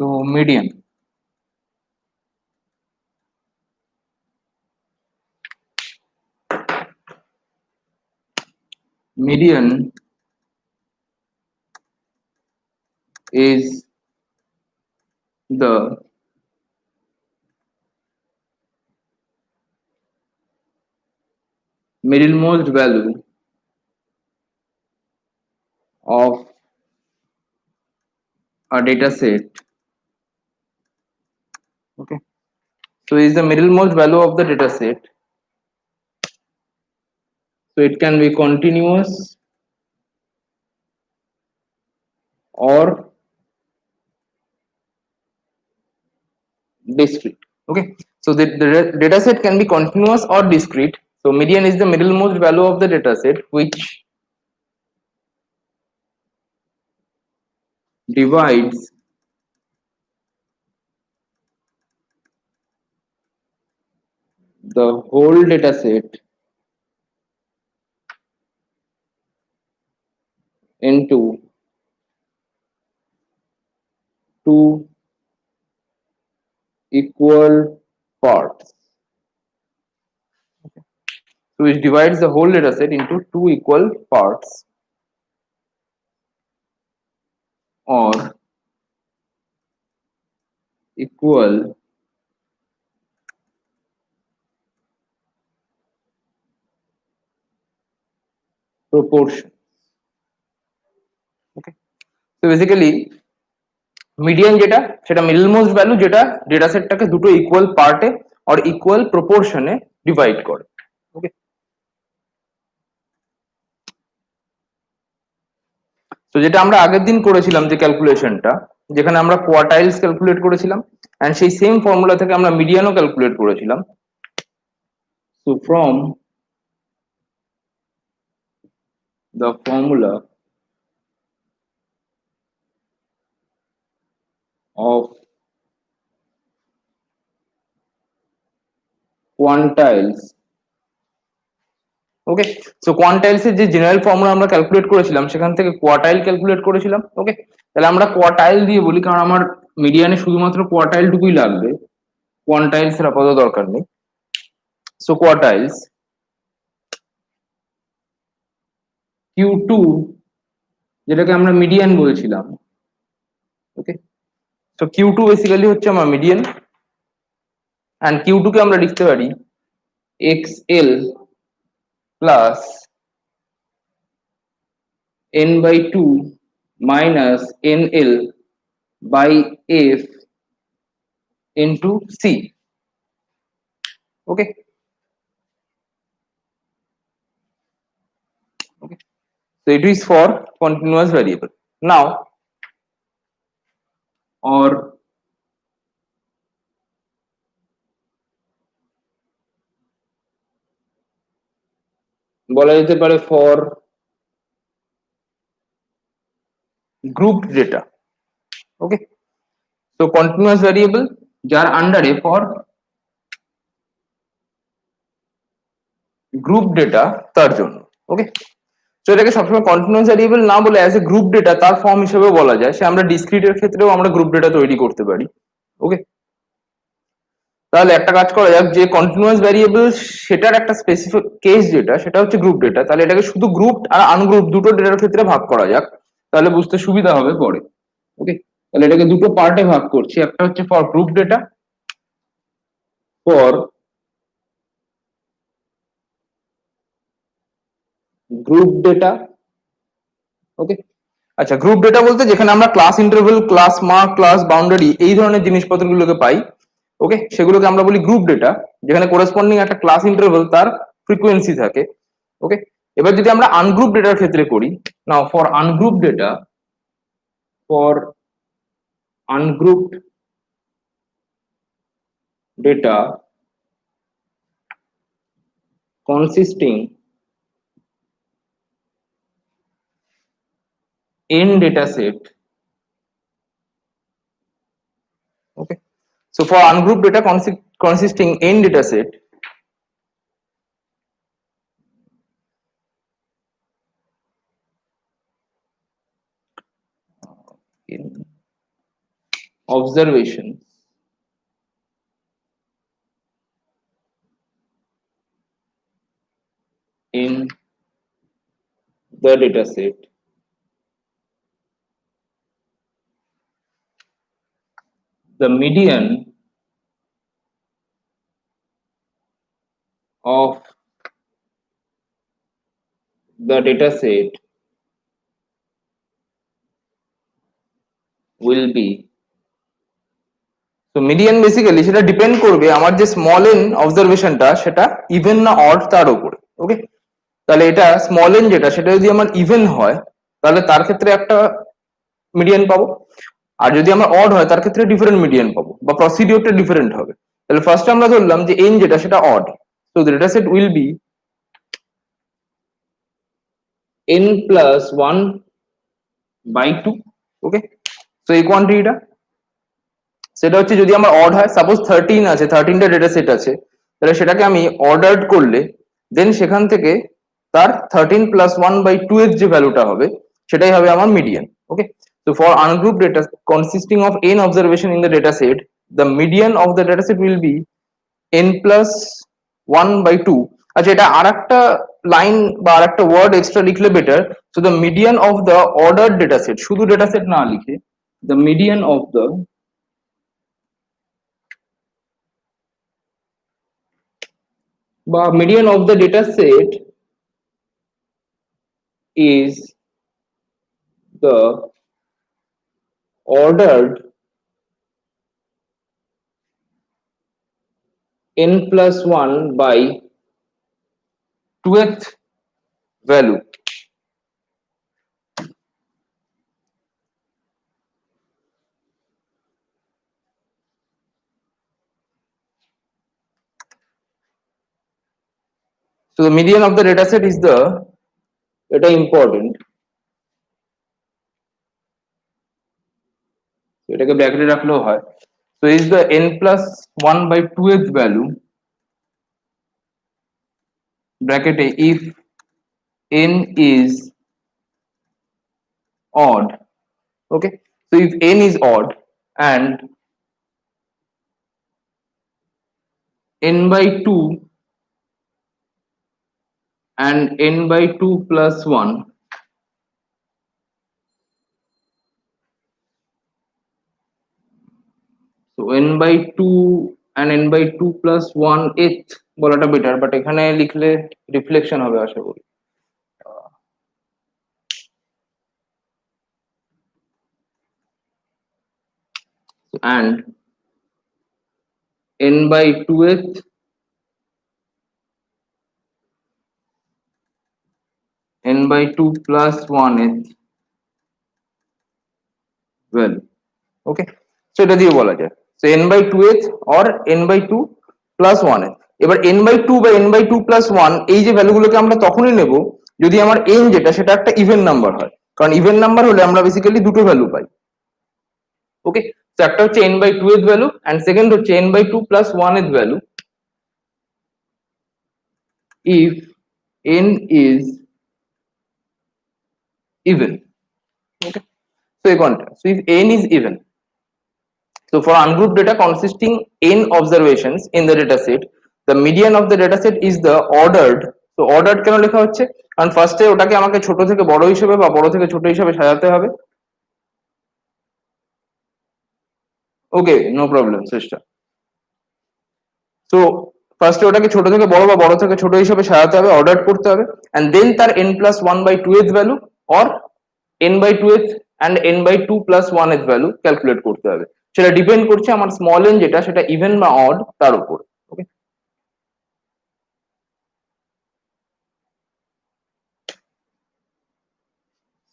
So median is the middlemost value of a data set. Okay. So is the middlemost value of the data set. So it can be continuous or discrete. Okay. So the data set can be continuous or discrete. So median is the middlemost value of the data set which divides the whole data set into two equal parts. So it divides the whole data set into two equal parts or equal proportion. Okay. So basically median যেটা সেটা middle most value যেটা data সেটটাকে দুটো equal পার্টে আর equal প্রপোর্শনে divide করে। ওকে, তো যেটা আমরা আগের দিন করেছিলাম যে ক্যালকুলেশনটা, যেখানে আমরা কোয়ার্টাইলস ক্যালকুলেট করেছিলাম এন্ড সেই সেম ফর্মুলা থেকে আমরা মিডিয়ানও ক্যালকুলেট করেছিলাম। So from the formula of quantiles, okay, so quantiles এর যে জেনারেল ফর্মুলা আমরা ক্যালকুলেট করেছিলাম সেখান থেকে কোয়ার্টাইল ক্যালকুলেট করেছিলাম। ওকে, তাহলে আমরা কোয়ার্টাইল দিয়ে বলি কারণ আমার মিডিয়ানে শুধুমাত্র কোয়ার্টাইল টুকুই লাগবে, কোয়ান্টাইলস এর আপাতত দরকার নেই। সো কোয়ার্টাইলস Q2 যেটাকে আমরা মিডিয়ান বলছিলাম। ওকে, সো Q2 বেসিক্যালি হচ্ছে আমার মিডিয়ান এন্ড Q2 কে আমরা লিখতে পারি XL plus n by 2 minus NL by F into C. Okay. Okay. So it is for continuous variable. Now, or বলা যেতে পারে for grouped data. Okay. So continuous variable যার আন্ডারে for গ্রুপ ডেটা তার জন্য। ওকে, তো এটাকে সবসময় কন্টিনিউয়াস ভ্যারিয়েবল না বলে অ্যাজ এ গ্রুপ ডেটা তার ফর্ম হিসেবে বলা যায়, সে আমরা ডিসক্রিটের ক্ষেত্রেও আমরা গ্রুপ ডেটা তৈরি করতে পারি। ওকে, তাহলে একটা কাজ করা যাক, যে কন্টিনিউয়াস ভ্যারিয়েবল সেটার একটা স্পেসিফিক কেস যেটা সেটা হচ্ছে গ্রুপ ডেটা, তাহলে এটাকে শুধু গ্রুপ আর আনগ্রুপ দুটো ডেটার ক্ষেত্রে ভাগ করা যাক, তাহলে বুঝতে সুবিধা হবে পরে। ওকে, তাহলে এটাকে দুটো পার্টে ভাগ করছি, একটা হচ্ছে for group data, for group data. Okay, আচ্ছা, গ্রুপ ডেটা বলতে যেখানে আমরা class interval, class mark, class boundary এই ধরনের জিনিসপত্রগুলোকে পাই। ওকে, সেগুলোকে আমরা বলি গ্রুপ ডেটা, যেখানে কোরেসপন্ডিং একটা ক্লাস ইন্টারভেল তার ফ্রিকোয়েন্সি থাকে। ওকে, এবার যদি আমরা আনগ্রুপ ডেটার ক্ষেত্রে করি, now for ungroup data, for ungrouped data consisting in data set. Okay, so for ungrouped data consisting in data set, observations in the data set, the median of the data set will be, তো median basically সেটা depend করবে আমার যে small N অবজারভেশনটা সেটা even না odd তার উপরে। ওকে, তাহলে এটা স্মল এন যেটা সেটা যদি আমার ইভেন হয় তাহলে তার ক্ষেত্রে একটা মিডিয়ান পাবো, আর যদি আমার অড হয় তার ক্ষেত্রে ডিফারেন্ট মিডিয়ান পাবো বা প্রসিডিওরটা ডিফারেন্ট হবে। তাহলে ফার্স্ট আমরা ধরলাম যে এন যেটা সেটা odd, so the data set will be n plus 1 by 2। ওকে, তো এই কোয়ান্টিটিটা সেটা হচ্ছে যদি আমার অড হয়, সাপোজ 13 আছে, 13টা ডেটা সেট আছে, তাহলে সেটাকে আমি অর্ডার্ড করলে দেন সেখান থেকে তার 13 প্লাস 1/2 এর যে ভ্যালুটা হবে সেটাই হবে আমার median. Okay, so for ungrouped data consisting of n observation in the data set, the median of the data set will be n plus 1/2। আচ্ছা, এটা আর একটা লাইন বা আর একটা ওয়ার্ড এক্সট্রা লিখলে better. So the median of the ordered data set, শুধু data set না লিখে the median of the বা median of the data set is the ordered n plus 1 by 2th value। So the median of the data set is the, এটা important, এটাকে ব্র্যাকেটে রাখলেও হয়। So is the n plus 1/2th value bracket if n is odd। Okay, so if n is odd and n/2 and n/2 plus 1, so n/2 and n/2 plus 1/8 বলাটা better, but এখানে লিখলে reflection হবে আশা করি। and n/2th n/2 plus 1th value। Okay, so এটা দিয়ে বলা যায় so n/2th or n/2 plus 1th। এবার n/2 বা n/2 plus 1 এই যে ভ্যালুগুলোকে আমরা তখনই নেব যদি আমার n যেটা সেটা একটা ইভেন নাম্বার হয়, কারণ ইভেন নাম্বার হলে আমরা বেসিক্যালি দুটো ভ্যালু পাই। ওকে, তো একটা হচ্ছে n/2th ভ্যালু এন্ড সেকেন্ড হচ্ছে n/2 plus 1th value if n is even। Okay, so এই কোনটা, so if n is even, so for ungrouped data consisting n observations in the data set, the median of the data set is the ordered। so ordered কেন লেখা হচ্ছে, কারণ ফার্স্টে ওটাকে আমাকে ছোট থেকে বড় হিসেবে বা বড় থেকে ছোট হিসেবে সাজাতে হবে। ওকে, নো প্রবলেম সিস্টার। সো ফার্স্টে ওটাকে ছোট থেকে বড় বা বড় থেকে ছোট হিসেবে সাজাতে হবে, অর্ডার করতে হবে, এন্ড দেন তার n plus 1/2th value or n/2th and n/2 plus 1th value calculate করতে হবে। সেটা ডিপেন্ড করছে আমার স্মল এন যেটা সেটা ইভেন বা অড তার উপর। ওকে,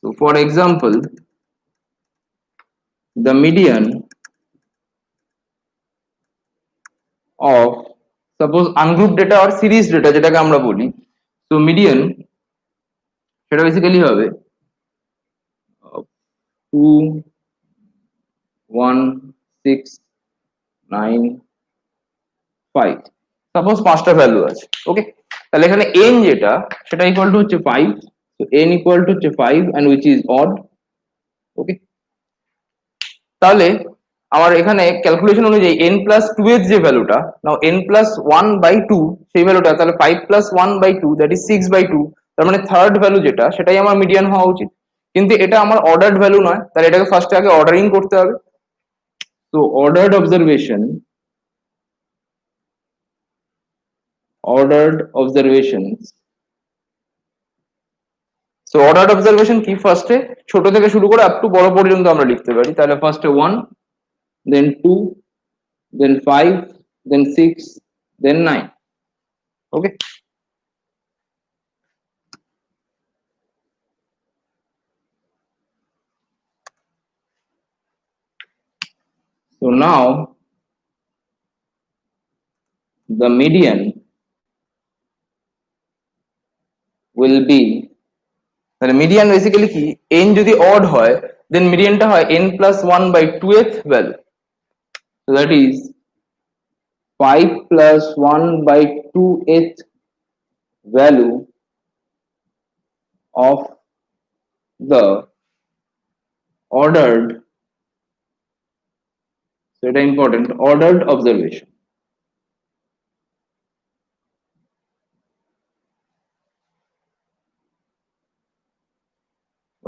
so for example the median of suppose ungrouped data or series data যেটাকে আমরা বলি, তো মিডিয়ান সেটা বেসিক্যালি হবে 2 1 6 9 5, সাপোজ 5টা ভ্যালু আছে। ওকে, তাহলে এখানে n যেটা সেটা ইকুয়াল টু হচ্ছে 5, so n ইকুয়াল টু হচ্ছে 5 and which is odd। ওকে, তাহলে আমার এখানে ক্যালকুলেশন অনুযায়ী n প্লাস টু এর যে ভ্যালুটা, now n plus one by two সেই ভ্যালুটা, তাহলে five plus one by two that is six by two, তার মানে থার্ড ভ্যালু যেটা সেটাই আমার মিডিয়ান হওয়া উচিত। কিন্তু এটা আমার অর্ডার্ড ভ্যালু নয়, তাহলে এটাকে ফার্স্টে আগে অর্ডারিং করতে হবে। তো ordered observation, ordered observations. So ordered observation কি, ফার্স্টে ছোট থেকে শুরু করে আপ টু বড় পর্যন্ত আমরা লিখতে পারি। তাহলে ফার্স্টে one, then two, then five, then six, then nine. Okay, so now the median will be, তাহলে মিডিয়ান বেসিক্যালি কি, n যদি অড হয় দেন মিডিয়ানটা হয় n plus one by two th value, so that is 5 plus 1 by 2th value of the ordered, so এটা important, ordered observation.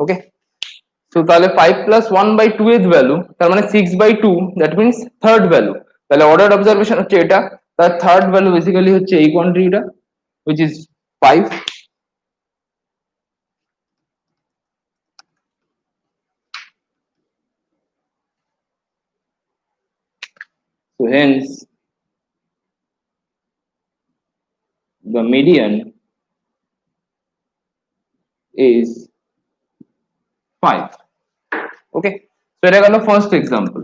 Okay, তো তাহলে five plus one by two এর value, তার মানে six by two, that means third value. তাহলে order observation হচ্ছে এটা, তার থার্ড ভ্যালু বেসিক্যালি হচ্ছে এই কোয়ান্টিটিটা which is 5. So hence the median is 5. Okay, so এটা গেল first example.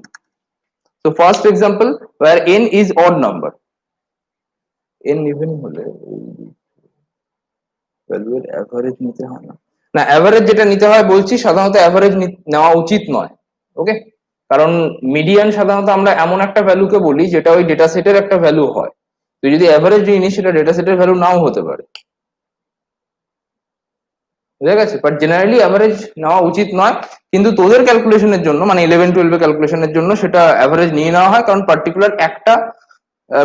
So first example where n is odd number, n even হলে ভ্যালুর অ্যাভারেজ নিতে হয় না, না অ্যাভারেজ যেটা নিতে হয় বলছি, সাধারণত অ্যাভারেজ নেওয়া উচিত নয়। ওকে, কারণ মিডিয়ান সাধারণত আমরা এমন একটা ভ্যালুকে বলি যেটা ওই ডেটা সেটের একটা ভ্যালু হয়। তুই যদি অ্যাভারেজ নিস সেটা ডেটা সেটের ভ্যালু নাও হতে পারে, বুঝা গেছে? বাট জেনারেলি অ্যাভারেজ নেওয়া উচিত নয়, কিন্তু তোদের ক্যালকুলেশনের জন্য মানে ইলেভেন টুয়েলভে ক্যালকুলেশনের জন্য সেটা অ্যাভারেজ নিয়ে নেওয়া হয়, কারণ পার্টিকুলার একটা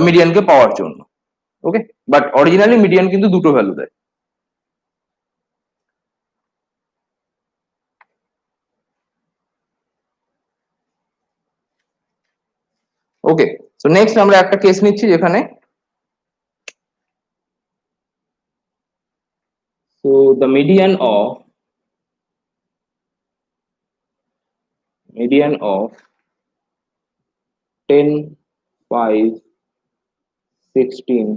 মিডিয়ানকে পাওয়ার জন্য। ওকে, বাট অরিজিনালি মিডিয়ান কিন্তু দুটো ভ্যালু দেয়। ওকে, সো নেক্সট আমরা একটা কেস নিচ্ছি যেখানে, so the median of 10, 5, 16,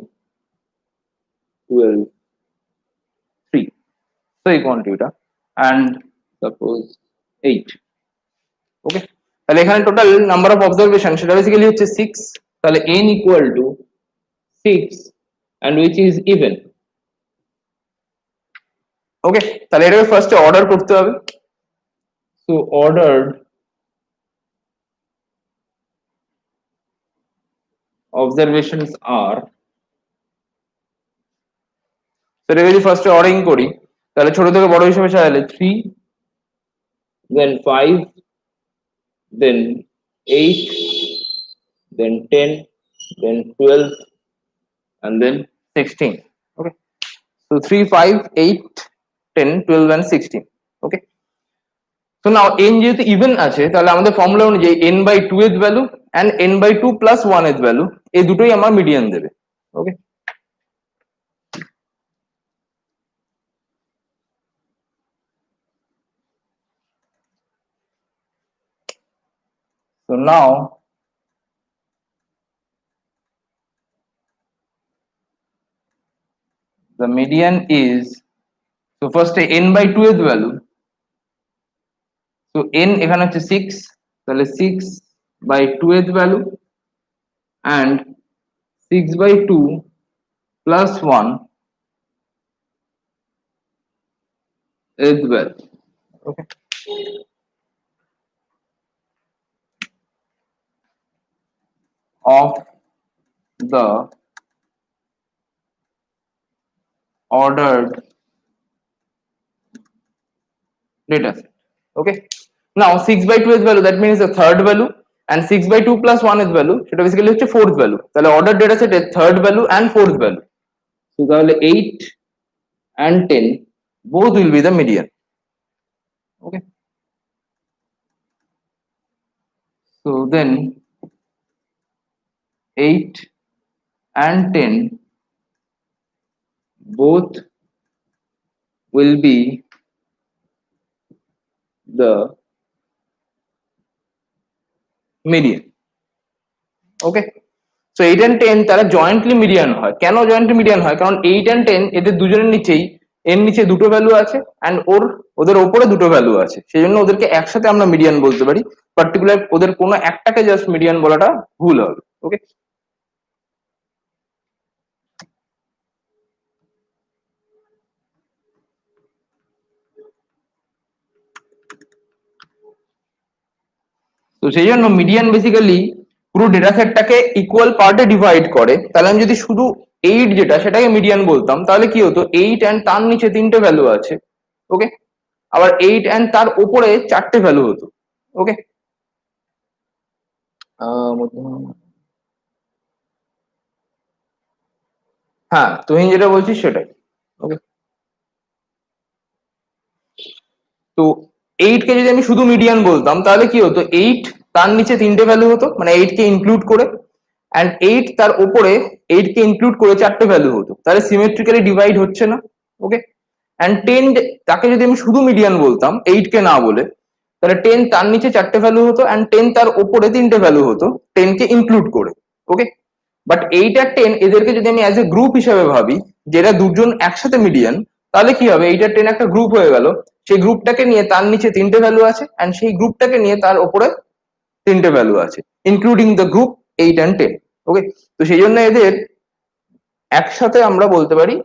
12, 3, so এই কোয়ান্টিটিটা, and suppose 8. ওকে, তাহলে এখানে টোটাল নাম্বার অফ অবজারভেশন সেটা বেসিক্যালি হচ্ছে 6, তাহলে n equal to 6 and which is even. ওকে, তাহলে এটাকে ফার্স্টে অর্ডার করতে হবে। সো অর্ডার্ড observations are, সেটা যদি ফার্স্টে অর্ডারিং করি তাহলে ছোট থেকে বড় হিসেবে সাজালে 3, then 5, then 8, then 10, then 12, and then 16. Okay, so 3, 5, 8, 10, 12 and 16. Okay, so now n যেহেতু ইভেন আছে তাহলে আমাদের ফর্মুলা অনুযায়ী n বাই টু এর value and n by two plus one এর ভ্যালু, এই দুটোই আমার মিডিয়ান দেবে। ওকে, so now the median is, so first n by 2 এর ভ্যালু, so n এখানে হচ্ছে 6, তাহলে 6 by 2 এর ভ্যালু and 6 by 2 plus 1 এর value. Okay, of the ordered data set. Okay, now 6 by 2 is value, that means the third value, and 6/2 plus 1 is value, সেটা basically হচ্ছে fourth value। তাহলে order data সেটে third value and fourth value, so তাহলে 8 and 10 both will be the median। Okay, so then 8 and 10 both will be the median। Okay, so 8 and 10 তারা jointly median হয়। কেন jointly median হয়? কারণ 8 and 10 এদের দুজনের নিচেই, এর নিচে দুটো ভ্যালু আছে অ্যান্ড ওদের ওপরে দুটো ভ্যালু আছে, সেই জন্য ওদেরকে একসাথে আমরা মিডিয়ান বলতে পারি। পার্টিকুলার ওদের কোনো একটাকে জাস্ট মিডিয়ান বলাটা ভুল হবে। ওকে, তো সেই জন্য মিডিয়ান বেসিক্যালি পুরো ডেটা সেটটাকে ইকুয়াল পার্টে ডিভাইড করে। তাহলে আমি যদি শুধু 8 যেটা সেটাকে মিডিয়ান বলতাম, তাহলে কি হতো, 8 অ্যান্ড তার নিচে তিনটে ভ্যালু আছে। ওকে, আবার 8 অ্যান্ড তার উপরে চারটে ভ্যালু হতো। ওকে, হ্যাঁ তুহিন যেটা বলছিস সেটাই। ওকে, তো 8 কে যদি আমি শুধু মিডিয়ান বলতাম তাহলে কি হতো, 8 তার নিচে তিনটে ভ্যালু হতো, মানে 8 কে ইনক্লুড করে, অ্যান্ড 8 তার উপরে 8 কে ইনক্লুড করে চারটে ভ্যালু হতো, তাহলে সিমেট্রিক্যালি ডিভাইড হচ্ছে না। ওকে, অ্যান্ড 10 তাকে যদি আমি শুধু মিডিয়ান বলতাম 8 কে না বলে, তাহলে 10 তার নিচে চারটে ভ্যালু হতো অ্যান্ড 10 তার উপরে তিনটে ভ্যালু হতো 10 কে ইনক্লুড করে। ওকে, বাট 8 আর 10 এদেরকে যদি আমি অ্যাজ এ গ্রুপ হিসেবে ভাবি, যেটা দুজন একসাথে মিডিয়ান, তাহলে কি হবে, 8 আর 10 একটা গ্রুপ হয়ে গেল। সেই গ্রুপটাকে নিয়ে তার নিচে তিনটে ভ্যালু আছে অ্যান্ড সেই গ্রুপটাকে নিয়ে তার উপরে তিনটে ভ্যালু আছে, ইনক্লুডিং দ্য গ্রুপ 8 and 10। ওকে, তো সেই জন্য এদের একসাথে আমরা বলতে পারি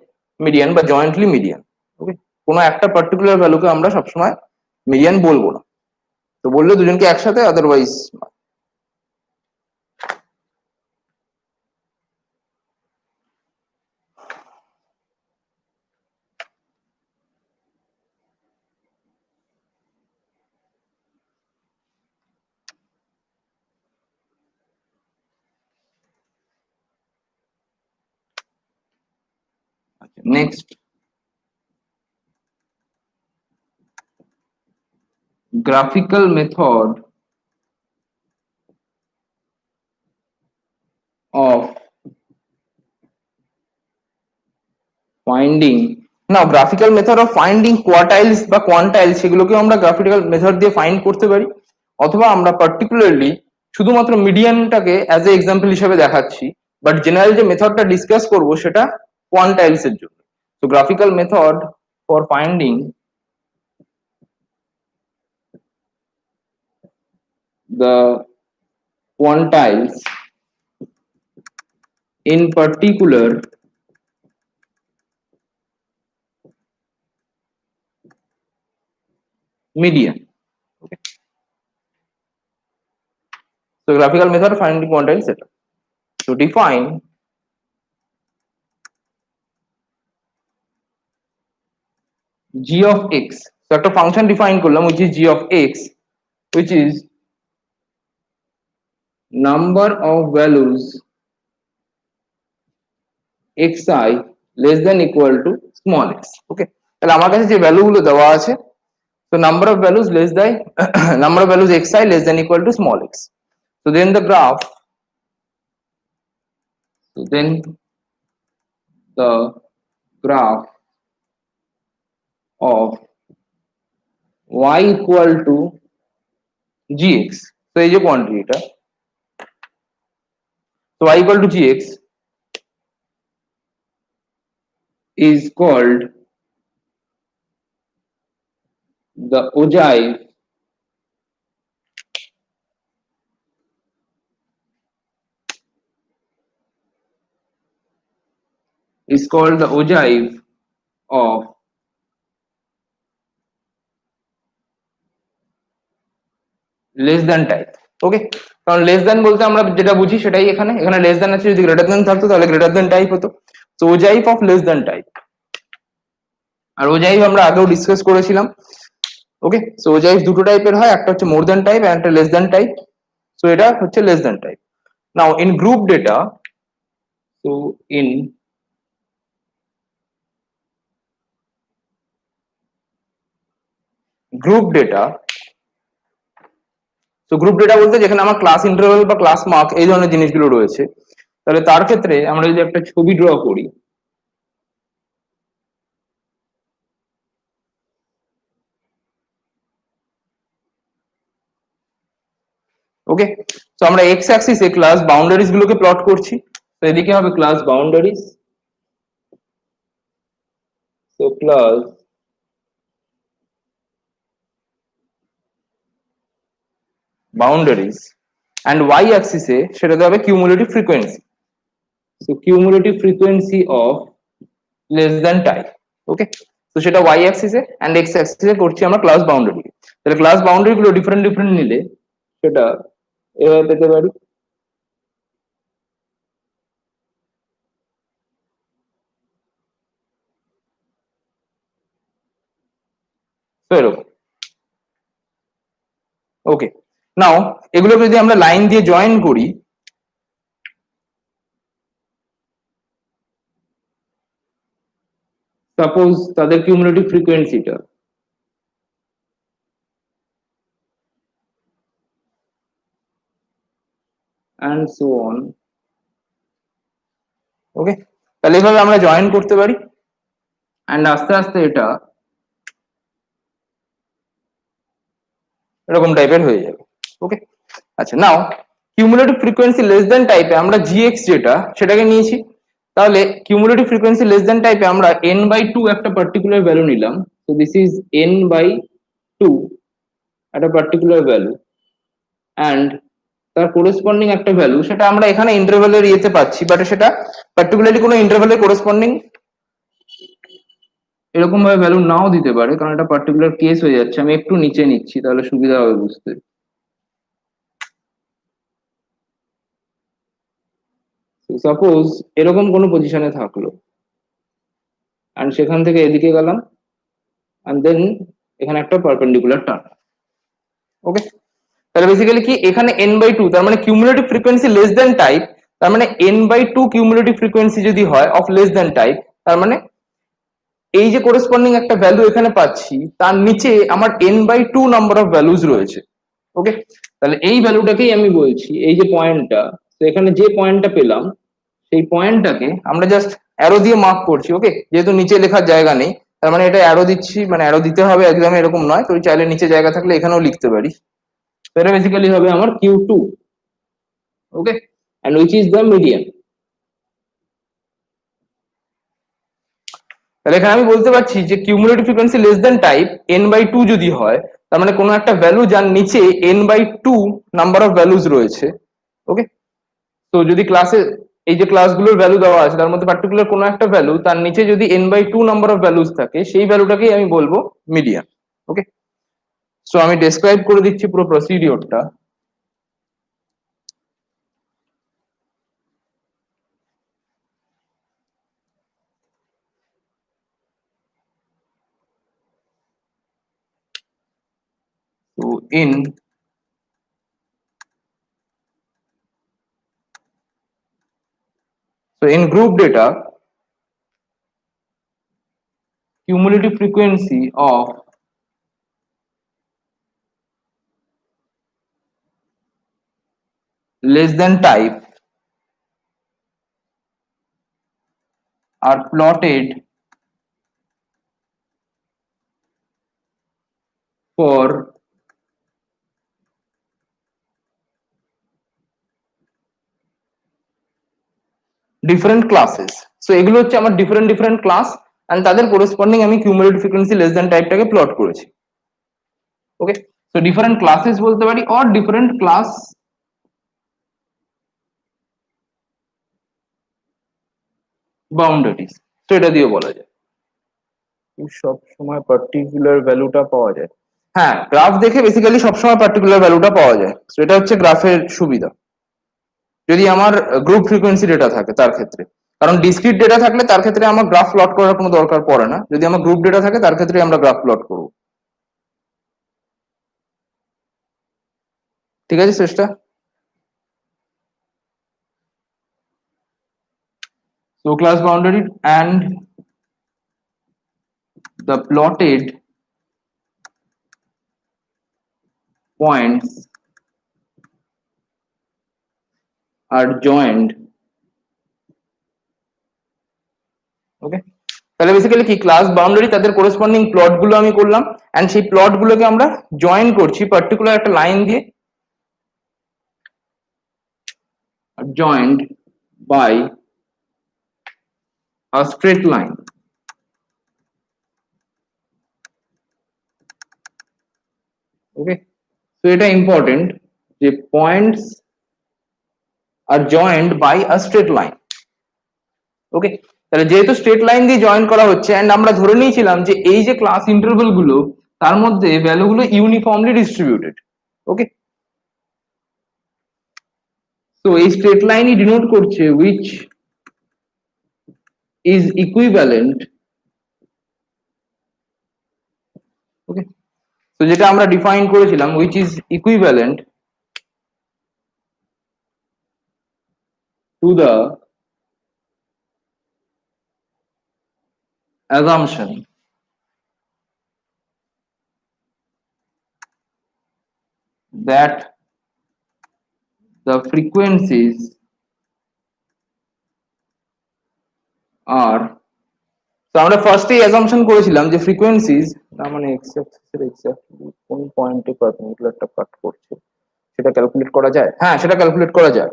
মিডিয়ান বা জয়েন্টলি মিডিয়ান। ওকে, কোনো একটা পার্টিকুলার ভ্যালুকে আমরা সবসময় মিডিয়ান বলবো না, তো বললে দুজনকে একসাথে, otherwise. Next, graphical method of finding, না গ্রাফিক্যাল মেথড অফ ফাইন্ডিং কোয়ার্টাইলস বা কোয়ান্টাইলস, সেগুলোকেও আমরা গ্রাফিক্যাল মেথড দিয়ে ফাইন্ড করতে পারি। অথবা আমরা পার্টিকুলারলি শুধুমাত্র মিডিয়ানটাকে অ্যাজ এ এক্সাম্পল হিসেবে দেখাচ্ছি, বাট জেনারেল যে মেথডটা ডিসকাস করব সেটা কোয়ান্টাইলস এর জন্য। তো graphical method for finding the quantiles in particular median। Okay, so graphical method of finding quantiles এটা to define g of x, so একটা ফাংশন ডিফাইন করলাম which is g of x, which is number of values xi less than equal to small x। Okay, তাহলে আমার কাছে যে value গুলো দেওয়া আছে, so number of values less than number of values xi less than equal to small x, so then the graph, so then the graph of y equal to gx, so এই যে কোয়ান্টিটিটা, so y equal to gx is called the ogive of less than type. Okay, কারণ less than বলতে আমরা যেটা বুঝি সেটাই এখানে, এখানে লেস দ্যান আছে, যদি গ্রেটার দ্যান থাকতো তাহলে গ্রেটার দ্যান টাইপ হতো। তো ogive of less than type, আর ওজাইভ আমরা আগেও ডিসকাস করেছিলাম। ওকে, সো ওজাইভ দুটো টাইপের হয়, একটা হচ্ছে মোর দ্যান টাইপ আর একটা লেস দ্যান টাইপ। সো এটা হচ্ছে less than type. Now in group data, so in group data, তো গ্রুপ ডেটা বলতে যেখানে আমার ক্লাস ইন্টারভ্যাল বা ক্লাস মার্ক এই ধরনের জিনিসগুলো রয়েছে, তাহলে তার ক্ষেত্রে আমরা যদি একটা ছবি ড্র করি, ওকে, তো আমরা এক্স অ্যাক্সিসে ক্লাস বাউন্ডারিজ গুলোকে প্লট করছি। তো এদিকে হবে ক্লাস বাউন্ডারিজ, তো ক্লাস বাউন্ডারিজ অ্যান্ড ওয়াই অ্যাক্সিসে সেটাতে হবে cumulative frequency, so cumulative frequency of less than type. Okay, তো সেটা ওয়াই অ্যাক্সিসে অ্যান্ড এক্স অ্যাক্সিসে করছি আমরা ক্লাস বাউন্ডারি। তাহলে ক্লাস বাউন্ডারি গুলো ডিফারেন্ট ডিফারেন্ট নিলে সেটা এভাবে পেতে পারি। তো এরকম, ওকে। নাও এগুলোকে যদি আমরা লাইন দিয়ে জয়েন করি, সাপোজ তাদের কিউমুলেটিভ ফ্রিকোয়েন্সিটা and so on, ওকে, তাহলে এইভাবে আমরা জয়েন করতে পারি অ্যান্ড আস্তে আস্তে এটা এরকম টাইপের হয়ে যাবে। ওকে, আচ্ছা, নাও কিউমুলেটিভ ফ্রিকোয়েন্সি লেস দেন টাইপে আমরা জিএক্স যেটা সেটাকে নিয়েছি। তাহলে কিউমুলেটিভ ফ্রিকোয়েন্সি লেস দেন টাইপে আমরা এন বাই টু একটা পার্টিকুলার ভ্যালু নিলাম। তো this is n by two, একটা পার্টিকুলার ভ্যালু, অ্যান্ড তার কোরেসপন্ডিং একটা ভ্যালু সেটা আমরা এখানে ইন্টারভ্যালের ইয়েতে পাচ্ছি, বাট সেটা পার্টিকুলারলি কোনো ইন্টারভ্যালের কোরেসপন্ডিং এরকম ভাবে ভ্যালু নাও দিতে পারে, কারণ এটা পার্টিকুলার কেস হয়ে যাচ্ছে। আমি একটু নিচে নিচ্ছি তাহলে সুবিধা হবে বুঝতে। সাপোজ এরকম কোনো পজিশনে থাকলো, অ্যান্ড সেখান থেকে এদিকে গেলাম, অ্যান্ড দেন এখানে একটা পারপেন্ডিকুলার টার্ন। ওকে, তাহলে বেসিক্যালি কি এখানে এন বাই টু, তার মানে cumulative frequency less than type, তার মানে n by two cumulative frequency যদি হয় অফ লেস দেন টাইপ, তার মানে এই যে কোরেসপন্ডিং একটা ভ্যালু এখানে পাচ্ছি তার নিচে আমার n by two number of values রয়েছে। ওকে, তাহলে এই ভ্যালুটাকেই আমি বলছি, এই যে পয়েন্টটা, তো এখানে যে পয়েন্টটা পেলাম সেই পয়েন্টটাকে আমরা জাস্ট অ্যারো দিয়ে মার্ক করছি। ওকে, যেহেতু নিচে লেখার জায়গা নেই, তার মানে এটা অ্যারো দিচ্ছি, মানে অ্যারো দিতে হবে একদম এরকম নয়, তুই চাইলে নিচে জায়গা থাকলে এখানেও লিখতে পারিস। তো এটা বেসিক্যালি হবে আমার Q two. Okay, and which is the median. তাহলে এখানে আমি বলতে পারছি যে cumulative frequency less than type n by two যদি হয়, তার মানে কোনো একটা ভ্যালু যার নিচে n by two number of values রয়েছে। ওকে, তো যদি ক্লাসে এই যে ক্লাসগুলোর ভ্যালু দেওয়া আছে তার মধ্যে পার্টিকুলার কোনো একটা ভ্যালু তার নিচে যদি n by two number of values থাকে, সেই ভ্যালুটাকেই আমি বলবো মিডিয়ান। ওকে, সো আমি ডেসক্রাইব করে দিচ্ছি পুরো প্রসিডিওরটা। তো in group data, cumulative frequency of less than type are plotted for different classes. So এগুলো হচ্ছে আমার ডিফারেন্ট ডিফারেন্ট ক্লাস, এন্ড তাদের করেসপন্ডিং আমি কিউমুলেটিভ ফ্রিকোয়েন্সি লেস দ্যান টাইপটাকে প্লট করেছি। ওকে, সো ডিফারেন্ট ক্লাসেস বলতে পারি, অর ডিফারেন্ট ক্লাস বাউন্ডারিজ, তো এটা দিয়ে বলা যায় সব সময় পার্টিকুলার ভ্যালুটা পাওয়া যায়। হ্যাঁ, গ্রাফ দেখে বেসিক্যালি সবসময় পার্টিকুলার ভ্যালুটা পাওয়া যায়, তো এটা হচ্ছে গ্রাফের সুবিধা যদি আমার গ্রুপ ফ্রিকোয়েন্সি ডেটা থাকে তার ক্ষেত্রে। কারণ ডিসক্রিট ডেটা থাকলে তার ক্ষেত্রে আমার গ্রাফ প্লট করার কোনো দরকার পড়ে না, যদি আমার গ্রুপ ডেটা থাকে তার ক্ষেত্রে আমরা গ্রাফ প্লট করবো। ঠিক আছে চেষ্টা। So class boundary and the plotted points are joined. ওকে, তাহলে বেসিক্যালি কি ক্লাস বাউন্ডারি তাদের করেসপন্ডিং প্লট গুলো আমি করলাম, এন্ড সেই প্লট গুলোকে আমরা জয়েন করছি পার্টিকুলার একটা লাইন দিয়ে, joined by a straight line. Okay, তো এটা ইম্পর্টেন্ট যে পয়েন্টস আর joined by a straight line. Okay, তাহলে যেহেতু স্ট্রেট লাইন দিয়ে জয়েন করা হচ্ছে এন্ড আমরা ধরে নিয়েছিলাম যে এই যে ক্লাস ইন্টারভেল গুলো তার মধ্যে ভ্যালু গুলো ইউনিফর্মলি ডিস্ট্রিবিউটেড। ওকে, তো এই স্ট্রেট লাইনই ডিনোট করছে which is equivalent। ওকে, তো যেটা আমরা ডিফাইন করেছিলাম which is equivalent to the assumption that the frequencies are, তো আমরা ফার্স্টেই অ্যাজাম্পশন করেছিলাম যে ফ্রিকোয়েন্সিজ না মানে এক্স্যাক্টলি কোন পয়েন্টে পারপেন্ডিকুলারটা কাট করছে সেটা ক্যালকুলেট করা যায়। হ্যাঁ, সেটা ক্যালকুলেট করা যায়।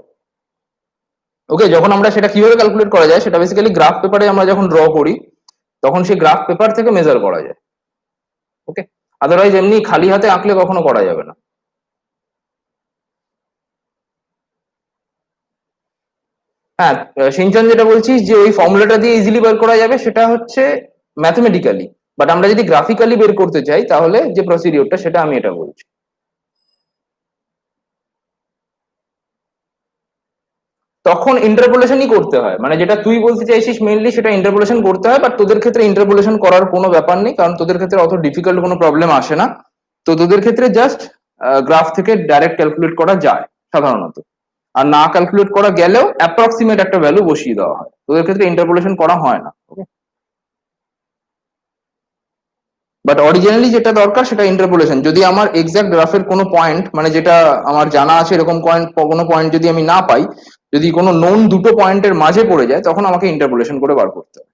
ওকে, যখন আমরা সেটা কিভাবে ক্যালকুলেট করা যায় সেটা বেসিক্যালি গ্রাফ পেপারে আমরা যখন ড্র করি তখন সেই গ্রাফ পেপার থেকে মেজার করা যায়। ওকে, আদারওয়াইজ এমনি খালি হাতে আঁকলে কখনো করা যাবে না। হ্যাঁ, সিনচান যেটা বলছিস যে ওই ফর্মুলাটা দিয়ে ইজিলি বের করা যাবে সেটা হচ্ছে ম্যাথমেটিক্যালি, বাট আমরা যদি গ্রাফিক্যালি বের করতে চাই তাহলে যে প্রসিডিওরটা সেটা আমি এটা বলছি। তখন ইন্টারপোলেশনই করতে হয়, মানে যেটা তুই বলতে চাইছিস মেইনলি সেটা ইন্টারপোলেশন করতে হয়, বাট তোদের ক্ষেত্রে ইন্টারপোলেশন করার কোনো ব্যাপার নেই, কারণ তোদের ক্ষেত্রে অত ডিফিকাল্ট কোনো প্রবলেম আসে না। তো তোদের ক্ষেত্রে জাস্ট গ্রাফ থেকে ডাইরেক্ট ক্যালকুলেট করা যায় সাধারণত, আর না ক্যালকুলেট করা গেলেও অ্যাপ্রক্সিমেট একটা ভ্যালু বসিয়ে দেওয়া হয়, তোদের ক্ষেত্রে ইন্টারপোলেশন করা হয় না। ওকে, বাট অরিজিনালি যেটা দরকার সেটা ইন্টারপোলেশন। যদি আমার এক্সাক্ট গ্রাফের কোনো পয়েন্ট মানে যেটা আমার জানা আছে এরকম কোনো পয়েন্ট যদি আমি না পাই, যদি কোনো নোন দুটো পয়েন্টের মাঝে পড়ে যায় তখন আমাকে ইন্টারপোলেশন করে বার করতে হবে।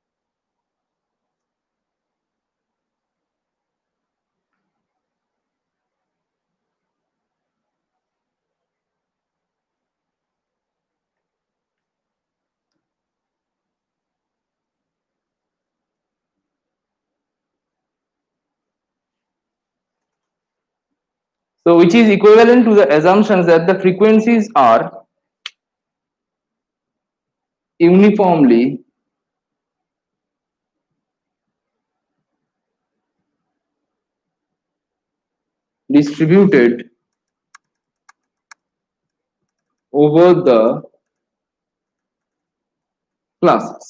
So which is equivalent to the assumptions that the frequencies are uniformly distributed over the classes।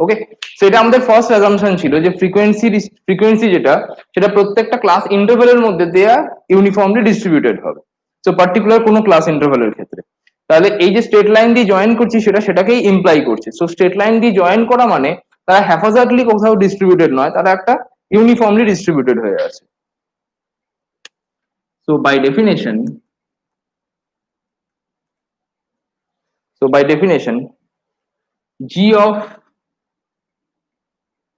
ওকে, সেটা আমাদের ফার্স্ট অ্যাজাম্পশন ছিল যে ফ্রিকোয়েন্সি যেটা সেটা প্রত্যেকটা ক্লাস ইন্টারভ্যালের মধ্যে দেয়া ইউনিফর্মলি ডিস্ট্রিবিউটেড হবে, সো পার্টিকুলার কোনো ক্লাস ইন্টারভ্যালের ক্ষেত্রে। তাহলে এই যে স্ট্রেট লাইন দিয়ে জয়েন করছি সেটাকেই ইমপ্লাই করছে। সো স্ট্রেট লাইন দিয়ে জয়েন করা মানে তারা হ্যাফাজার্ডলি কোথাও ডিস্ট্রিবিউটেড নয়, তারা একটা ইউনিফর্মলি ডিস্ট্রিবিউটেড হয়ে আছে। So by definition, G of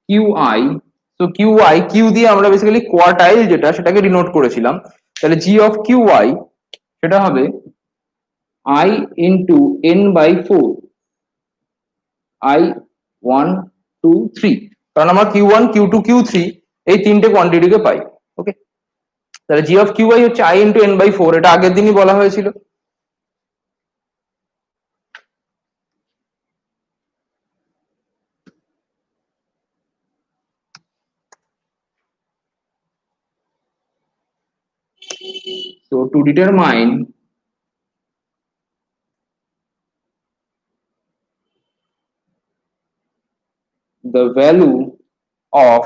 QI, so QI Q দিয়ে আমরা বেসিক্যালি কোয়ার্টাইল যেটা সেটাকে ডিনোট করেছিলাম, তাহলে G of QI সেটা হবে I into n by 4, I 1 2 3, কারণ আমরা Q1 Q2 Q3 এই তিনটে কোয়ান্টিটিকে পাই। ওকে, তাহলে G of QI হচ্ছে I into n by 4, এটা আগের দিনই বলা হয়েছিল। So to determine the value of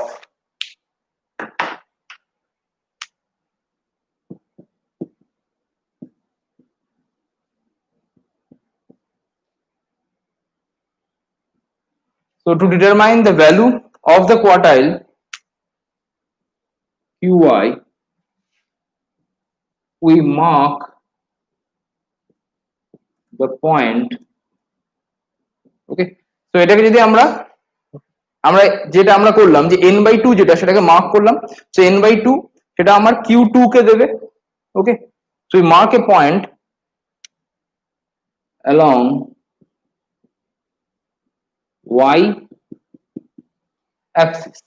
So to determine the value of the quartile Qi, we mark the point. Okay, so এটাকে যদি আমরা আমরা যেটা আমরা করলাম যে n/2 যেটা সেটাকে মার্ক করলাম, সো n/2 সেটা আমার Q2 কে দেবে। ওকে, so we mark a point along y axis.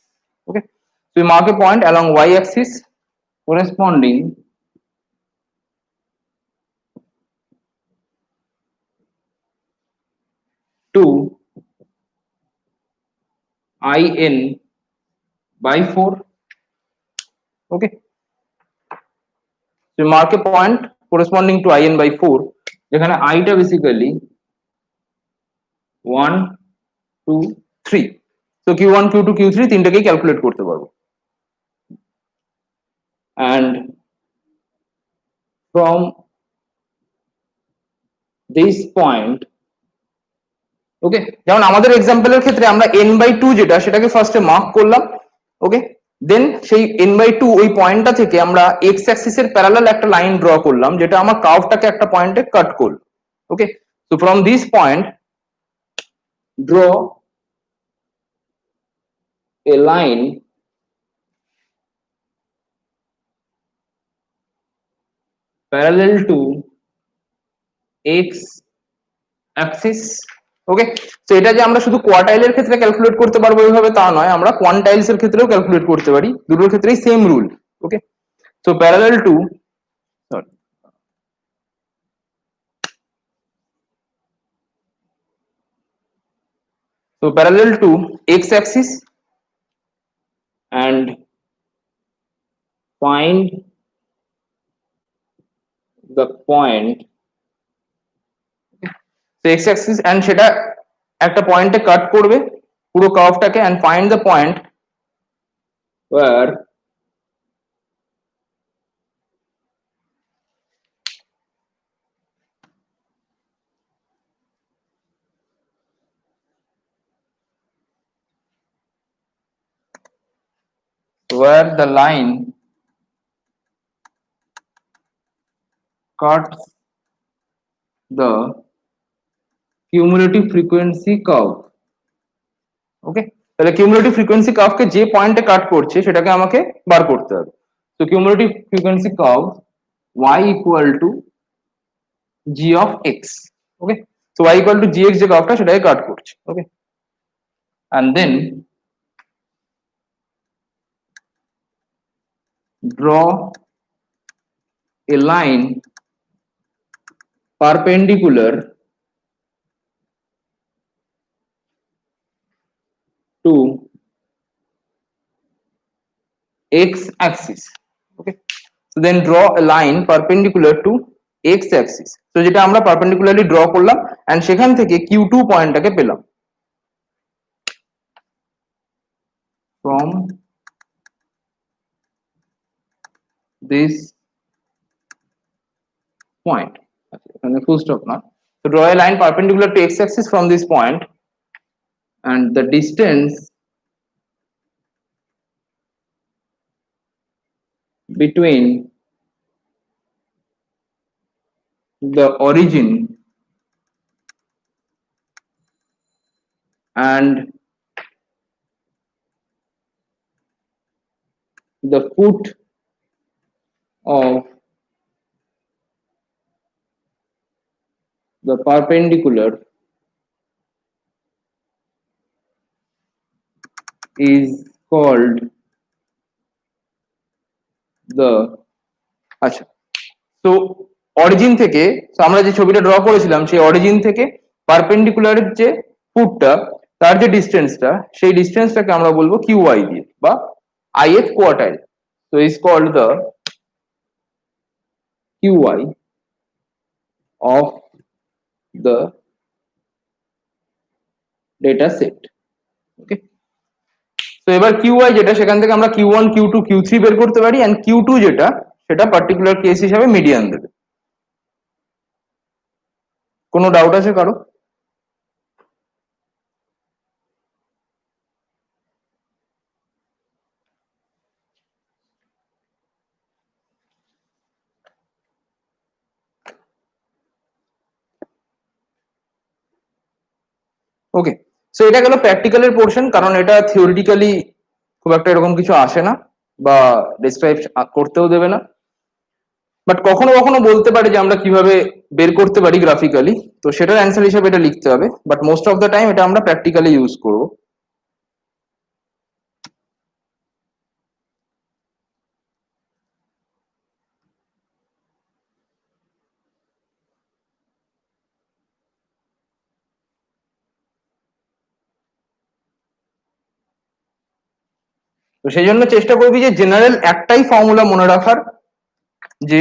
Okay, so we mark a point along y axis corresponding to in/4. Okay, so mark a point corresponding to in/4 যেখানে I টা basically 1 2 3, so Q1 Q2 Q3 তিনটাকেই calculate করতে পারবো। and from this point, ওকে, যেমন আমাদের এক্সাম্পলের ক্ষেত্রে আমরা n/2 যেটা সেটাকে ফার্স্টে মার্ক করলাম। ওকে, দেন সেই n/2 ওই পয়েন্টটা থেকে আমরা এক্স অ্যাক্সিসের প্যারালাল একটা লাইন ড্র করলাম যেটা আমার কার্ভটাকে একটা পয়েন্টে কাট করলো। Okay, so from this point draw a line parallel to x axis. Okay, তো এটা যে আমরা শুধু কোয়ার্টাইলের ক্ষেত্রে ক্যালকুলেট করতে পারবো এইভাবে তা নয়, আমরা কোয়ান্টাইলস এর ক্ষেত্রেও ক্যালকুলেট করতে পারি, দুটোর ক্ষেত্রেই same rule. Okay, so parallel to x axis and find the point, so x axis and সেটা একটা পয়েন্টে কাট করবে পুরো কার্ভটাকে and find the point where the line cuts the cumulative frequency curve. ওকে, তাহলে কিউমুলেটিভ ফ্রিকোয়েন্সি কার্ভকে যে পয়েন্টে কাট করছে সেটাকে আমাকে বার করতে হবে। তো cumulative frequency curve y equal to g of x. Okay, so y equal to gx যে কার্ভটা সেটাকে কাট করছে। ওকে, and then draw a line perpendicular to x axis. Okay, so then draw a line perpendicular to x axis. So যেটা আমরা perpendicularly draw করলাম and সেখান থেকে Q2 পয়েন্টটাকে পেলাম। from this point, এখানে full stop না, so draw a line perpendicular to x axis from this point and the distance between the origin and the foot of the perpendicular is called the, আচ্ছা, তো origin থেকে, আমরা যে ছবিটা draw করেছিলাম সেই অরিজিন থেকে পারপেন্ডিকুলারের যে ফুটটা তার যে ডিস্টেন্সটা সেই ডিস্টেন্সটাকে আমরা বলবো কিউআই দিয়ে বা ith quartile. so is called the QI of the data set. ওকে, তো এবার QI যেটা সেখান থেকে আমরা Q1 Q2 Q3 বের করতে পারি and Q2 যেটা সেটা পার্টিকুলার কেস হিসাবে মিডিয়ান দেবে। কোনো ডাউট আছে কারো? ওকে, সো এটা গেল প্র্যাকটিক্যালের পোর্শন, কারণ এটা থিওরিটিক্যালি খুব একটা এরকম কিছু আসে না বা ডিসক্রাইব করতেও দেবে না, বাট কখনো কখনো বলতে পারে যে আমরা কিভাবে বের করতে পারি গ্রাফিক্যালি, তো সেটার অ্যান্সার হিসেবে এটা লিখতে হবে, but most of the time এটা আমরা প্র্যাকটিক্যালি ইউজ করবো। তো সেই জন্য চেষ্টা করবি যে জেনারেল একটাই ফর্মুলা মনে রাখার, যে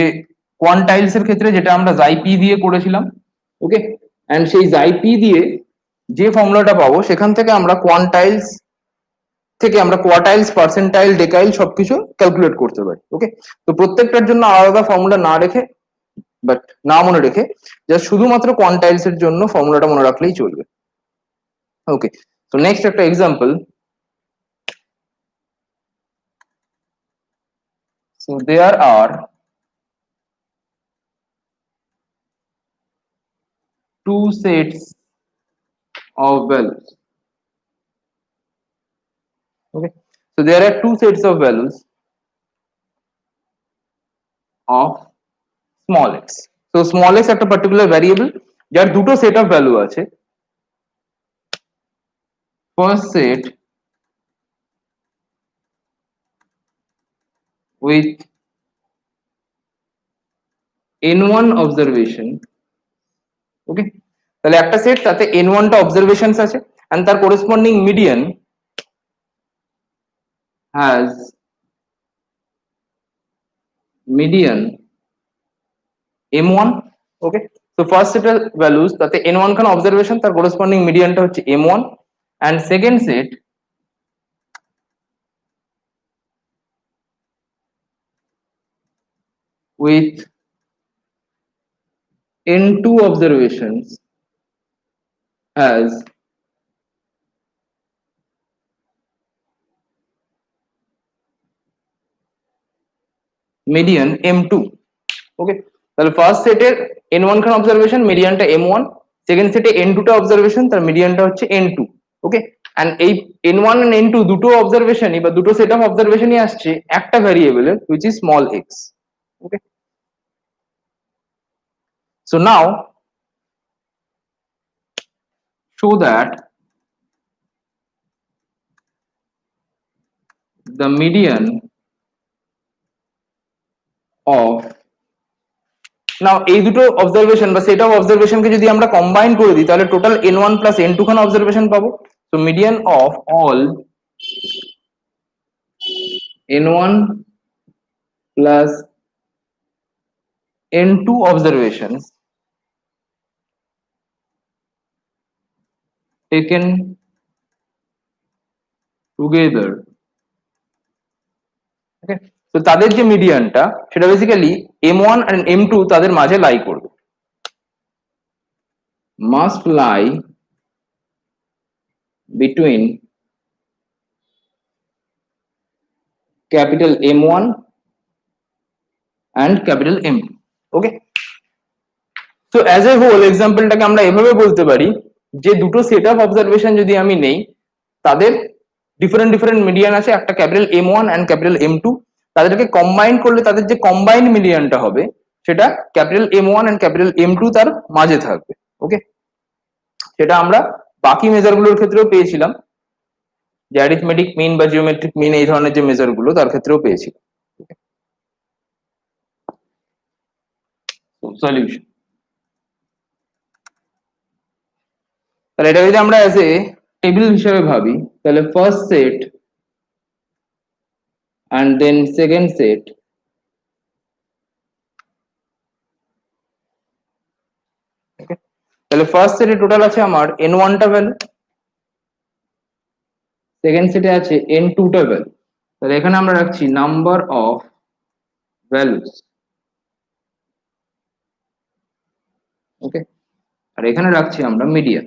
কোয়ান্টাইলস এর ক্ষেত্রে যেটা আমরা জাই পি দিয়ে করেছিলাম, ওকে, এন্ড সেই জাই পি দিয়ে যে ফর্মুলাটা পাবো সেখান থেকে আমরা কোয়ান্টাইলস থেকে আমরা কোয়ার্টাইলস, পার্সেন্টাইল, ডেকাইল সবকিছু ক্যালকুলেট করতে পারি। ওকে, তো প্রত্যেকটার জন্য আলাদা ফর্মুলা না রেখে, বাট না মনে রেখে, জাস্ট শুধুমাত্র কোয়ান্টাইলস এর জন্য ফর্মুলাটা মনে রাখলেই চলবে। ওকে, তো নেক্সট একটা example. So there are two sets of values. Okay, so there are two sets of values of small x. So small x একটা particular variable যার দুটো সেট অফ ভ্যালু আছে। First set with n1 observation. ওকে, তাহলে একটা set তাতে n1 টা observations আছে and তার corresponding median has median m1. ওকে, তো ফার্স্ট সেটের ভ্যালুস তাতে n1 খান অবজারভেশন, তার corresponding মিডিয়ানটা হচ্ছে m1, and second set with n2 observations has median m2. ওকে, তাহলে ফার্স্ট সেটের n1 খান অবজারভেশন, মিডিয়ানটা m1, সেকেন্ড সেটে n2 টা অবজারভেশন, তার মিডিয়ানটা হচ্ছে n2। ওকে, এন্ড এই n1 এন্ড n2 দুটো অবজারভেশনই বা দুটো সেট অফ অবজারভেশনই আসছে একটা ভ্যারিয়েবলের which is small x। Okay, so now show that the median of, নাও এই দুটো অবজারভেশন বা সেট অফ অবজারভেশনকে যদি আমরা কম্বাইন করে দিই তাহলে টোটাল n1 প্লাস n2 খান অবজারভেশন পাবো। So median of all n1 plus n2 observations taken together. ওকে, তো তাদের যে মিডিয়ানটা সেটা বেসিক্যালি m1 and m2 তাদের মাঝে লাই করবে, must lie between capital M1 and capital M2. ওকে, তো অ্যাজ এ হোল এক্সাম্পলটাকে আমরা এভাবে বলতে পারি যে দুটো সেট অফ অবজারভেশন যদি আমি নেই তাদের ডিফারেন্ট ডিফারেন্ট মিডিয়ান আছে, একটা capital M1 and capital M2, তাদেরকে কম্বাইন করলে তাদের যে কম্বাইন্ড মিডিয়ানটা হবে সেটা capital M1 and capital M2 তার মাঝে থাকবে। ওকে, সেটা আমরা বাকি মেজারগুলোর ক্ষেত্রেও পেয়েছিলাম, যে অ্যারিথমেটিক মিন বা জিওমেট্রিক মিন এই ধরনের যে মেজারগুলো তার ক্ষেত্রেও পেয়েছিলাম। সলিউশন, তাহলে এটা যদি আমরা অ্যাজ এ টেবিল হিসেবে ভাবি তাহলে first set and then second set okay, তাহলে ফার্স্ট সেটে টোটাল আছে আমার n1 টা ভ্যালু, সেকেন্ড সেটে আছে n2 টা ভ্যালু, তাহলে এখানে আমরা রাখছি নাম্বার অফ ভ্যালুস। ওকে, আর এখানে রাখছি আমরা মিডিয়ান।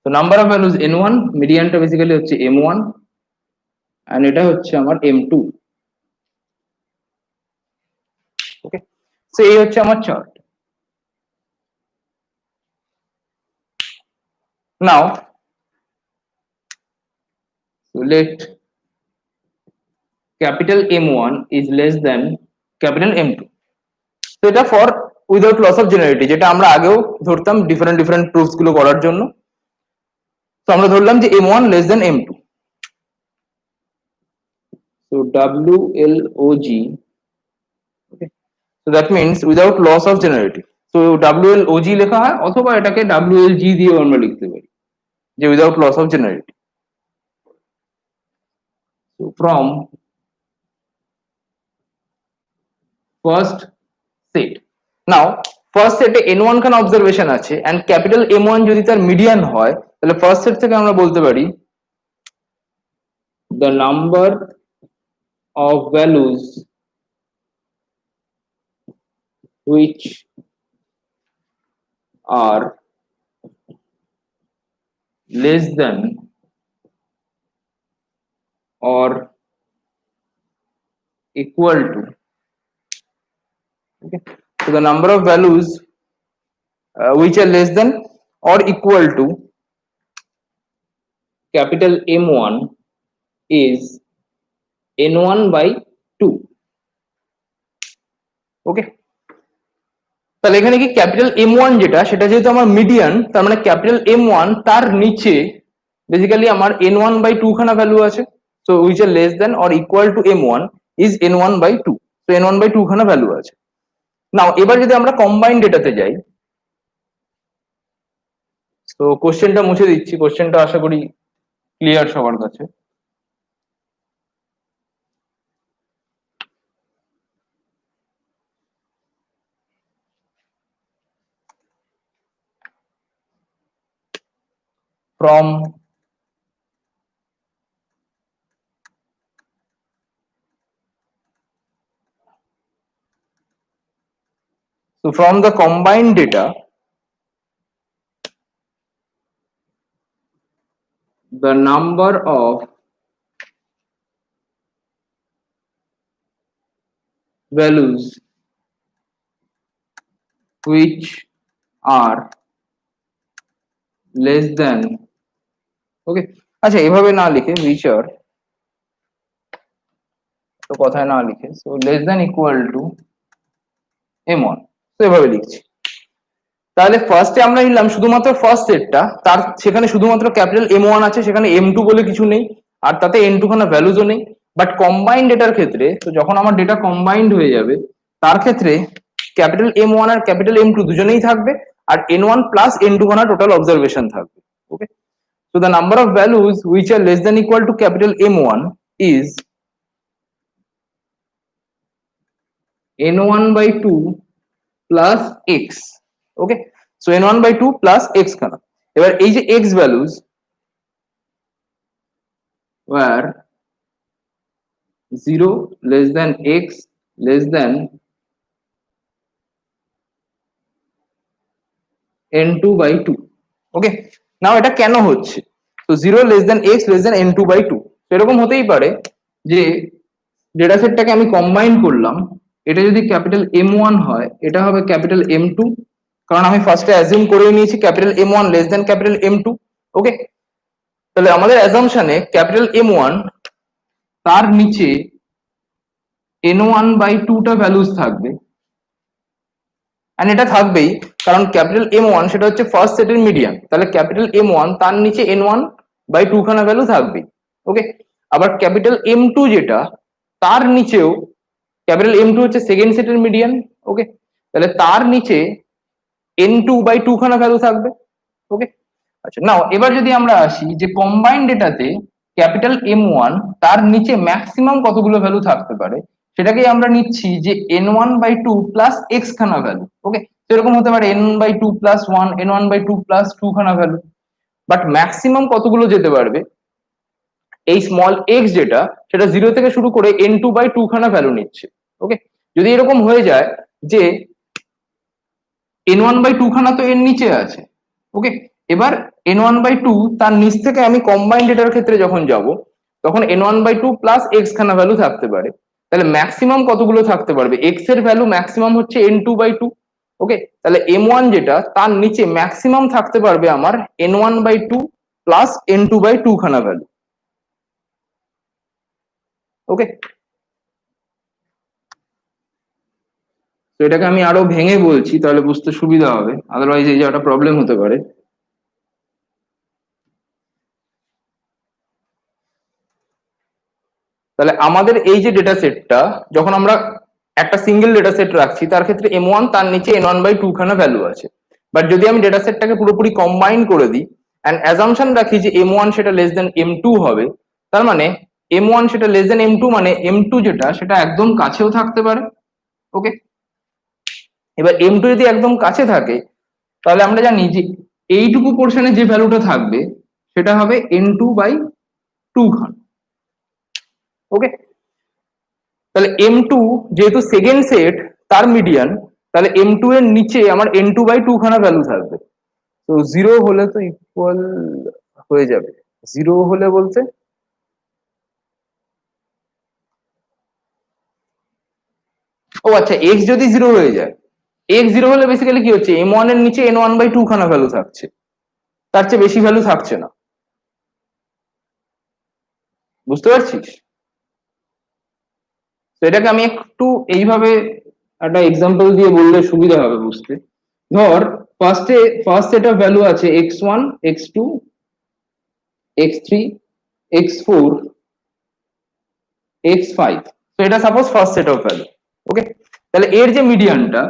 তো নাম্বার অফ ভ্যালুস n1, মিডিয়ানটা বেসিক্যালি হচ্ছে m1 এন্ড এটা হচ্ছে আমার m2। ওকে, সো এই হচ্ছে আমার chart. Now let capital M1 is less than capital M2. তো এটা for without loss of generality, যেটা আমরা আগেও ধরতাম ডিফারেন্ট ডিফারেন্ট প্রুফস গুলো করার জন্য। তো আমরা ধরলাম যে M1 less than M2. So WLOG, okay, so that means without loss of generality. So WLOG লেখা হয়, অথবা এটাকে WLG দিয়েও আমরা লিখতে পারি, যে without loss of generality. So from first set, now first সেটে n1 খানা অবজারভেশন আছে এন্ড ক্যাপিটাল M1 যদি তার মিডিয়ান হয়, তাহলে ফার্স্ট সেট থেকে আমরা বলতে পারি the number of values which are less than or equal to, okay, so the number of values which are less than or equal to capital M1 is n1 by 2. Okay, তাহলে এখানে কি capital M1 যেটা, সেটা যেহেতু আমার median, তার মানে capital M1 তার নিচে বেসিক্যালি আমার n1 by 2 খানা ভ্যালু আছে। So which are less than or equal to M1 is n1 by 2. so n1 by 2 খানা ভ্যালু আছে। নাও এবার যদি আমরা কম্বাইন্ড ডেটাতে যাই, তো কোশ্চেনটা মুছে দিচ্ছি, কোশ্চেনটা আশা করি ক্লিয়ার সবার কাছে। from so from the combined data, the number of values which are less than, ওকে, আচ্ছা এভাবে না লিখে which are, তো কথায় না লিখে so less than equal to M1, তো এভাবে লিখছি। তাহলে ফার্স্টে আমরা নিলাম শুধুমাত্র ফার্স্ট সেটটা, তার সেখানে শুধুমাত্র ক্যাপিটাল M1 আছে, সেখানে M2 বলে কিছু নেই, আর তাতে N2 খানা ভ্যালুজও নেই। বাট কম্বাইন্ড ডেটার ক্ষেত্রে, তো যখন আমার ডেটা কম্বাইন্ড হয়ে যাবে, তার ক্ষেত্রে ক্যাপিটাল M1 আর ক্যাপিটাল M2 দুজনেই থাকবে, আর N1 প্লাস N2 খানা টোটাল অবজারভেশন থাকবে। ওকে, so the number of values which are less than equal to capital M1 is N1 by 2 plus X. Okay, so N1 by 2 plus X খানা। এবার এই যে X values where 0 less than X less than N2 by 2. ওকে, নাও এটা কেন হচ্ছে? তো 0 less than X less than N2 by 2, এরকম হতেই পারে যে ডেটা সেটটাকে আমি কম্বাইন করলাম, এটা যদি ক্যাপিটাল M1 হয়, এটা হবে ক্যাপিটাল M2, কারণ আমি ফার্স্টে অ্যাজিউম করে নিয়েছি capital M1 less than capital M2। ওকে, তাহলে আমাদের অ্যাজাম্পশনে ক্যাপিটাল M1 তার নিচে N1 by 2 টা ভ্যালুস থাকবে, এন্ড এটা থাকবেই কারণ ক্যাপিটাল M1 সেটা হচ্ছে ফার্স্ট সেটের মিডিয়ান, তাহলে ক্যাপিটাল M1 তার নিচে N1 by 2 খানা ভ্যালু থাকবেই। ওকে, আবার ক্যাপিটাল M2 যেটা, তার নিচেও ক্যাপিটাল M2 হচ্ছে সেকেন্ড সেটের মিডিয়ান। ওকে, তাহলে তার নিচে N2 by 2 খানা ভ্যালু থাকবে। ওকে, আচ্ছা নাও এবার যদি আমরা আসি যে কম্বাইন্ড ডেটাতে ক্যাপিটাল M1 তার নিচে ম্যাক্সিমাম কতগুলো ভ্যালু থাকতে পারে, সেটাকেই আমরা নিচ্ছি যে N1 by 2 প্লাস X খানা ভ্যালু। ওকে, সেরকম হতে পারে N1 by 2 plus 1, N1 by 2 plus 2 খানা ভ্যালু, বাট ম্যাক্সিমাম কতগুলো যেতে পারবে এই স্মল x যেটা, সেটা 0 থেকে শুরু করে N2 by 2 খানা ভ্যালু নিচ্ছে। ওকে, যদি এরকম হয়ে যায় যে N1 by 2 খানা তো এর নিচে আছে, ওকে, এবার N1 by 2 তার নিচ থেকে আমি কম্বাইন্ড ডেটার ক্ষেত্রে যখন যাব, তখন N1 by 2 প্লাস X খানা ভ্যালু থাকতে পারে। তাহলে ম্যাক্সিমাম কতগুলো থাকতে পারবে? X এর ভ্যালু ম্যাক্সিমাম হচ্ছে N2 by 2, ওকে, তাহলে m1 যেটা তার নিচে ম্যাক্সিমাম থাকতে পারবে আমার n1/2 প্লাস n2/2 খানা ভ্যালু। ওকে, তো এটাকে আমি আরো ভেঙে বলছি তাহলে বুঝতে সুবিধা হবে, আদারওয়াইজ এই যে একটা প্রবলেম হতে পারে। তাহলে আমাদের এই যে ডেটা সেটটা, যখন আমরা একটা সিঙ্গেল ডেটা সেট রাখছি তার ক্ষেত্রে m1 তার নিচে n1/2 খানা ভ্যালু আছে। বাট যদি আমি ডেটা সেটটাকে পুরোপুরি কম্বাইন করে দিই অ্যান্ড অ্যাজাম্পশন রাখি যে m1 সেটা লেস দেন m2 হবে, তার মানে m1 সেটা লেস দেন m2 মানে m2 যেটা সেটা একদম কাছেও থাকতে পারে। ওকে, এবার m2 যদি একদম কাছে থাকে তাহলে আমরা জানি যে এইটুকু পোর্শনে যে ভ্যালুটা থাকবে সেটা হবে n2/2 খান। ওকে, তাহলে m2 যেহেতু সেকেন্ড সেট তার মিডিয়ান, তাহলে m2 এর নিচে আমার n2/2 খানা ভ্যালু থাকবে। তো 0 হলে তো ইকুয়াল হয়ে যাবে, 0 হলে বলতে ও আচ্ছা, x যদি 0 হয়ে যায়, x 0 হলে বেসিক্যালি কি হচ্ছে, m1 এর নিচে n1/2 খানা ভ্যালু থাকছে, তার চেয়ে বেশি ভ্যালু থাকছে না। বুঝতে পারছিস? তো এটাকে আমি একটু এইভাবে একটা এক্সাম্পল দিয়ে বললে সুবিধা হবে বুঝতে। ধর ফার্স্ট সেট অফ ভ্যালু আছে x1 x2 x3 x4 x5। তো এটা suppose first set of value. Okay, তাহলে এর যে মিডিয়ানটা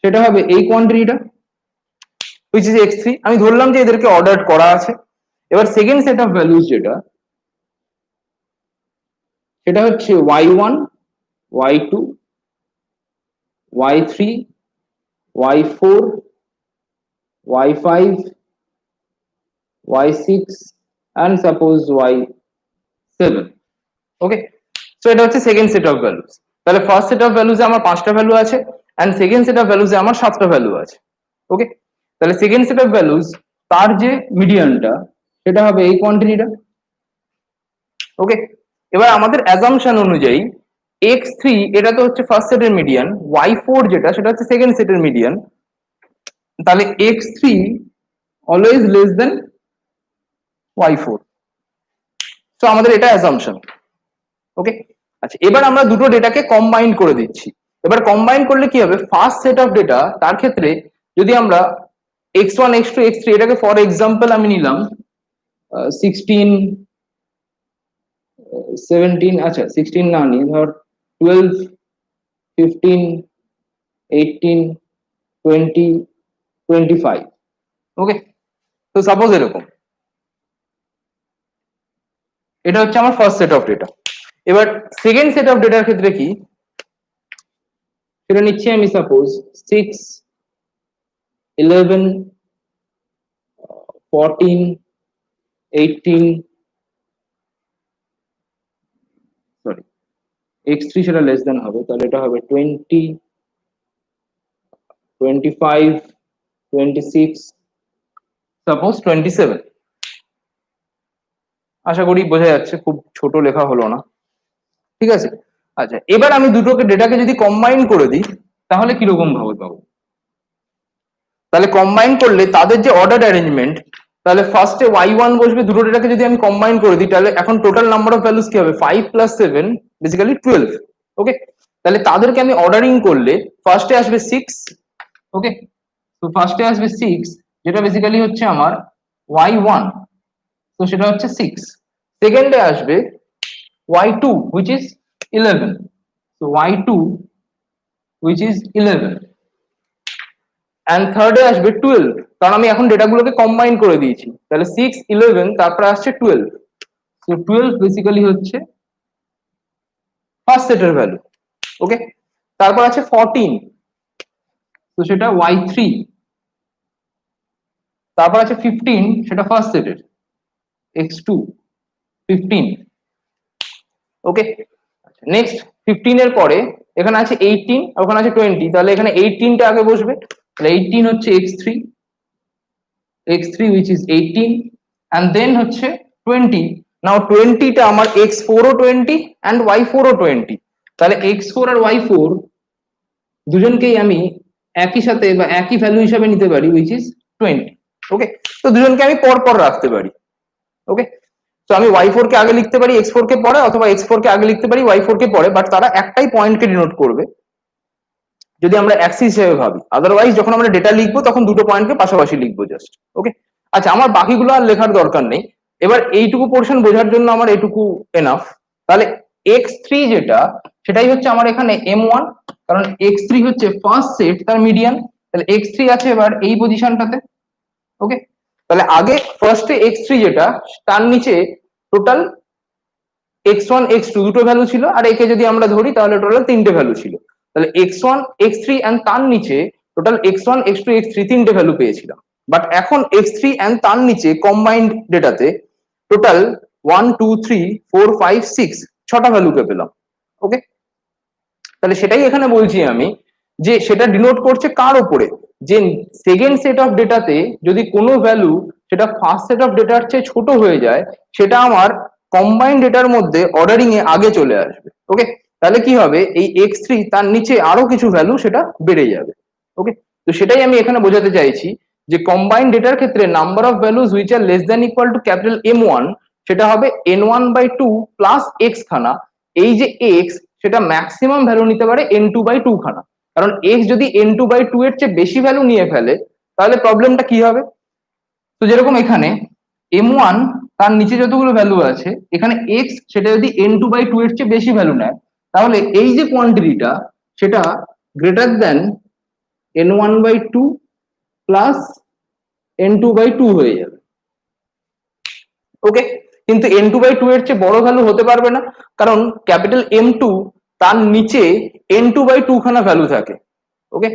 সেটা হবে এই কোয়ান্টিটিটা হুইচ ইজ x3। আমি ধরলাম যে এদেরকে অর্ডার করা আছে। এবার সেকেন্ড সেট অফ ভ্যালুজ যেটা সেটা হচ্ছে y1 y2 y3 y4 y5 y6 and suppose y7। Okay, so এটা হচ্ছে সেকেন্ড সেট অফ ভ্যালুজ। তাহলে ফার্স্ট সেট অফ ভ্যালুজে আমার 5টা ভ্যালু আছে এন্ড সেকেন্ড সেট অফ ভ্যালুজে আমার 7টা ভ্যালু আছে। ওকে, তাহলে সেকেন্ড সেট অফ ভ্যালুজ তার যে মিডিয়ানটা সেটা হবে এই কোয়ান্টিটিটা। ওকে, এবার আমাদের অ্যাজাম্পশন অনুযায়ী x3 এটা তো হচ্ছে ফার্স্ট সেটের মিডিয়ান, y4 যেটা সেটা হচ্ছে সেকেন্ড সেটের মিডিয়ান, তাহলে x3 always less than y4। তো আমাদের এটা অ্যাজাম্পশন। ওকে, আচ্ছা এবার আমরা দুটো ডেটাকে কম্বাইন করে দিচ্ছি। এবার কম্বাইন করলে কি হবে, ফার্স্ট সেট অফ ডেটা তার ক্ষেত্রে যদি আমরা x1 x2 x3 এটাকে ফর এক্সাম্পল আমি নিলাম 16 17, আচ্ছা 16 না নিয়ে ধর 12 15 18 20 25। ওকে, তো সাপোজ এরকম এটা হচ্ছে আমার ফার্স্ট সেট অফ ডেটা। এবার সেকেন্ড সেট অফ ডেটার ক্ষেত্রে কি সেটা নিচ্ছি আমি সাপোজ 6 11 14 18, সরি x3 সেটা লেস দেন হবে, তাহলে এটা হবে 20 25 26 সাপোজ 27। আশা করি বোঝা যাচ্ছে, খুব ছোট লেখা হলো না। ঠিক আছে, আচ্ছা এবার আমি দুটোকে ডেটাকে যদি কম্বাইন করে দিই তাহলে কিরকম ভাবে পাবো। তাহলে কম্বাইন করলে তাদের যে অর্ডার অ্যারেঞ্জমেন্ট, তাহলে ফার্স্টে y1 বসবে, দুটো ডেটাকে যদি আমি কম্বাইন করে দিই তাহলে এখন টোটাল নাম্বার অফ ভ্যালুস কি হবে, 5 + 7 বেসিক্যালি 12। ওকে, তাহলে তাদেরকে আমি অর্ডারিং করলে ফার্স্টে আসবে 6। ওকে, তো ফার্স্টে আসবে 6 যেটা বেসিক্যালি হচ্ছে আমার y1, তো সেটা হচ্ছে 6। সেকেন্ডে আসবে y2 which is 11, so y2 which is 11 and থার্ডে আসবে 12, কারণ আমি এখন ডেটাগুলোকে কম্বাইন করে দিয়েছি। তাহলে 6 11 তারপরে আসছে 12, সো 12 বেসিক্যালি হচ্ছে ফার্স্ট সেটের ভ্যালু। ওকে, তারপর আছে 14, তো সেটা y3, তারপর আছে 15 সেটা ফার্স্ট সেটের x2 15। ওকে, নেক্সট 15 এর পরে এখানে আছে 18 আর ওখানে আছে 20, তাহলে এখানে 18টা আগে বসবে, তাহলে 18 হচ্ছে x3 which is 18 and then হচ্ছে 20। নাও 20টা আমার x4 ও 20 and y4 ও 20, তাহলে x4 আর y4 দুজনকেই আমি একই সাথে বা একই ভ্যালু হিসাবে নিতে পারি উইচ ইজ 20। ওকে, তো দুজনকে আমি পর পর রাখতে পারি। ওকে, তো আমি y4 কে আগে লিখতে পারি x4 কে পরে, অথবা x4 কে আগে লিখতে পারি y4 কে পরে, বাট তারা একটাই পয়েন্টকে ডিনোট করবে যদি আমরা অ্যাক্সিস হিসেবে ভাবি। আদারওয়াইজ যখন আমরা ডেটা লিখবো তখন দুটো পয়েন্টকে পাশাপাশি লিখবো জাস্ট। ওকে, আচ্ছা, আমার বাকিগুলো আর লেখার দরকার নেই। এবার এইটুকু পোর্শন বোঝার জন্য আমার এটুকু এনাফ। তাহলে x3 যেটা, সেটাই হচ্ছে আমার এখানে m1, কারণ x3 হচ্ছে ফার্স্ট সেট তার মিডিয়ান। তাহলে x3 আছে এবার এই পজিশনটাতে। ওকে, তাহলে আগে ফার্স্টে x3 যেটা, তার নিচে টোটাল x1 x2 দুটো ভ্যালু ছিল, আর একে যদি আমরা ধরি তাহলে টোটাল তিনটে ভ্যালু ছিল। তাহলে x1 x3 এন্ড তার নিচে টোটাল x1 x2 x3 তিনটে ভ্যালু পেয়েছিলাম। বাট এখন x3 এন্ড তার নিচে কম্বাইন্ড ডেটাতে টোটাল 1 2 3 4 5 6 ছটা ভ্যালুকে পেলাম। ওকে, তাহলে সেটাই এখানে বলছি আমি, যে সেটা ডিনোট করছে কার উপরে, যে সেকেন্ড সেট অফ ডেটাতে যদি কোনো ভ্যালু সেটা ফার্স্ট সেট অফ ডেটার চেয়ে ছোট হয়ে যায়, সেটা আমার কম্বাইন্ড ডেটার মধ্যে অর্ডারিং এ আগে চলে আসবে। ওকে, তাহলে কি হবে, এই x3 তার নিচে আরো কিছু ভ্যালু সেটা বেড়ে যাবে। ওকে, তো সেটাই আমি এখানে বোঝাতে চাইছি, যে কম্বাইন্ড ডেটার ক্ষেত্রে number of values which are less than equal to capital M1 সেটা হবে n1/2 প্লাস x খানা। এই যে x, সেটা ম্যাক্সিমাম ভ্যালু নিতে পারে n2/2 খানা। কারণ x যদি n2/2 এর চেয়ে বেশি ভ্যালু নিয়ে ফেলে, তাহলে প্রবলেমটা কি হবে। তো যেরকম এখানে m1 তার নিচে যতগুলো ভ্যালু আছে, এখানে x সেটা যদি n2/2 এর চেয়ে বেশি ভ্যালু নেয়, তাহলে এই যে কোয়ান্টিটিটা সেটা greater than n1/2 plus n2/2 হয়ে যাবে। ওকে, কিন্তু n2/2 এর চেয়ে বড় ভ্যালু হতে পারবে না, কারণ ক্যাপিটাল M2 তার নিচে n2/2 খানা ভ্যালু থাকে। ওকে,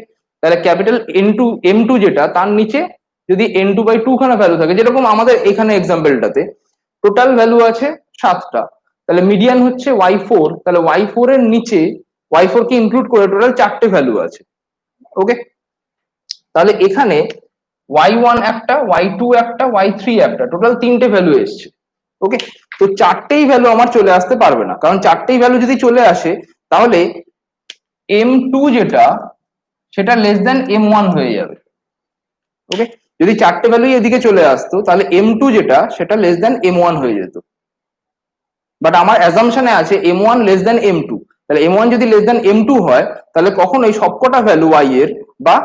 তাহলে ক্যাপিটাল M2 যেটা, তার নিচে যদি n2/2 খানা ভ্যালু থাকে, যেরকম আমাদের এখানে এক্সাম্পলটাতে টোটাল ভ্যালু আছে 7টা, তাহলে মিডিয়ান হচ্ছে y4, তাহলে y4 এর নিচে y4 কে ইনক্লুড করে টোটাল 4টে ভ্যালু আছে। ওকে, তাহলে এখানে y1 একটা, y2 একটা, y3 একটা, টোটাল 3টে ভ্যালু এসছে। ওকে, তো 4টেই ভ্যালু আমার চলে আসতে পারবে না, কারণ 4টেই ভ্যালু যদি চলে আসে তাহলে m2 যেটা সেটা লেস দ্যান m1 হয়ে যাবে। ওকে, যদি 4টে ভ্যালুই এদিকে চলে আসতো তাহলে m2 যেটা সেটা লেস দ্যান m1 হয়ে যেত। বাট আমার অ্যাজাম্পশনে আছে m1 লেস দ্যান m2, তাহলে m1 যদি লেস দ্যান m2 হয়, তাহলে কখনোই সবকটা ভ্যালু y এর বা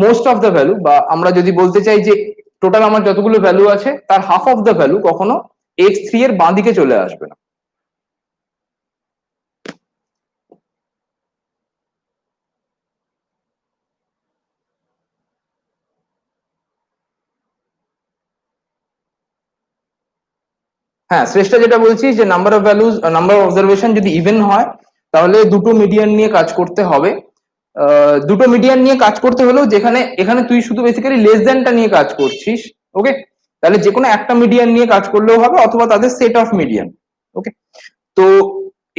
মোস্ট অফ দ্য ভ্যালু, বা আমরা যদি বলতে চাই যে টোটাল আমার যতগুলো ভ্যালু আছে তার হাফ অফ দ্য ভ্যালু কখনো x3 এর বাঁ দিকে চলে আসবে না। হ্যাঁ, শ্রেষ্ঠা যেটা বলছি, যে number of values, number of observation যদি ইভেন হয়, তাহলে দুটো মিডিয়ান নিয়ে কাজ করতে হবে। দুটো মিডিয়ান নিয়ে কাজ করতে হলেও, যেখানে এখানে তুই শুধু বেসিক্যালি লেস দ্যানটা নিয়ে কাজ করছিস। ওকে, তাহলে যে কোনো একটা মিডিয়ান নিয়ে কাজ করলেও হবে, অথবা তাদের সেট অফ মিডিয়ান। ওকে, তো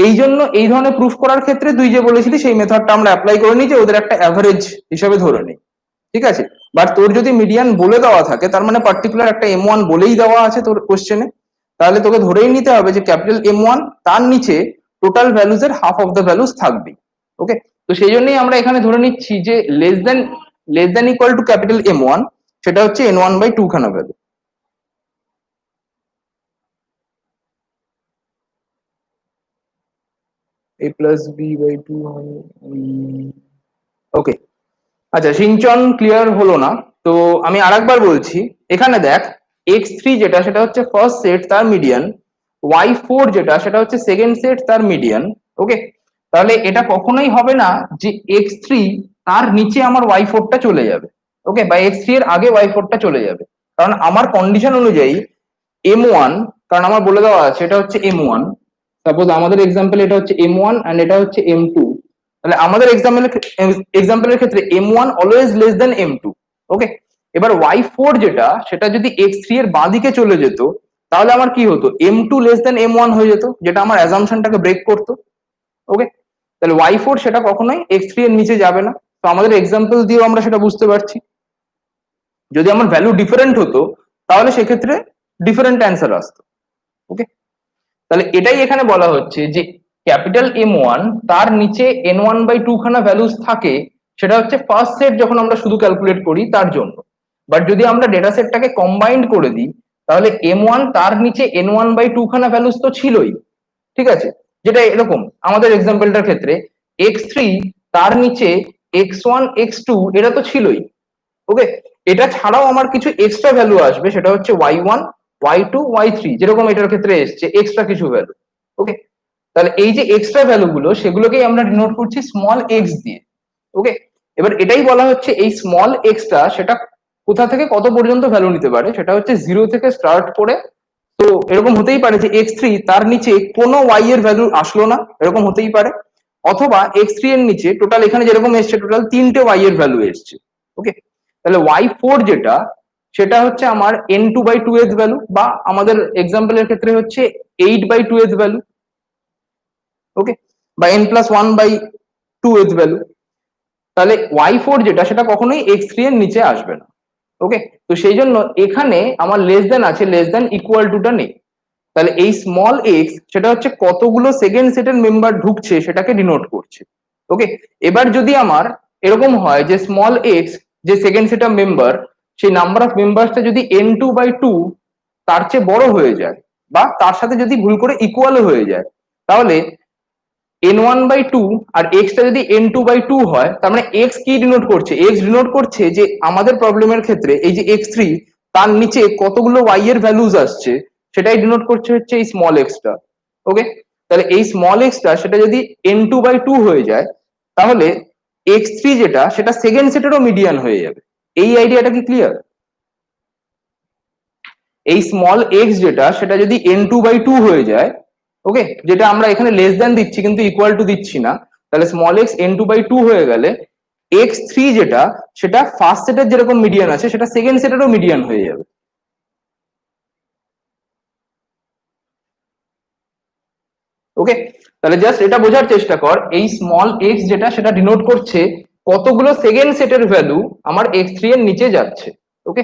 এই জন্য এই ধরনের প্রুফ করার ক্ষেত্রে তুই যে বলেছিলি সেই মেথডটা আমরা অ্যাপ্লাই করে নিই, যে ওদের একটা অ্যাভারেজ হিসাবে ধরে নিই। ঠিক আছে, বাট তোর যদি মিডিয়ান বলে দেওয়া থাকে, তার মানে পার্টিকুলার একটা m1 বলেই দেওয়া আছে তোর কোশ্চেনে, তাহলে তোকে ধরেই নিতে হবে যে ক্যাপিটাল M1 তার নিচে টোটাল ভ্যালুজ এর হাফ অফ দ্য ভ্যালুজ থাকবে। ওকে, তো সেই জন্যই আমরা এখানে ধরে নিচ্ছি যে less than equal to capital M1 সেটা হচ্ছে n1/2 খানা ভ্যালু। a plus b/2 ওকে, আচ্ছা, সিঞ্চন ক্লিয়ার হলো না, তো আমি আরেকবার বলছি। এখানে দেখ, x3 যেটা সেটা হচ্ছে ফার্স্ট সেট তার মিডিয়ান, y4 যেটা সেটা হচ্ছে সেকেন্ড সেট তার মিডিয়ান। ওকে, তাহলে এটা কখনোই হবে না যে x3 তার নিচে আমার y4টা চলে যাবে। ওকে, বা x3 এর আগে y4টা চলে যাবে, কারণ আমার কন্ডিশন অনুযায়ী m1, কারণ আমার বলে দেওয়া আছে এটা হচ্ছে m1, সাপোজ আমাদের এক্সাম্পল এটা হচ্ছে m1 এন্ড এটা হচ্ছে m2, তাহলে আমাদের এক্সাম্পলের ক্ষেত্রে m1 always less than m2। ওকে, এবার y4 যেটা সেটা যদি x3 এর বাঁ দিকে চলে যেত, তাহলে আমার কি হতো, m2 লেস দেন m1 হয়ে যেত, যেটা আমার অ্যাজাম্পশনটাকে ব্রেক করতো। ওকে, তাহলে y4 সেটা কখনোই x3 এর নিচে যাবে না। তো আমাদের এক্সাম্পল দিয়েও আমরা সেটা বুঝতে পারছি। যদি আমার ভ্যালু ডিফারেন্ট হতো, তাহলে সেক্ষেত্রে ডিফারেন্ট অ্যান্সার আসতো। ওকে, তাহলে এটাই এখানে বলা হচ্ছে যে ক্যাপিটাল M1 তার নিচে n1/2 খানা ভ্যালুস থাকে, সেটা হচ্ছে ফার্স্ট সেট যখন আমরা শুধু ক্যালকুলেট করি তার জন্য। বাট যদি আমরা ডেটা সেটটাকে কম্বাইন্ড করে দিই তাহলে M1 তার নিচে N1/2 খানা ভ্যালুস তো ছিলই, ঠিক আছে, যেটা এরকম আমাদের এক্সাম্পলটার ক্ষেত্রে x3 তার নিচে x1 x2 এটা তো ছিলই। ওকে, এটা ছাড়াও আমার কিছু এক্সট্রা ভ্যালু আসবে, সেটা হচ্ছে y1 y2 y3, যেরকম এটার ক্ষেত্রে এসছে এক্সট্রা কিছু ভ্যালু। ওকে, তাহলে এই যে এক্সট্রা ভ্যালুগুলো সেগুলোকেই আমরা ডিনোট করছি স্মল এক্স দিয়ে। ওকে, এবার এটাই বলা হচ্ছে এই স্মল এক্সটা সেটা কোথা থেকে কত পর্যন্ত ভ্যালু নিতে পারে, সেটা হচ্ছে 0 থেকে স্টার্ট করে। তো এরকম হতেই পারে যে x3 তার নিচে কোনো y এর ভ্যালু আসলো না, এরকম হতেই পারে, অথবা x3 এর নিচে টোটাল এখানে যেরকম এসছে টোটাল 3টে y এর ভ্যালু এসছে। ওকে, তাহলে y4 যেটা সেটা হচ্ছে আমার n2/2 এর ভ্যালু, বা আমাদের এক্সাম্পলের ক্ষেত্রে হচ্ছে 8/2 এর ভ্যালু। ওকে, বা n+1/2 এর ভ্যালু। তাহলে y4 যেটা সেটা কখনোই x3 এর নিচে আসবে না। ওকে, তো সেই জন্য এখানে আমার লেস দেন আছে, লেস দেন ইকুয়াল টুটা নেই। তাহলে এই স্মল এক্স সেটা হচ্ছে কতগুলো সেকেন্ড সেটের মেম্বার ঢুকছে সেটাকে ডিনোট করছে। ওকে, এবার যদি আমার এরকম হয় যে স্মল এক্স যে সেকেন্ড সেট অফ মেম্বার সেই নাম্বার অফ মেম্বারসটা যদি n2/2 তার চেয়ে বড় হয়ে যায়, বা তার সাথে যদি ভুল করে ইকুয়াল হয়ে যায়, তাহলে n1/2 আর এক্সটা যদি n2/2 হয়, তার মানে এক্স কি ডিনোট করছে, এক্স ডিনোট করছে যে আমাদের প্রবলেমের ক্ষেত্রে এই যে x3 তার নিচে কতগুলো y এর ভ্যালুজ আসছে সেটাই ডিনোট করছে হচ্ছে এই স্মল এক্সটা। ওকে, তাহলে এই স্মল এক্সটা সেটা যদি n2/2 হয়ে যায় তাহলে x3 যেটা সেটা সেকেন্ড সেটেরও মিডিয়ান হয়ে যাবে। এই আইডিয়াটা কি ক্লিয়ার? এই স্মল এক্স যেটা সেটা যদি n2/2 হয়ে যায়, ওকে, যেটা আমরা এখানে লেস দেন দিচ্ছি কিন্তু ইকুয়াল টু দিচ্ছি না, তাহলে স্মল এক্স n2/2 হয়ে গেলে x3 যেটা সেটা ফার্স্ট সেটের যেরকম মিডিয়ান আছে সেটা সেকেন্ড সেটেরও মিডিয়ান হয়ে যাবে। ওকে, তাহলে জাস্ট এটা বোঝার চেষ্টা কর এই স্মল এক্স যেটা সেটা ডিনোট করছে কতগুলো সেকেন্ড সেটের ভ্যালু আমার x3 এর নিচে যাচ্ছে। ওকে,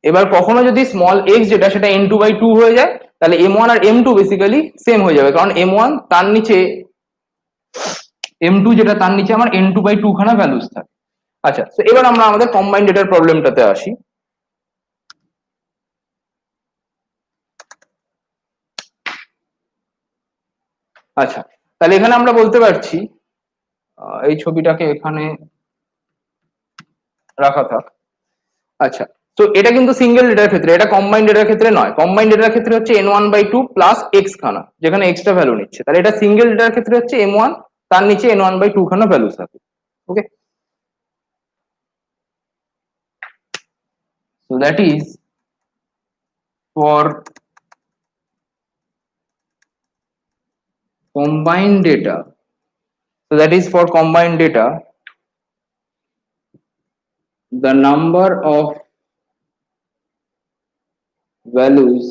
এবার কখনো যদি স্মল এক্স যেটা সেটা n2/2 হয়ে যায় তাহলে m1 আর m2 বেসিক্যালি সেম হয়ে যাবে, কারণ m1 তার নিচে m2 যেটা তার নিচে আমার n2/2 খানা ভ্যালুস থাকে। আচ্ছা, তো এবার আমরা আমাদের কম্বাইন্ড ডেটার প্রবলেমটাতে আসি। আচ্ছা, তাহলে এখানে আমরা বলতে পারছি এই ছবিটাকে এখানে রাখা থাক। আচ্ছা, তো এটা কিন্তু সিঙ্গেল ডেটার ক্ষেত্রে, এটা কম্বাইন্ড ডেটার ক্ষেত্রে নয়। কম্বাইন্ড ডেটার ক্ষেত্রে হচ্ছে n1/2 প্লাস x খানা যেখানে এক্সট্রা ভ্যালু নিচ্ছে, তাহলে এটা সিঙ্গেল ডেটার ক্ষেত্রে হচ্ছে m1 তার নিচে n1/2 খানা ভ্যালু থাকে। ওকে, so that is for combined data, so that is for combined data the number of values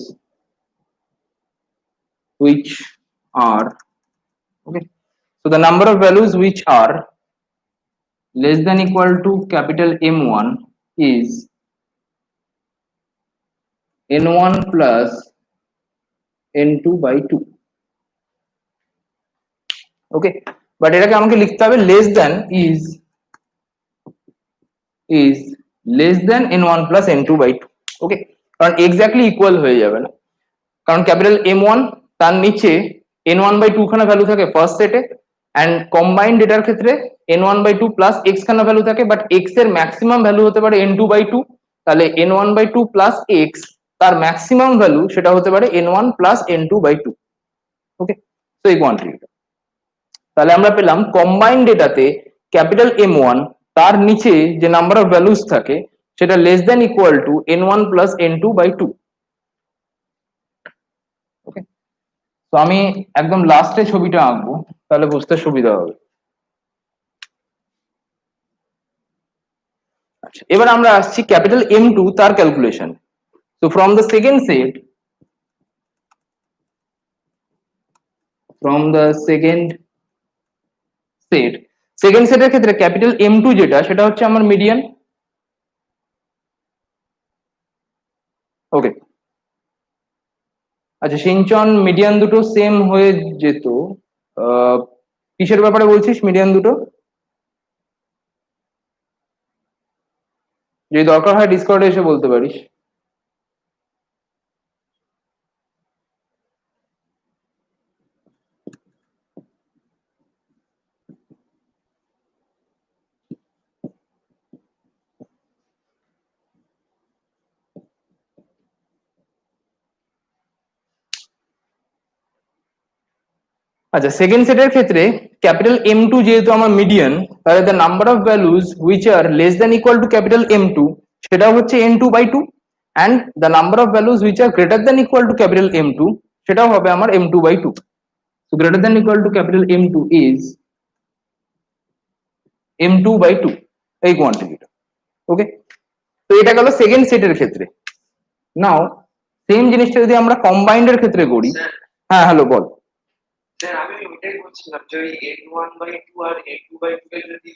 which are, okay, so the number of values which are less than equal to capital M1 is n1 plus n2/2। Okay, but এটাকে আমাকে লিখতে হবে less than is less than n1 plus n2/2। ওকে, কারণ exactly equal হয়ে যাবে না, কারণ capital M1 তার নিচে n1/2 খানা ভ্যালু থাকে ফার্স্ট সেটে, অ্যান্ড কম্বাইন্ড ডেটার ক্ষেত্রে n1/2 প্লাস x খানা ভ্যালু থাকে, বাট x এর ম্যাক্সিমাম ভ্যালু হতে পারে n2/2, তাহলে n1/2 প্লাস x তার ম্যাক্সিমাম ভ্যালু সেটা হতে পারে n1 প্লাস n2/2। ওকে, তো এই কোয়ান্টিটিটা তাহলে আমরা পেলাম কম্বাইন্ড ডেটাতে ক্যাপিটাল M1 তার নিচে যে নাম্বার অফ ভ্যালুস থাকে সেটা less than equal to n1 plus n2/2। ওকে, তো আমি একদম লাস্টে ছবিটা আঁকবো তাহলে বুঝতে সুবিধা হবে। আচ্ছা, এবার আমরা আসছি ক্যাপিটাল M2 তার ক্যালকুলেশন। তো from the second set, from the second set, second সেটের ক্ষেত্রে ক্যাপিটাল M2 যেটা সেটা হচ্ছে আমার মিডিয়ান। ওকে, আচ্ছা সিঞ্চন মিডিয়ান দুটো সেম হয়ে যেত, আহ, কিসের ব্যাপারে বলছিস মিডিয়ান দুটো? যদি দরকার হয় ডিসকর্ডে এসে বলতে পারিস। আচ্ছা সেকেন্ড সেটের ক্ষেত্রে ক্যাপিটাল M2 যেহেতু আমার মিডিয়ান, তাহলে the number of values which are less than equal to capital M2 সেটাও হচ্ছে N2/2, and the number of values which are greater than equal to capital M2 সেটাও হবে আমার M2/2। So greater than equal to capital M2 is M2/2, এই কোয়ান্টিটিটা। ওকে, তো এটা গেল second সেটের ক্ষেত্রে। নাও সেম জিনিসটা যদি আমরা কম্বাইন্ড এর ক্ষেত্রে করি। হ্যাঁ হ্যালো বল। স্যার আমি ওইটাই বলছিলাম যে ওই N1/2 আর N2/2 এর যদি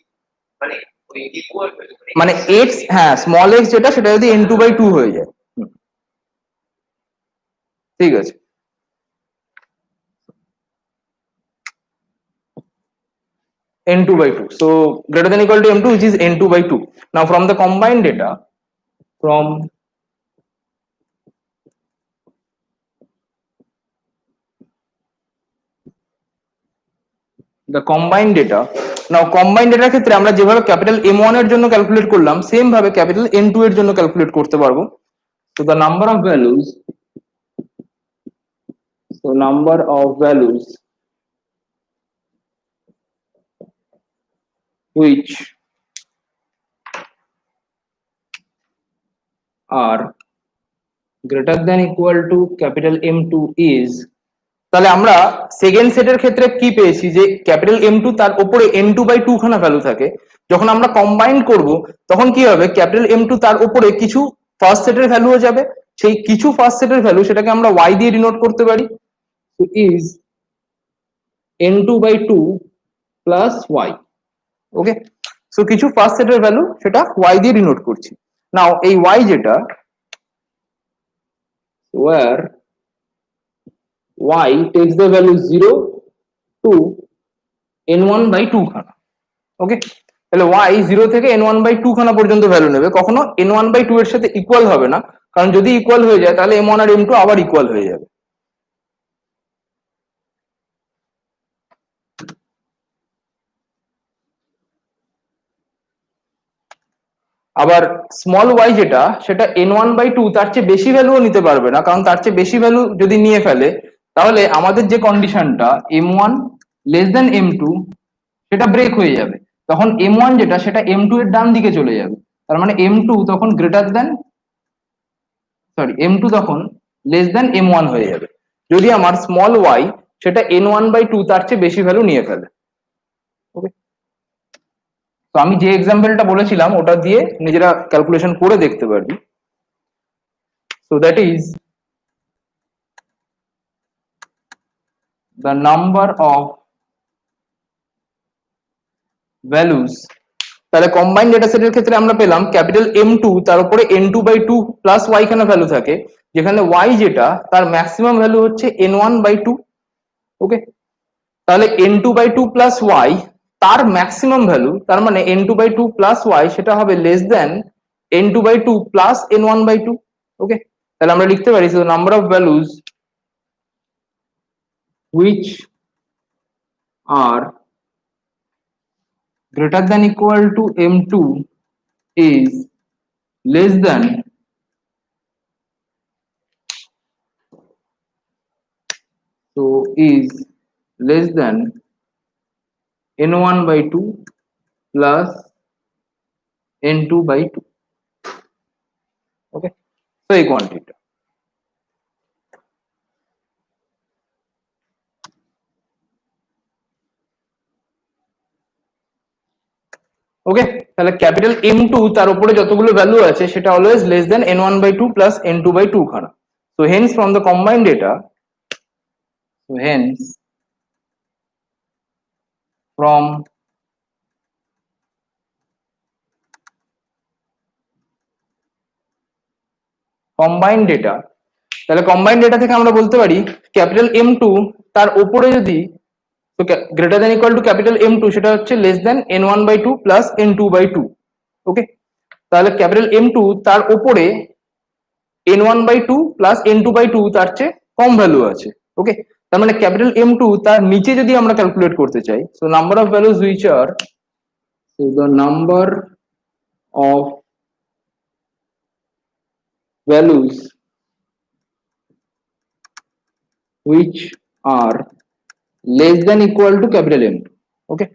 মানে ওই ইকুয়াল মানে x, হ্যাঁ স্মল x যেটা সেটা যদি N2/2 হয়ে যায়। ঠিক আছে, N2/2, so greater than equal to M2 which is N2/2. Now from the combined data, from the combined data, now combined data ক্ষেত্রে আমরা যেভাবে ক্যাপিটাল M1 এর জন্য ক্যালকুলেট করলাম সেম ভাবে ক্যাপিটাল M2 এর জন্য ক্যালকুলেট করতে পারবো। So the number of values, so number of values which are greater than equal to capital M2 is, তাহলে আমরা সেকেন্ড সেটের ক্ষেত্রে কি পেয়েছি যে ক্যাপিটাল M2 তার উপরে N2/2 খানা ভ্যালু থাকে। যখন আমরা কম্বাইন করব তখন কি হবে, ক্যাপিটাল M2 তার উপরে কিছু ফার্স্ট সেটের ভ্যালু হয়ে যাবে, সেই কিছু ফার্স্ট সেটের ভ্যালু সেটাকে আমরা y দিয়ে ডিনোট করতে পারি। তো is N2/2 plus y। Okay, so কিছু ফার্স্ট সেটের ভ্যালু সেটা y দিয়ে ডিনোট করছি। নাও এই y যেটা, where y takes the value 0 to N1/2 খানা। ওকে, তাহলে y 0 থেকে N1/2 খানা পর্যন্ত ভ্যালু নেবে, কখনো N1/2 এর সাথে ইকুয়াল হবে না, কারণ যদি ইকুয়াল হয়ে যায় তাহলে M1 আর M2 আবার ইকুয়াল হয়ে যাবে। আবার স্মল y যেটা সেটা N1/2 তার চেয়ে বেশি ভ্যালুও নিতে পারবে না, কারণ তার চেয়ে বেশি ভ্যালু যদি নিয়ে ফেলে তাহলে আমাদের যে কন্ডিশনটা M1 লেস দেন M2 সেটা ব্রেক হয়ে যাবে। তখন M1 যেটা সেটা M2 এর ডান দিকে চলে যাবে, তার মানে M2 তখন গ্রেটার দেন, সরি M2 তখন লেস দেন M1 হয়ে যাবে যদি আমার স্মল y সেটা N1/2 তার চেয়ে বেশি ভ্যালু নিয়ে ফেলে। ওকে, তো আমি যে এক্সাম্পলটা বলেছিলাম ওটা দিয়ে নিজেরা ক্যালকুলেশন করে দেখতে পারবি। So that is the number of values, তাহলে কম্বাইন্ড ডেটা সেটের ক্ষেত্রে আমরা পেলাম ক্যাপিটাল M2 তার উপরে N2/2 প্লাস y খানা ভ্যালু থাকে, যেখানে y যেটা তার ম্যাক্সিমাম ভ্যালু হচ্ছে N1/2। ওকে, তাহলে N2/2 প্লাস y তার ম্যাক্সিমাম ভ্যালু, তার মানে N2/2 প্লাস y সেটা হবে less than N2/2 plus N1/2। ওকে, তাহলে আমরা লিখতে পারি so number of values which are greater than equal to M2 is less than is less than N1/2 plus N2/2। ওকে, তো এই কোয়ান্টিটিটা। ওকে, তাহলে ক্যাপিটাল M2 তার উপরে যতগুলো ভ্যালু আছে সেটা always less than N1/2 plus N2/2 খানা। So hence from the combined data, so hence from combined data, তাহলে কম্বাইন্ড ডেটা থেকে আমরা বলতে পারি ক্যাপিটাল M2 তার উপরে যদি greater than equal to capital M2 সেটা হচ্ছে less than N1/2 plus N2/2। Okay, তাহলে ক্যাপিটাল M2 তার উপরে N1/2 প্লাস N2/2 তার চেয়ে কম ভ্যালু আছে। ওকে, তার মানে ক্যাপিটাল M2 তার নিচে যদি আমরা ক্যালকুলেট করতে চাই, so number of values which are, so the number of values which are less than equal to capital M2। ওকে,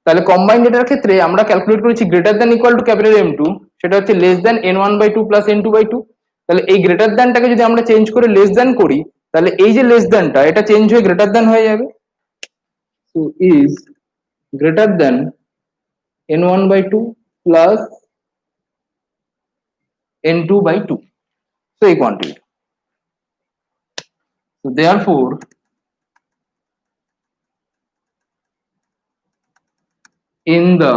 তাহলে কম্বাইন্ড ডেটার ক্ষেত্রে আমরা ক্যালকুলেট করেছি greater than equal to capital M2, সেটা হচ্ছে less than N1/2 plus N2/2। তাহলে এই greater দ্যানটাকে যদি আমরা চেঞ্জ করে লেস দ্যান করি, তাহলে এই যে লেস দ্যানটা এটা চেঞ্জ হয়ে গ্রেটার দ্যান হয়ে যাবে। So is greater than N1/2 plus N2/2, so এই quantity. So therefore in the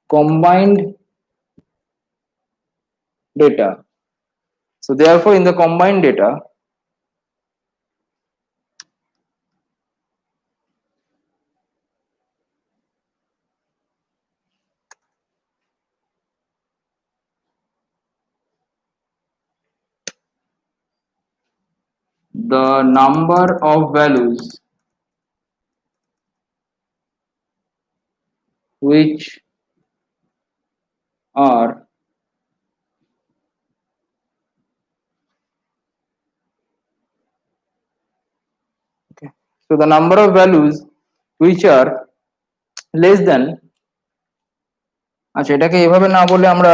combined data, so therefore in the combined data the number of values which are okay, so the number of values which are less than, আচ্ছা এটাকে এভাবে না বলে আমরা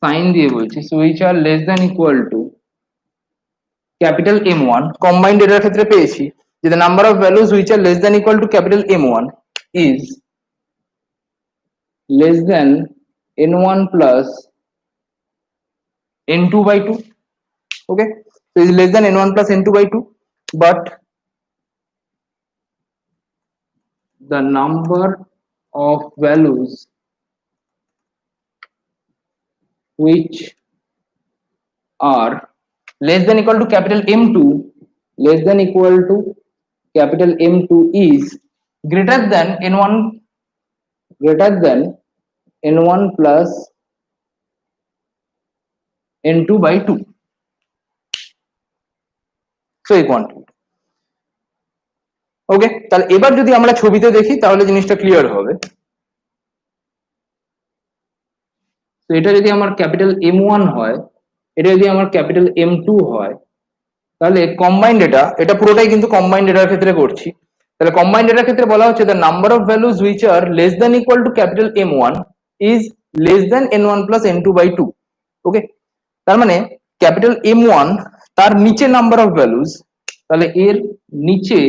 sign দিয়ে বলছি, so which are less than equal to capital M1, combined ডেটার ক্ষেত্রে পেয়েছি যে the number of values which are less than equal to capital M1 is less than N1 plus N2/2। okay, so is less than N1 plus N2/2, but the number of values which are less than equal to capital M2, less than equal to capital M2 is greater than N1, greater than N1 plus N2/2, so এই quantity. ওকে, তাহলে এবার যদি আমরা ছবিতে দেখি তাহলে জিনিসটা clear হবে। তো এটা যদি আমার ক্যাপিটাল M1 হয়, এটা যদি আমার ক্যাপিটাল M2 হয়, তাহলে কম্বাইন্ড ডেটা, এটা পুরোটাই কিন্তু কম্বাইন্ড ডেটার ক্ষেত্রে করছি। তাহলে কম্বাইন্ড ডেটার ক্ষেত্রে বলা হচ্ছে the number of values which are less than equal to capital M1 is less than N1 plus N2/2। ওকে, তার মানে ক্যাপিটাল M1 তার নিচে নাম্বার অফ ভ্যালুজ, তাহলে এর নিচে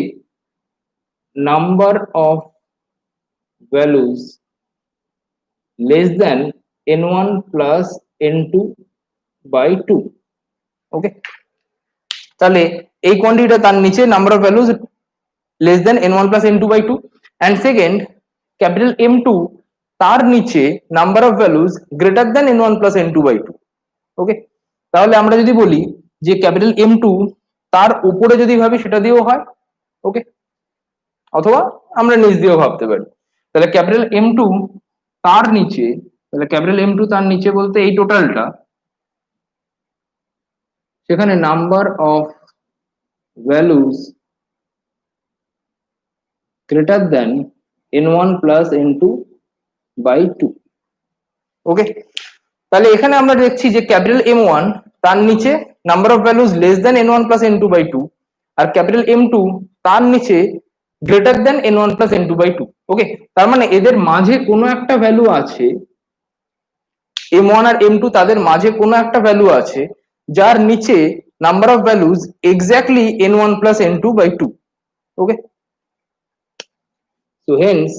number of values less than N1 plus N2/2। Okay, তাহলে এই কোয়ান্টিটিটা তার নিচে number of values less than N1 plus N2/2, and second capital M2 তার নিচে number of values greater than N1 plus N2/2। Okay, তাহলে আমরা যদি বলি যে ক্যাপিটাল M2 তার উপরে যদি ভাবি সেটা দিয়েও হয়। ওকে, অথবা আমরা নিচ দিয়েও ভাবতে পারি। তাহলে ক্যাপিটাল M2 তার নিচে, তাহলে ক্যাপিটাল M2 তার নিচে বলতে এই টোটালটা, সেখানে number of values greater than N1 plus N2/2। Okay, তাহলে এখানে আমরা দেখছি যে ক্যাপিটাল M1 তার নিচে number of values less than N1 plus N2/2, আর ক্যাপিটাল M2 তার নিচে greater than N1 plus N2/2। ওকে, তার মানে এদের মাঝে কোনো একটা ভ্যালু আছে, M1 আর M2 তাদের মাঝে কোনো একটা ভ্যালু আছে যার নিচে number of values exactly N1 plus N2/2। Okay, so hence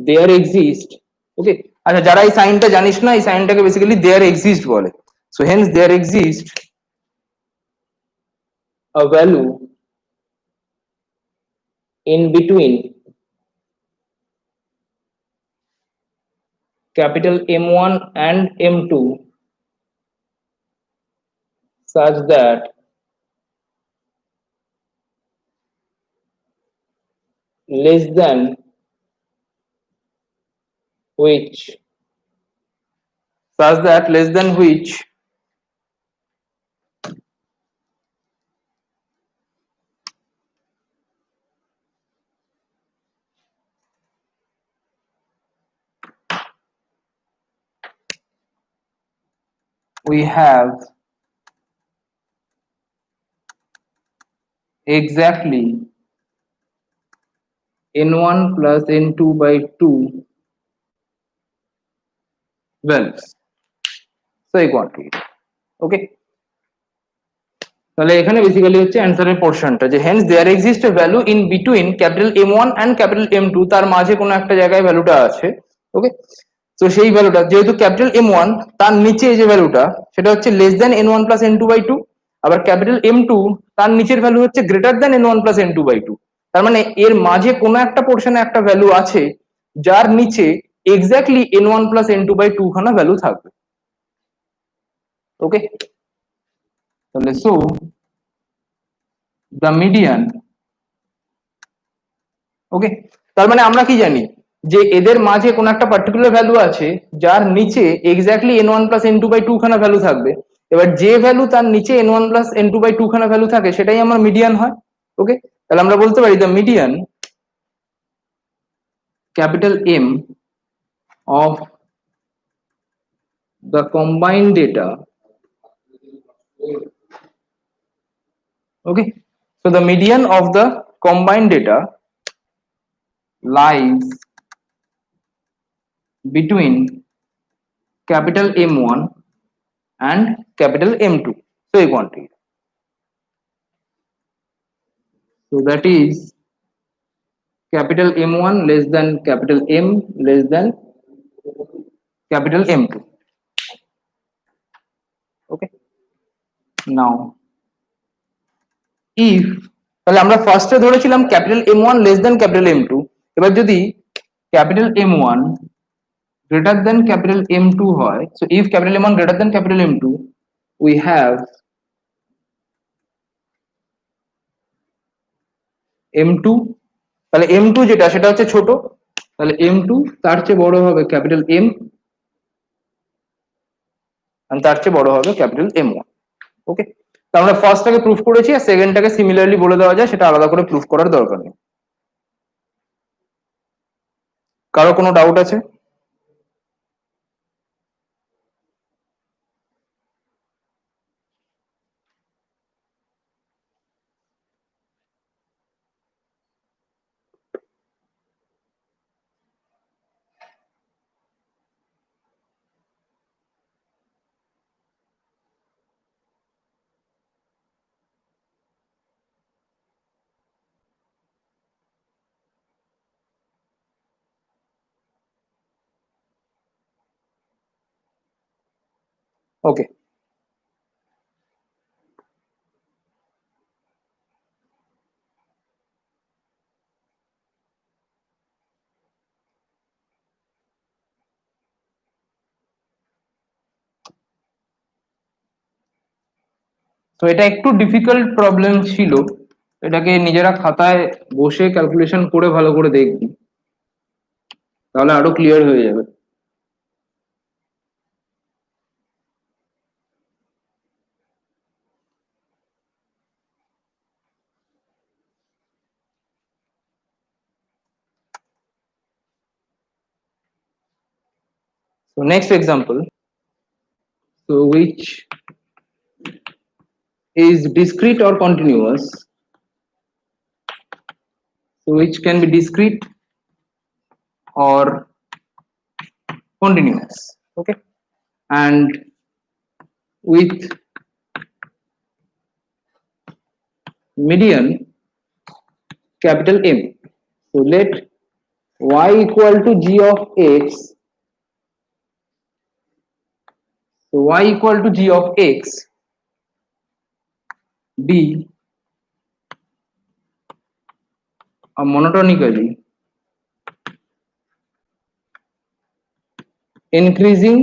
there exist, okay, আচ্ছা যারা এই সাইনটা জানিস না, এই সাইনটাকে বেসিক্যালি there exist বলে। so hence there exist a value in between capital M1 and M2 such that less than which we have exactly n1 plus n2 by 2 values. So এই quantity, okay? তাহলে এখানে basically হচ্ছে অ্যান্সারের পোর্শনটা যে hence there exist a value in between capital M1 and capital M2, তার মাঝে কোনো একটা জায়গায় ভ্যালুটা আছে, ওকে? তো সেই ভ্যালুটা যেহেতু ক্যাপিটাল M1 তার নিচে যে ভ্যালুটা সেটা হচ্ছে less than n1 plus n2 by 2, আবার ক্যাপিটাল M2 তার নিচের ভ্যালু হচ্ছে greater than n1 plus n2 by 2। তার মানে এর মাঝে কোনো একটা পোর্শনে একটা ভ্যালু আছে যার নিচে exactly n1 plus n2 by 2 খানা ভ্যালু থাকবে, ওকে? তাহলে সো দ্য মিডিয়ান, ওকে? তার মানে আমরা কি জানি যে এদের মাঝে কোনো একটা পার্টিকুলার ভ্যালু আছে যার নিচে exactly n1 plus n2 by 2 খানা ভ্যালু থাকবে। এবার যে ভ্যালু তার নিচে n1 প্লাস n2 বাই 2 খানা ভ্যালু থাকে সেটাই আমার মিডিয়ান হয়, ওকে? তাহলে আমরা বলতে পারি the median capital M of the combined data, okay? So the median of the combined data lies between capital M1 and capital M2, so a quantity. So that is capital M1 less than capital M less than capital M2, okay? Now if, তাহলে আমরা ফার্স্টে ধরেছিলাম capital M1 less than capital M2, এবার যদি capital M1 greater than capital M2 হয়, so if capital M1 greater than capital M2 we have M2, তাহলে M2 যেটা সেটা হচ্ছে ছোট, তাহলে M2 তার চেয়ে বড় হবে ক্যাপিটাল M আর তার চেয়ে বড় হবে ক্যাপিটাল M1, ওকে? তো আমরা ফার্স্টটাকে প্রুফ করেছি আর সেকেন্ডটাকে সিমিলারলি বলে দেওয়া যায়, সেটা আলাদা করে প্রুফ করার দরকার নেই। কারো কোনো ডাউট আছে? ওকে, তো এটা একটু ডিফিকাল্ট প্রবলেম ছিল, এটাকে নিজেরা খাতায় বসে ক্যালকুলেশন করে ভালো করে দেখবি, তাহলে আরো ক্লিয়ার হয়ে যাবে। So next example, so which is discrete or continuous, so which can be discrete or continuous, okay? And with median capital M, so let y equal to g of x, so y equal to g of x be a monotonically increasing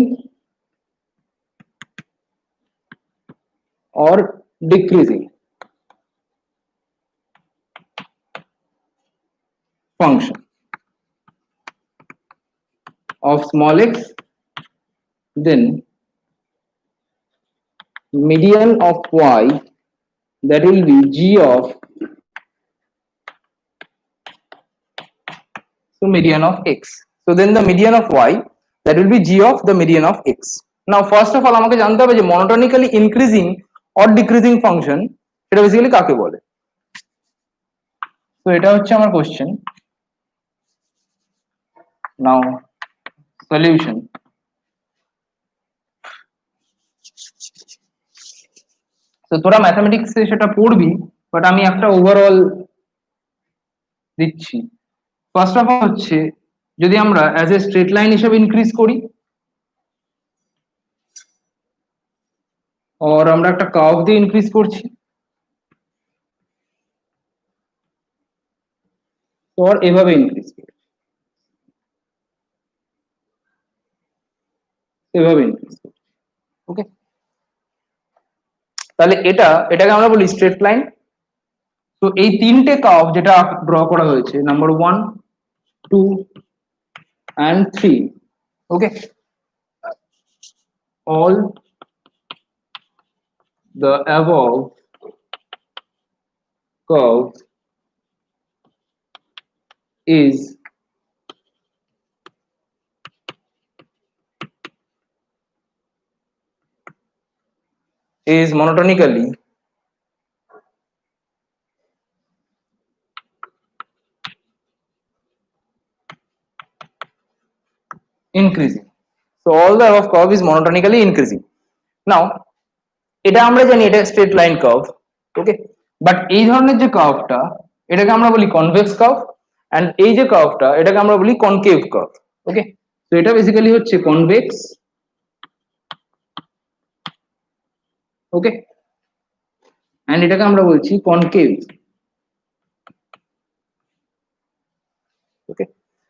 or decreasing function of small x, then median of y, that will be g of, so median of x. So then the median of y, that will be g of the median of x. Now first of all আমাকে জানতে হবে যে monotonically increasing or decreasing function এটা basically কাকে বলে। তো এটা হচ্ছে আমার কোশ্চেন। নাও সলিউশন। তো তোরা ম্যাথমেটিক্সে সেটা পড়বি, বাট আমি একটা ওভারঅল দিচ্ছি। ফার্স্ট অফ অল হচ্ছে যদি আমরা অ্যাজ এ স্ট্রেট লাইন হিসেবে ইনক্রিজ করি, আর আমরা একটা কার্ভ দিয়ে ইনক্রিজ করছি, আর এভাবে ইনক্রিজ করছি, এভাবে ইনক্রিজ করছি। ওকে, তাহলে এটাকে আমরা বলি স্ট্রেট লাইন। তো এই তিনটে কার্ভ যেটা ড্র করা হয়েছে, number 1, 2 and 3, okay, all the above curves is monotonically increasing. So all the above curve is monotonically increasing. Now এটা আমরা জানি এটা straight line curve, okay, but এই ধরনের যে কার্ভটা এটাকে আমরা বলি কনভেক্স কার্ভ, এন্ড এই যে কার্ভটা এটাকে আমরা বলি কনকেভ কার্ভ। ওকে, তো এটা বেসিক্যালি হচ্ছে কনভেক্স, ওকে, এন্ড এটাকে আমরা বলছি কনকেভ। ওকে,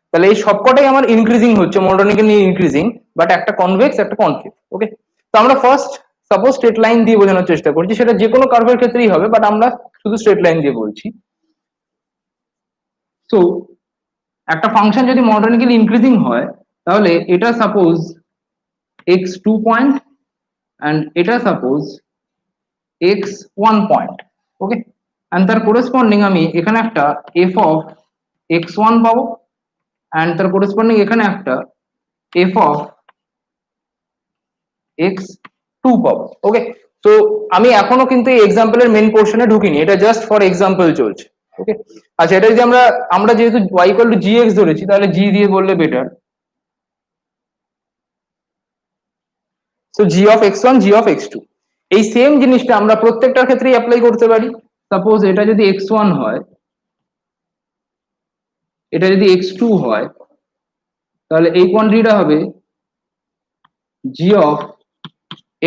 তাহলে এই সবকটাই আমার ইনক্রিজিং হচ্ছে, মোনোটোনিক্যালি ইনক্রিজিং, বাট একটা কনভেক্স একটা কনকেভ। ওকে, তো আমরা ফার্স্ট সাপোজ স্ট্রেট লাইন দিয়ে বোঝানোর চেষ্টা করছি, সেটা যে কোনো কার্ভের ক্ষেত্রেই হবে, বাট আমরা শুধু স্ট্রেট লাইন দিয়ে বলছি। সো একটা ফাংশন যদি মোনোটোনিক্যালি ইনক্রিজিং হয়, তাহলে এটা সাপোজ x2 পয়েন্ট এন্ড এটা suppose x1 point, okay, and তার করেসপন্ডিং আমি এখানে একটা f অফ x1 পাবো, এন্ড তার করেসপন্ডিং এখানে একটা f অফ x2 পাবো। ওকে, তো আমি এখনো কিন্তু এই এক্সাম্পলের মেন পোর্শনে ঢুকিনি, এটা জাস্ট ফর এক্সাম্পল চলছে। ওকে, আচ্ছা, এটা যদি আমরা যেহেতু y ইকুয়াল টু gx ধরেছি, তাহলে g দিয়ে বললে better. So g of x1 g of x2, এই সেম জিনিসটা আমরা প্রত্যেকটার ক্ষেত্রেই অ্যাপ্লাই করতে পারি। সাপোজ এটা যদি x1 হয়, এটা যদি x2 হয়, তাহলে এই কোয়ান্টিটিটা হবে g অফ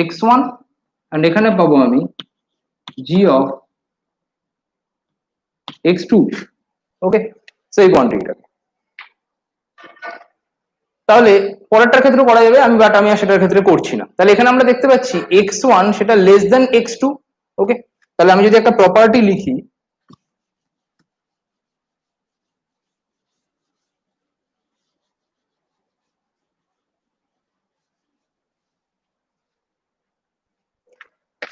x1, এন্ড এখানে পাবো আমি g of x2। Okay, so এই কোয়ান্টিটিটা, তাহলে পরেরটার ক্ষেত্রে করা যাবে, বাট আমি আর সেটার ক্ষেত্রে করছি না। তাহলে এখানে আমরা দেখতে পাচ্ছি x1 সেটা লেস দেন x2। ওকে, তাহলে আমি যদি একটা প্রপার্টি লিখি,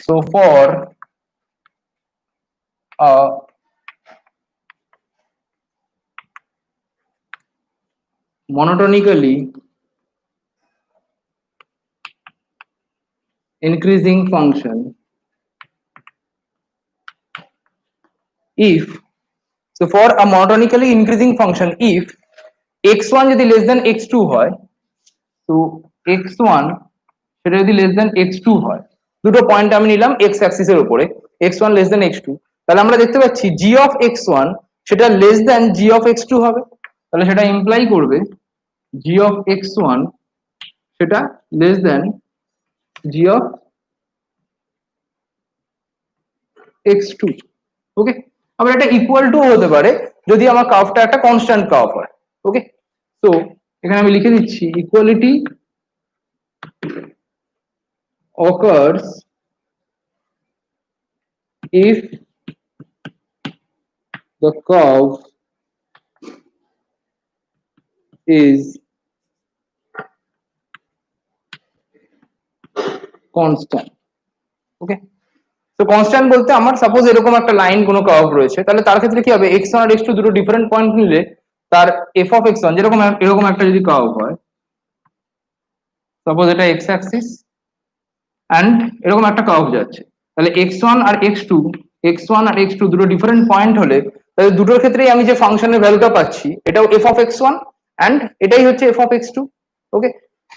so for a monotonically increasing function, if, so for a monotonically increasing function if x1 যদি less than x2 হয়, তো x1 সেটা যদি less than x2 হয়, দুটো পয়েন্ট আমি নিলাম x অ্যাক্সিস এর উপরে, x1 less than x2, তাহলে আমরা দেখতে পাচ্ছি g of x1 সেটা less than g of x2 হবে। তাহলে সেটা ইমপ্লাই করবে g of x1 সেটা less than g of x2। ওকে, আবার এটা ইকুয়াল টু হতে পারে যদি আমার কার্ভটা একটা কনস্ট্যান্ট কার্ভ হয়। ওকে, তো এখানে আমি লিখে দিচ্ছি equality occurs if the curve is constant. ওকে, তো কনস্ট্যান্ট বলতে আমার সাপোজ এরকম একটা লাইন কোনো কার্ভ রয়েছে, তাহলে তার ক্ষেত্রে কি হবে, x1 আর x2 দুটো ডিফারেন্ট পয়েন্ট নিলে তার f of x1 যেরকম এরকম একটা যদি কার্ভ হয়, সাপোজ এটা x অ্যাক্সিস অ্যান্ড এরকম একটা কার্ভ যাচ্ছে, তাহলে x1 আর x2 দুটো ডিফারেন্ট পয়েন্ট হলে তাহলে দুটোর ক্ষেত্রেই আমি যে ফাংশনের ভ্যালুটা পাচ্ছি এটাও f of x1 অ্যান্ড এটাই হচ্ছে f of x2। ওকে,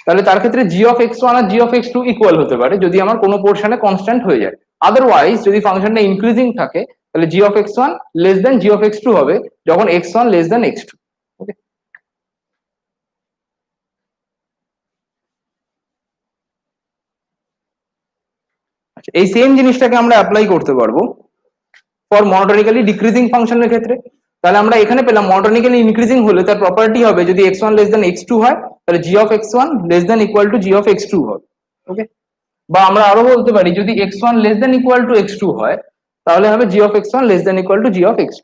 তাহলে তার ক্ষেত্রে g of x1 আর g of x2 ইকুয়াল হতে পারে যদি আমার কোনো পোর্শনে কনস্ট্যান্ট হয়ে যায়। আদারওয়াইজ যদি ফাংশনটা ইনক্রিজিং থাকে তাহলে g of x1 less than g of x2 হবে যখন x1 less than x2। Okay, আচ্ছা, এই সেম জিনিসটাকে আমরা অ্যাপ্লাই করতে পারবো ফর মনোটোনিক্যালি ডিক্রিজিং ফাংশনের ক্ষেত্রে। তাহলে আমরা এখানে পেলাম মনোটোনিক্যালি ইনক্রিজিং হলে তার প্রপার্টি হবে যদি x1 লেস দেন x2 হয় তাহলে g of x1 less than equal to g of x2 হবে। ওকে, বা আমরা আরো বলতে পারি যদি x1 less than equal to x2 হয় তাহলে হবে g of x1 less than equal to g of x2।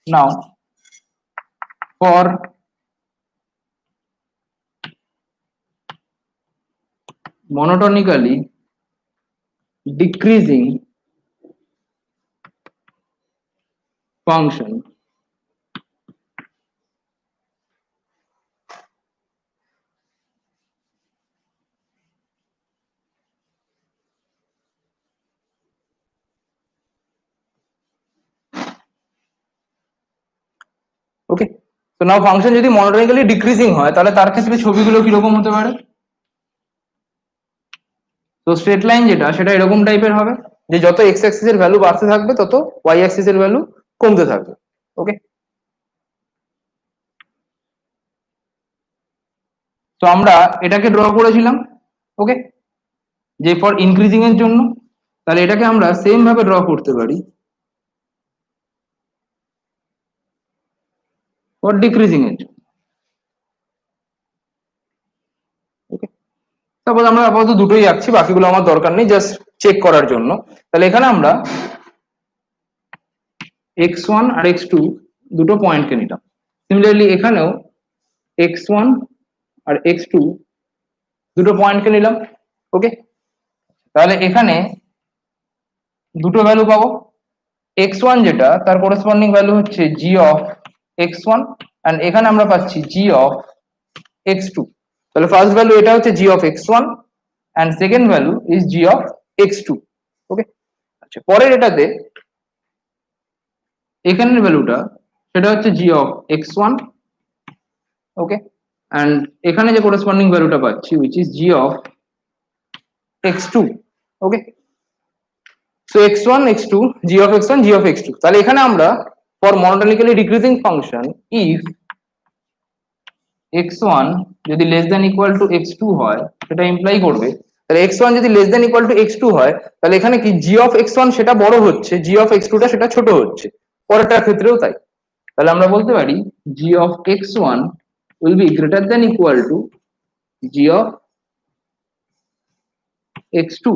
Now for monotonically decreasing function, ওকে, তো নাও ফাংশন যদি মনোটোনিক্যালি ডিক্রিজিং হয় তাহলে তার ক্ষেত্রে ছবিগুলো কিরকম হতে পারে, তো স্ট্রেট লাইন যেটা সেটা এরকম টাইপের হবে যে যত এক্স অ্যাক্সিস এর ভ্যালু বাড়তে থাকবে তত ওয়াই অ্যাক্সিস এর ভ্যালু কমতে থাকবে। ওকে, তো আমরা এটাকে ড্র করেছিলাম। ওকে, যে ফর ইনক্রিজিং এর জন্য, তাহলে এটাকে আমরা সেম ভাবে ড্র করতে পারি ফর ডিক্রিজিং এর জন্য। ওকে, তারপর আমরা আপাতত দুটোই আঁকছি, বাকিগুলো আমার দরকার নেই, জাস্ট চেক করার জন্য। তাহলে এখানে আমরা x1 আর x2 দুটো পয়েন্টকে নিলাম, সিমিলারলি এখানেও x1 আর x2 দুটো পয়েন্টকে নিলাম। ওকে, তাহলে এখানে দুটো ভ্যালু পাবো, x1 যেটা তার করেসপন্ডিং ভ্যালু হচ্ছে g অফ x1 এন্ড এখানে আমরা পাচ্ছি g অফ x2। তাহলে ফার্স্ট ভ্যালু এটা হচ্ছে g of x1 and second value is g of x2। Okay, আচ্ছা, পরের এটাতে এখানের ভ্যালুটা সেটা হচ্ছে g of x1। Okay, and এখানে যে করেসপন্ডিং ভ্যালুটা পাচ্ছি which is g of x2। Okay, so x1 x2 g of x1 g of x2। তাহলে এখানে আমরা for monotonically decreasing function if x1 যদি less than equal to x2 হয় সেটা ইমপ্লাই করবে, তাহলে x1 যদি less than equal to x2 হয় তাহলে এখানে কি g of x1 সেটা বড় হচ্ছে, g of x2 টা সেটা ছোট হচ্ছে, পরেরটার ক্ষেত্রেও তাই। তাহলে আমরা বলতে পারি g of x1 will be greater than equal to g of x2।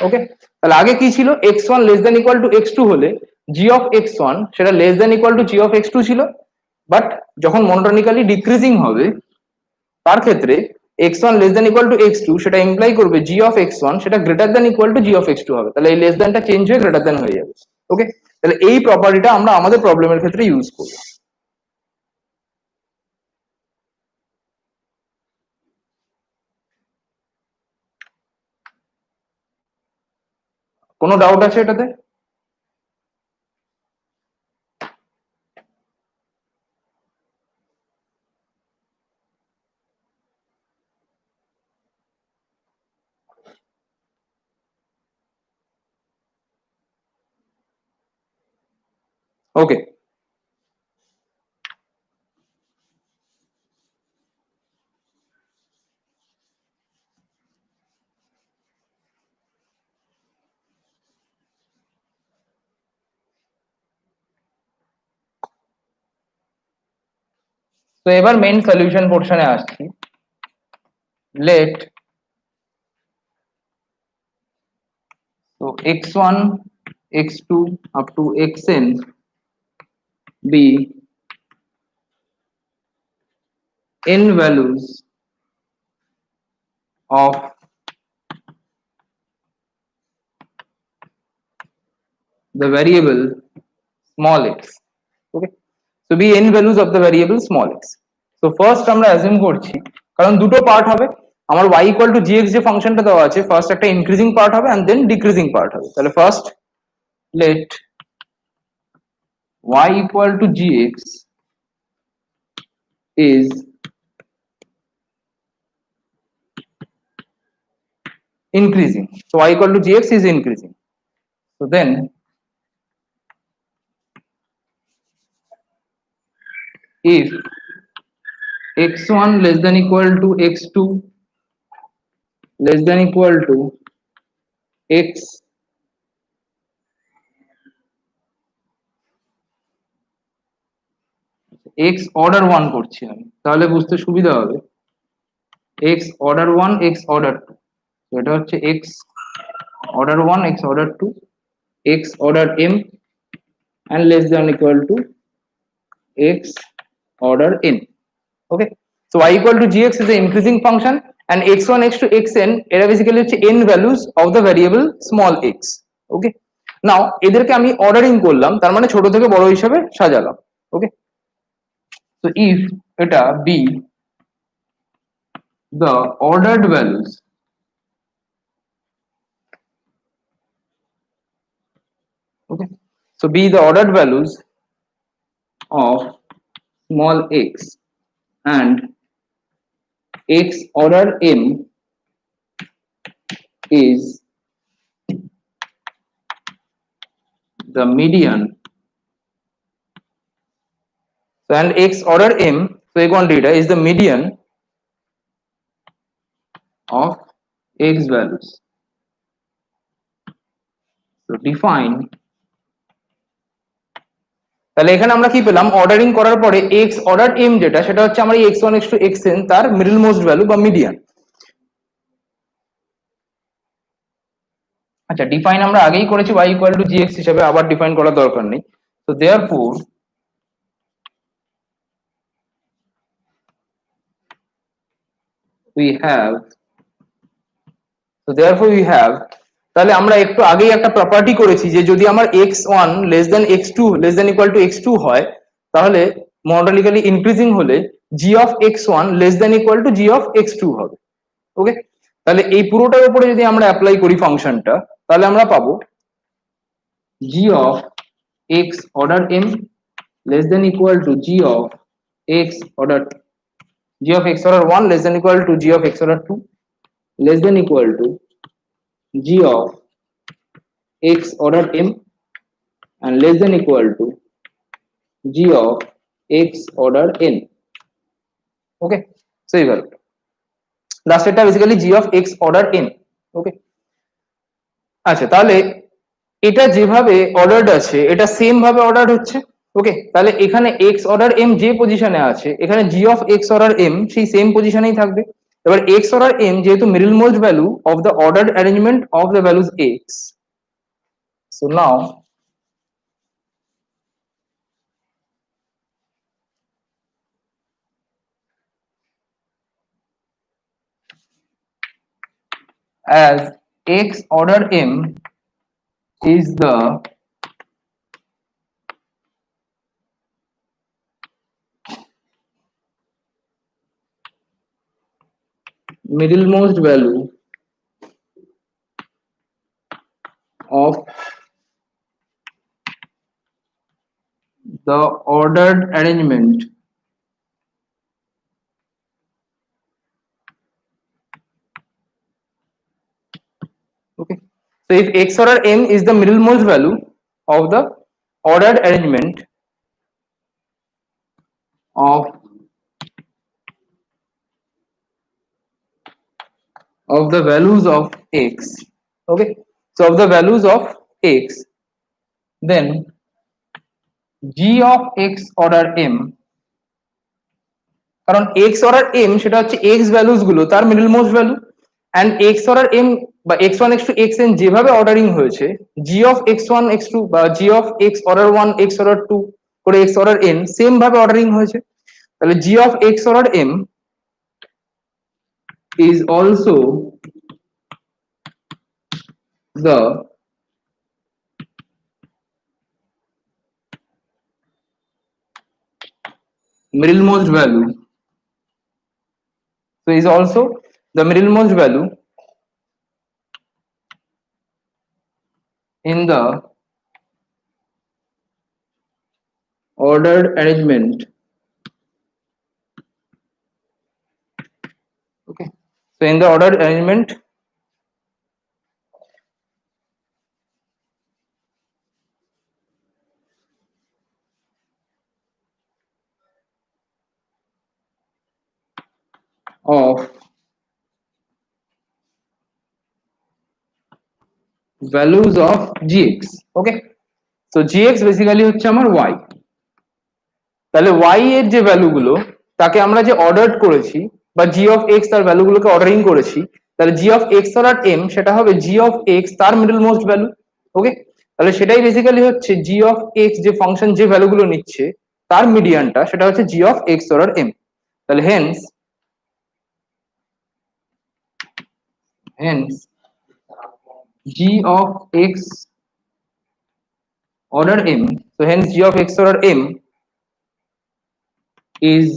ওকে, তাহলে আগে কি ছিল, x1 less than equal to x2 হলে g of x1 সেটা less than equal to g of x2 ছিল, বাট যখন মনোটোনিক্যালি ডিক্রিজিং হবে তার ক্ষেত্রে x1 less than equal to x2 সেটা ইমপ্লাই করবে g of x1 সেটা greater than equal to g of x2 হবে, তাহলে এই লেস দেনটা চেঞ্জ হয়ে গ্রেটার দেন হয়ে যাবে। ওকে, তাহলে এই প্রপার্টিটা আমরা আমাদের প্রবলেমের ক্ষেত্রে ইউজ করব। কোনো ডাউট আছে এটাতে? ওকে, তো এবার মেইন সলিউশন পোর্শনে আসছি। let so x1 x2 up to xn be n values of the variable small x. Okay, so be n values of the variable small x. So first আমরা assume করছি, কারণ দুটো part হবে আমার y equal to gx যে ফাংশনটা দেওয়া আছে, ফার্স্ট একটা ইনক্রিজিং পার্ট হবে এন্ড দেন ডিক্রিজিং পার্ট হবে। তাহলে first let y equal to gx is increasing, so y equal to gx is increasing. So then if x1 less than equal to x2 less than equal to x x order 1 করছি আমি, তাহলে বুঝতে সুবিধা হবে x order 1 x order 2, এটা হচ্ছে x order 1 x order 2 x order m and less than equal to x order n. Okay, so y equal to gx is the increasing function and x1 x2 xn এরা basically হচ্ছে n values of the variable small x. Okay, now এদেরকে আমি ordering করলাম, তার মানে ছোট থেকে বড় হিসাবে সাজালাম। ওকে, so if এটা be the ordered values okay, so be the ordered values of small x and x order m is the median, so and x order m, so a quantity is the median of x values. So define, তাহলে এখানে আমরা কি পেলাম, ordering করার পরে x order m যেটা সেটা হচ্ছে আমার এই x1 x2 xn তার মিডল মোস্ট ভ্যালু বা মিডিয়ান। আচ্ছা, ডিফাইন আমরা আগেই করেছি y ইকুয়াল টু gx হিসেবে, আবার ডিফাইন করার দরকার নেই। So therefore we have তাহলে আমরা একটু আগেই একটা প্রপার্টি করেছি যে যদি আমার x1 less than x2 less than equal to x2 হয়, তাহলে মডেলিক্যালি ইনক্রিজিং হলে g of x1 less than equal to g of x2 হবে। ওকে, তাহলে এই পুরোটার উপরে যদি আমরা অ্যাপ্লাই করি ফাংশনটা, তাহলে আমরা পাবো g of x order m less than equal to g of x order g of x order 1 less than equal to g of x order 2 less than equal to g of x order m and less than equal to g of x order n. Okay, so eval last এটা basically g of x order n. ওকে, আচ্ছা তাহলে এটা যেভাবে অর্ডারড আছে এটা same ভাবে order হচ্ছে। ওকে, তাহলে এখানে x অর্ডার m যে পজিশনে আছে, এখানে g of x order m সেই সেম পজিশনেই থাকবে। এবার x অর্ডার m যেহেতু middle most value of the ordered arrangement of the values x, so now as x order m is the middlemost value of the ordered arrangement okay, so if x order m is the middlemost value of the ordered arrangement of the values of x, okay, so of the values of x, then g of x order m কারণ x order m সেটা হচ্ছে x values গুলো তার middle most value, and x order m বা x one x two x n যেভাবে ordering হয়েছে, g of x one x two বা g of x order one x order two করে x order n same ভাবে ordering হয়েছে। তাহলে g of x order m is also the middlemost value, so is also the middlemost value in the ordered arrangement. Okay, so in the ordered arrangement of values of gx. Okay, so gx basically হচ্ছে আমার y, তাহলে y এর যে value গুলো তাকে আমরা যে order করেছি বা জি অফ এক্স তার ভ্যালু গুলোকে অর্ডারিং করেছি, তাহলে g of x order m সেটা হবে জি অফ এক্স তার মিডল মোস্ট ভ্যালু। ওকে, তাহলে সেটাই বেসিক্যালি হচ্ছে জি অফ এক্স যে ফাংশন যে ভ্যালু গুলো নিচ্ছে তার মিডিয়ানটা সেটা হচ্ছে g of x order m. তাহলে hence hence g of x order m, so hence g of x order m is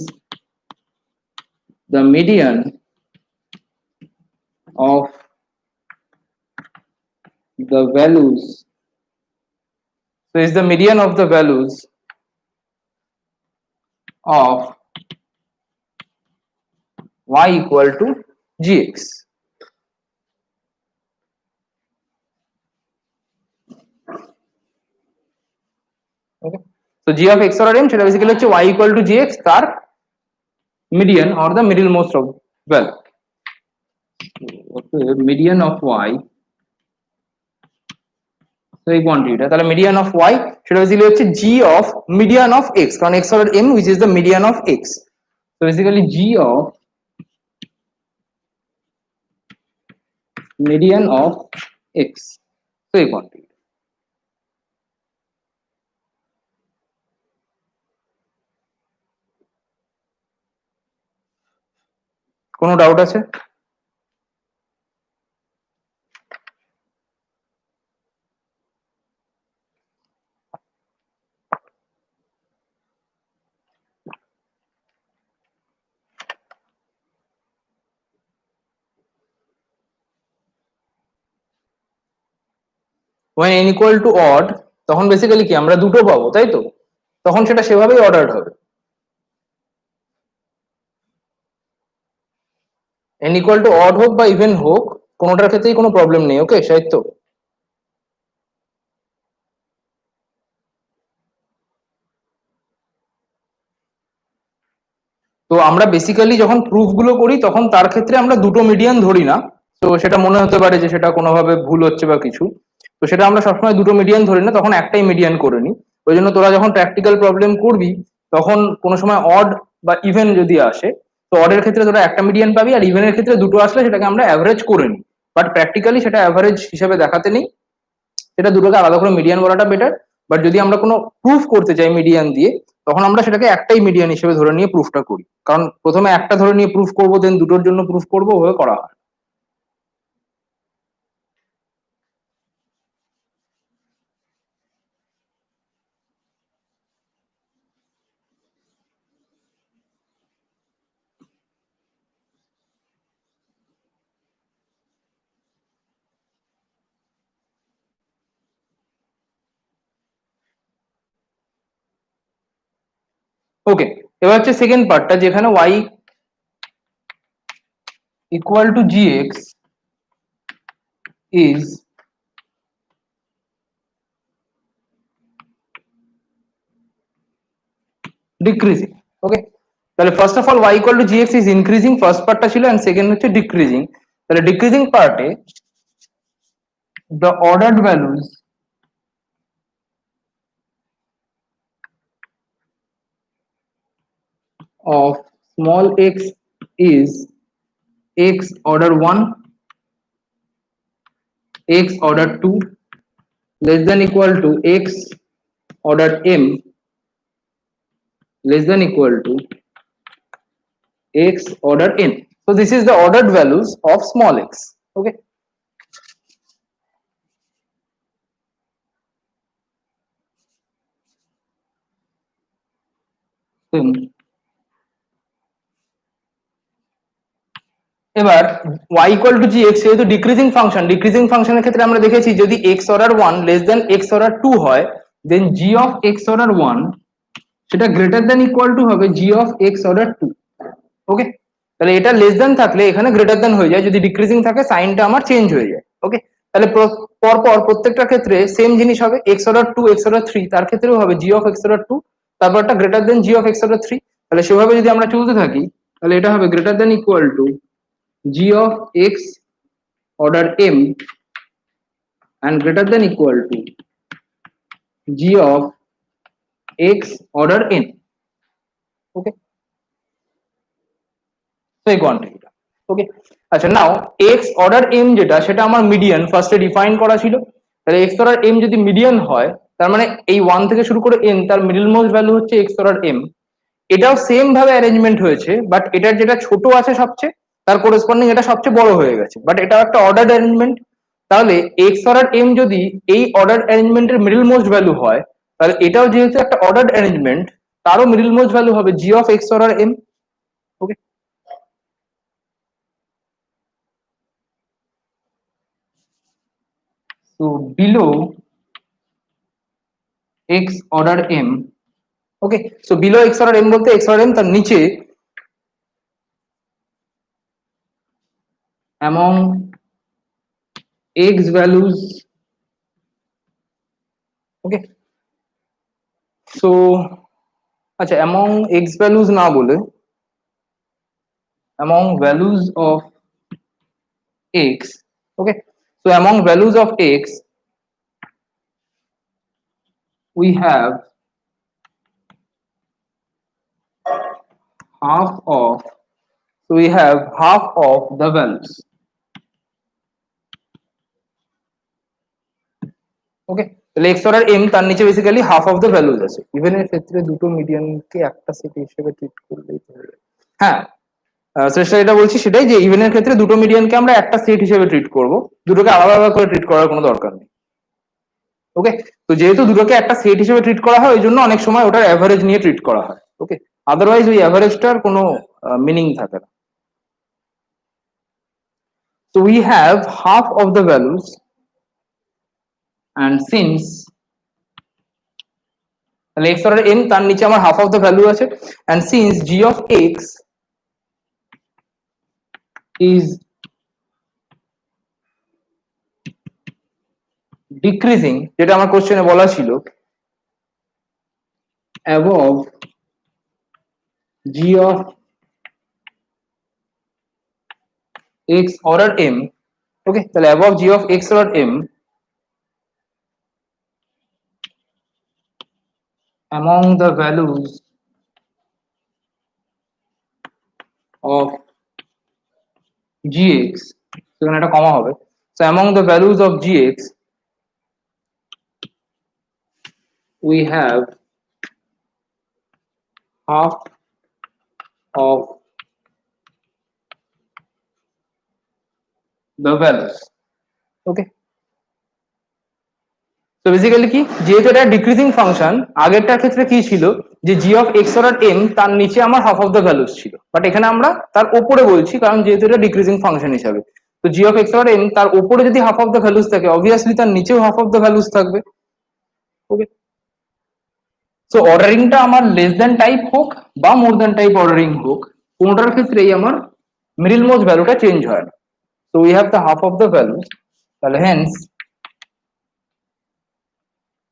the median of the values, so is the median of the values of y equal to gx. Okay, so g of x order m সেটা basically হচ্ছে y equal to gx তার median or the middle most of value. Okay, median of y, so এই কোয়ান্টিটিটা তাহলে median of y সেটা basically হচ্ছে g of median of x, কারণ x order m which is the median of x, so basically g of median of x, so এই quantity. কোনো doubt আছে? when n equal to odd তখন basically কি আমরা দুটো পাবো, তাই তো? তখন সেটা সেভাবেই অর্ডার হবে। n equal to odd হোক বা ইভেন হোক কোনোটার ক্ষেত্রেই কোনো প্রবলেম নেই। ওকে সাহিত্য, তো আমরা বেসিক্যালি যখন প্রুফ গুলো করি তখন তার ক্ষেত্রে আমরা দুটো মিডিয়ান ধরি না। তো সেটা মনে হতে পারে যে সেটা কোনোভাবে ভুল হচ্ছে বা কিছু, তো সেটা আমরা সবসময় দুটো মিডিয়ান ধরি না, তখন একটাই মিডিয়ান করে নিই। ওই জন্য তোরা যখন প্র্যাকটিক্যাল প্রবলেম করবি তখন কোনো সময় অড বা ইভেন যদি আসে, তো অডের ক্ষেত্রে তোরা একটা মিডিয়ান পাবি আর ইভেনের ক্ষেত্রে দুটো আসলে সেটাকে আমরা অ্যাভারেজ করে নিই, বাট প্র্যাকটিক্যালি সেটা অ্যাভারেজ হিসেবে দেখাতে নেই, সেটা দুটোকে আলাদা করে মিডিয়ান বলাটা বেটার। বাট যদি আমরা কোনো প্রুফ করতে চাই মিডিয়ান দিয়ে তখন আমরা সেটাকে একটাই মিডিয়ান হিসেবে ধরে নিয়ে প্রুফটা করি, কারণ প্রথমে একটা ধরে নিয়ে প্রুফ করবো দেন দুটোর জন্য প্রুফ করবো ওভাবে করা হয়। ওকে, এবার হচ্ছে সেকেন্ড পার্টটা যেখানে y equal to gx is decreasing. ওকে, তাহলে first of all y equal to gx is increasing first পার্টটা ছিল, এন্ড সেকেন্ড হচ্ছে ডিক্রিজিং। তাহলে ডিক্রিজিং পার্টে the ordered values of small x is x order 1, x order 2 less than equal to x order m less than equal to x order n. So this is the ordered values of small x. Okay. এবার y equal to gx যেহেতু decreasing ফাংশনের ক্ষেত্রে আমরা দেখেছি যদি x order 1 less than x order 2 হয় then g of x order 1 সেটা greater than equal to হবে g of x order 2. ওকে, তাহলে এটা লেস দ্যান থাকলে এখানে গ্রেটার দ্যান হয়ে যায়, যদি ডিক্রিজিং থাকে সাইনটা আমার চেঞ্জ হয়ে যায়। ওকে, তাহলে পরপর প্রত্যেকটা ক্ষেত্রে সেম জিনিস হবে, x order 2 x order 3 তার ক্ষেত্রেও হবে g of x order 2 তারপরটা greater than g of x order 3। তাহলে সেভাবে যদি আমরা চলতে থাকি তাহলে এটা হবে greater than equal to g of x order m and greater than equal to g of x order n. ওকে, তো এই কোয়ান্টিটিটা। ওকে, আচ্ছা নাও x অর্ডার m যেটা সেটা আমার মিডিয়ান ফার্স্টে ডিফাইন করা ছিল, তাহলে x অর্ডার m যদি মিডিয়ান হয় তার মানে এই 1 থেকে শুরু করে n তার মিডল মোস্ট ভ্যালু হচ্ছে x অর্ডার m। এটাও সেম ভাবে অ্যারেঞ্জমেন্ট হয়েছে, বাট এটার যেটা ছোট আছে সবচেয়ে তার করেসপন্ডিং এটা সবচেয়ে বড় হয়ে গেছে, বাট এটাও একটা অর্ডার অ্যারেঞ্জমেন্ট। তাহলে x অর্ডার m যদি এই অর্ডার অ্যারেঞ্জমেন্টের মিডল মোস্ট ভ্যালু হয় তাহলে এটাও যেহেতু একটা অর্ডার অ্যারেঞ্জমেন্ট তারও মিডল মোস্ট ভ্যালু হবে g of x order m। Okay, so below x order m, okay, so below x order m বলতে x order m তার নিচে among x values, okay, so আচ্ছা among x values না বলে among values of x, okay, so among values of x we have half of, so we have half of the values. ওকে, তাহলে x order m তার নিচে basically half of the values আছে। Even এর ক্ষেত্রে দুটো মিডিয়ানকে একটা সেট হিসেবে treat করলেই হবে। হ্যাঁ, শ্রেষ্ঠা এটা বলছি সেটাই, যে ইভেন এর ক্ষেত্রে দুটো মিডিয়ানকে আমরা একটা সেট হিসেবে ট্রিট করব, দুটোকে আলাদা আলাদা করে ট্রিট করার কোনো দরকার নেই। ওকে, তো যেহেতু দুটোকে একটা সেট হিসেবে ট্রিট করা হয় ওই জন্য অনেক সময় ওটার অ্যাভারেজ নিয়ে ট্রিট করা হয়। ওকে, আদারওয়াইজ ওই অ্যাভারেজটার কোনো মিনিং থাকে না। So we have half of the values, and since তাহলে x অর্ডার m তার নিচে আমার হাফ অফ দ্য ভ্যালু আছে, and since g of x is decreasing, যেটা আমার কোশ্চেনে বলা ছিল above g of x order m, okay, তাহলে above g of x order m among the values of gx, সেখানে একটা কমা হবে, so among the values of gx we have half of the values. ওকে, তো বেসিক্যালি কি, যেহেতু এটা decreasing function, আগেরটার ক্ষেত্রে কি ছিল যে g of x order m তার নিচে আমার হাফ অফ দ্য ভ্যালুস ছিল, বাট এখানে আমরা তার উপরে বলছি কারণ যেহেতু এটা ডিক্রিজিং ফাংশন হিসাবে, তো g of x order m তার উপরে যদি হাফ অফ দ্য ভ্যালুস থাকে অবভিয়াসলি তার নিচেও হাফ অফ দ্য ভ্যালুস থাকবে। ওকে, সো অর্ডারিংটা আমার লেস দ্যান টাইপ হোক বা মোর দ্যান টাইপ অর্ডারিং হোক, কোনটার ক্ষেত্রেই আমার মিডল মোস্ট ভ্যালুটা চেঞ্জ হয় না। So we have the half of the values, তাহলে Haynes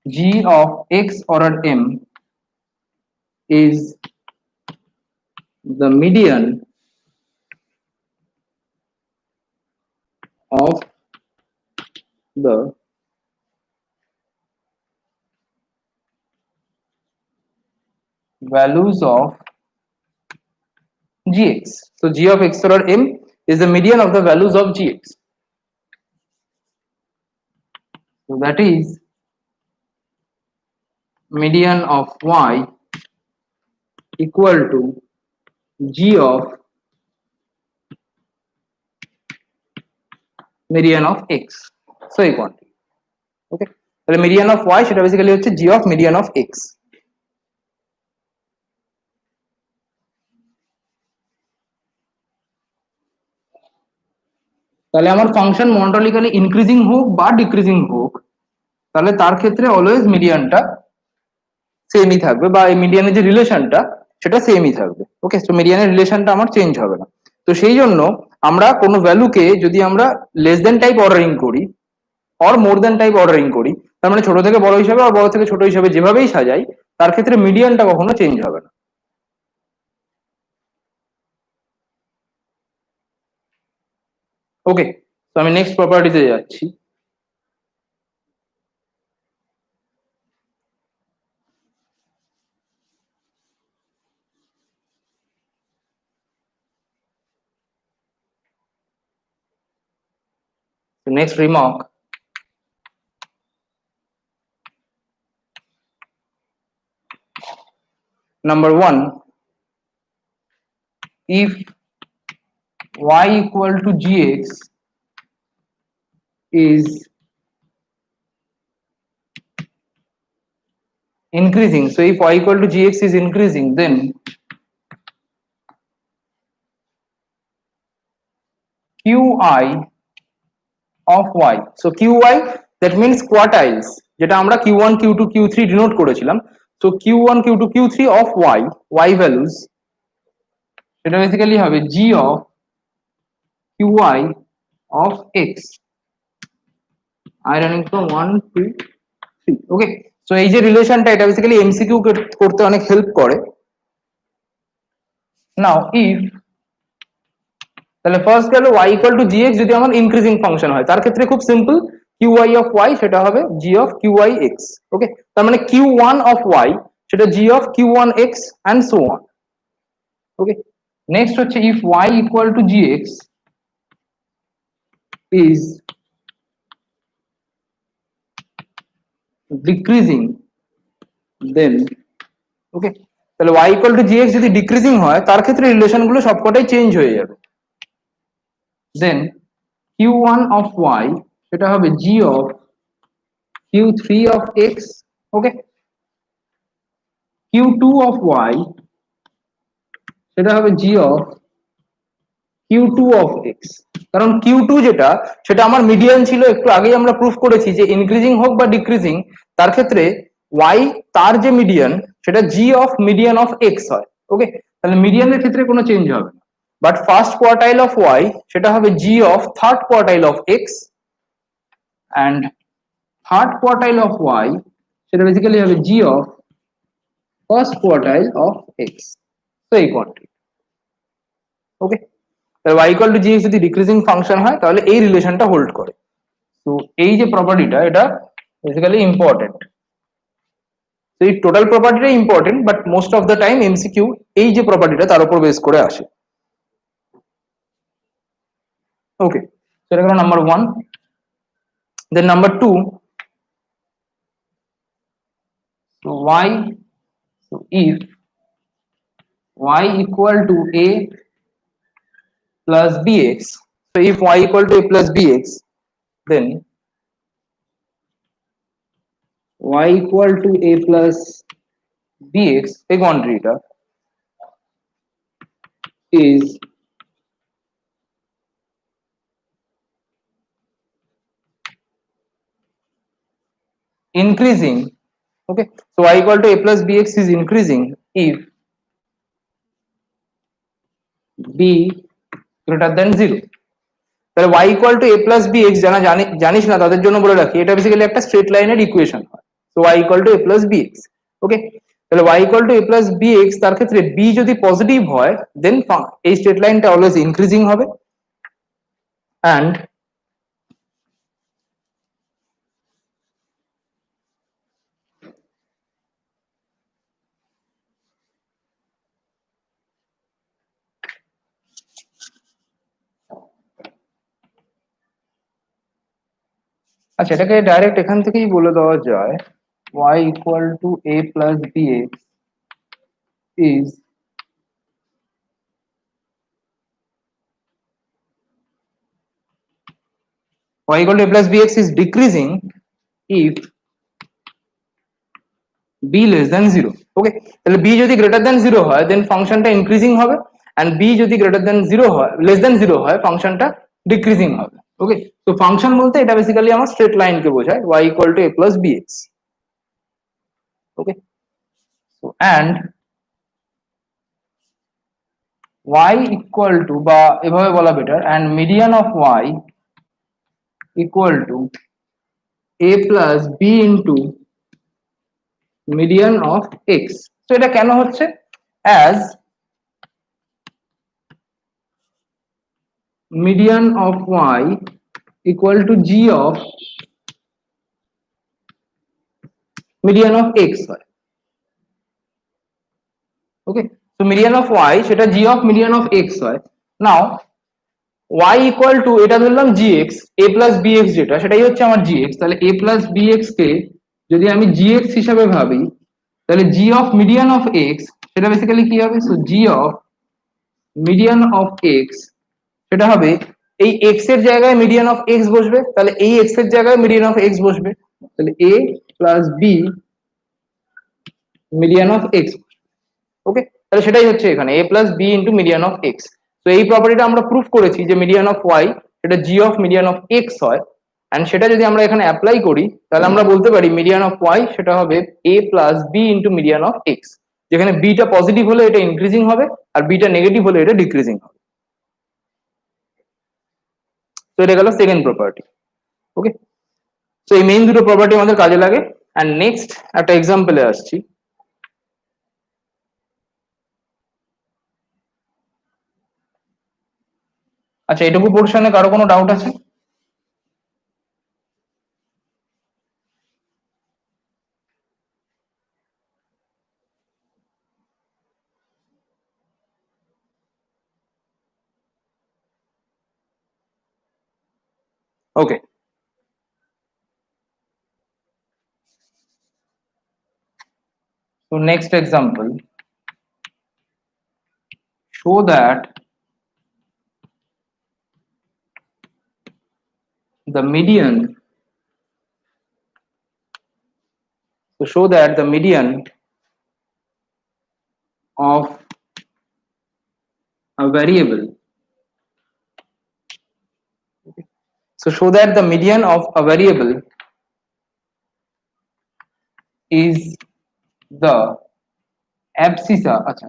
g of x order m is the median of the values of gx. So g of x or m is the median of the values of gx. So that is median of y equal to g of median of x. So এই quantity, ওকে, তাহলে median of y সেটা basically হচ্ছে g of median of x. তাহলে আমার function মনোটোনিক্যালি increasing হোক বা decreasing হোক, তাহলে তার ক্ষেত্রে অলওয়েজ মিডিয়ানটা সেমই থাকবে, বা এই মিডিয়ানের যে রিলেশনটা সেটা সেমই থাকবে। ওকে, তো মিডিয়ানের রিলেশনটা আমার চেঞ্জ হবে না। তো সেই জন্য আমরা কোনো ভ্যালুকে যদি আমরা লেস দেন টাইপ অর্ডারিং করি or more than type ordering করি, তার মানে ছোট থেকে বড় হিসাবে আর বড় থেকে ছোট হিসাবে যেভাবেই সাজাই, তার ক্ষেত্রে মিডিয়ানটা কখনো চেঞ্জ হবে না। ওকে, তো আমি নেক্সট প্রপার্টিতে যাচ্ছি। Next remark, number one, if y equal to gx is increasing, so if y equal to gx is increasing, then qi of y, so qi that means quartiles, যেটা আমরা q1 q2 q3 ডিনোট করেছিলাম। so q1 q2 q3 of y values, সেটা basically হবে g of qi of x, I running from 1 to 3. Okay, so এই যে রিলেশনটা, এটা basically MCQ করতে অনেক হেল্প করে। নাও ইফ, তাহলে ফার্স্ট গেল y ইকুয়াল টু gx যদি আমার ইনক্রিজিং ফাংশন হয়, তার ক্ষেত্রে খুব সিম্পল, qi অফ y সেটা হবে g অফ qi x। ওকে, তার মানে q1 অফ y সেটা g of q1 x and so on. Okay, next হচ্ছে if y equal to gx is decreasing, then ওকে, তাহলে y ইকুয়াল টু gx যদি decreasing হয়, তার ক্ষেত্রে রিলেশন গুলো সবকটাই চেঞ্জ হয়ে যাবে। then q1 of y সেটা হবে g of q3 of x, okay, q2 of y সেটা হবে g of q2 of x, কারণ q2 যেটা সেটা আমার মিডিয়ান ছিল, একটু আগেই আমরা প্রুফ করেছি যে ইনক্রিজিং হোক বা ডিক্রিজিং, তার ক্ষেত্রে y তার যে মিডিয়ান সেটা g of median of x হয়। ওকে, তাহলে মিডিয়ানের ক্ষেত্রে কোনো চেঞ্জ হবে না, but first quartile of y সেটা হবে g of third quartile of x, and third quartile of y সেটা বেসিক্যালি হবে g of first quartile of x। তো এই কোয়ান্টিটি, ওকে, তাহলে y ইকুয়াল টু gx যদি ডিক্রিজিং ফাংশন হয়, তাহলে এই রিলেশনটা হোল্ড করে। তো এই যে প্রপার্টিটা, এটা বেসিক্যালি ইম্পর্টেন্ট। তো এই টোটাল প্রপার্টিটা important, but most of the time MCQ এই যে প্রপার্টিটা তার উপর বেস করে আসে। ওকে, সেটা গেল number one. Then number two, so y, so if y equal to a plus bx, so if y equal to a plus bx, then y equal to a plus bx, এই কোয়ান্টিটিটা is increasing. Okay, so y equal to a plus bx is increasing if b greater than 0. তাহলে y equal to a plus bx যারা জানিস না তাদের জন্য বলে রাখি, এটা বেসিক্যালি একটা স্ট্রেট লাইনের ইকুয়েশন হয়। তো y equal to a plus bx, ওকে, তাহলে y equal to a plus bx, তার ক্ষেত্রে b যদি পজিটিভ হয়, দেন এই স্ট্রেট লাইনটা অলওয়েজ ইনক্রিজিং হবে, and আচ্ছা, এটাকে ডাইরেক্ট এখান থেকেই বলে দেওয়া যায়, y equal to a plus bx is y equal to a plus bx is decreasing if b less than 0. ওকে, তাহলে b যদি গ্রেটার দ্যান 0 হয় দেন ফাংশনটা ইনক্রিজিং হবে, এন্ড b যদি গ্রেটার দ্যান 0 হয়, লেস দ্যান 0 হয়, ফাংশনটা ডিক্রিজিং হবে। ওকে, তো ফাংশন বলতে এটা বেসিক্যালি আমার স্ট্রেট লাইনকে বোঝায়, y equal to a plus bx. Okay, so and y equal to, বা এভাবে বলা better, and median of y equal to a plus b into median of x. তো এটা কেন হচ্ছে, as median of y equal to g of median of x হয়। ওকে, তো median of y সেটা g of median of x হয়। নাও y equal to, এটা ধরলাম gx, a প্লাস bx যেটা সেটাই হচ্ছে আমার gx, তাহলে a প্লাস bx কে যদি আমি gx হিসাবে ভাবি, তাহলে g of median of x সেটা বেসিক্যালি কি হবে, so g of median of x সেটা হবে, এই x এর জায়গায় মিডিয়ান অফ x বসবে, তাহলে এই x এর জায়গায় মিডিয়ান অফ x বসবে, তাহলে a plus b median of x। Okay, তাহলে সেটাই হচ্ছে এখানে a plus b into median of x. তো এই প্রপার্টিটা আমরা প্রুফ করেছি যে মিডিয়ান অফ ওয়াই সেটা জি অফ মিডিয়ান অফ এক্স হয়, এন্ড সেটা যদি আমরা এখানে অ্যাপ্লাই করি তাহলে আমরা বলতে পারি মিডিয়ান অফ ওয়াই সেটা হবে a plus b into median of x, যেখানে বিটা পজিটিভ হলে এটা ইনক্রিজিং হবে আর বিটা নেগেটিভ হলে এটা ডিক্রিজিং হবে। তো এটা গেল সেকেন্ড প্রপার্টি। ওকে, তো এই মেইন দুটো প্রপার্টি আমাদের কাজে লাগে। এন্ড নেক্সট একটা এক্সাম্পলে আসছি। আচ্ছা, এটুকু পোর্শনে কারো কোনো ডাউট আছে? ওকে, so next example, show that the median, to show that the median of a variable, so show that the median of a variable is the abscissa, আচ্ছা,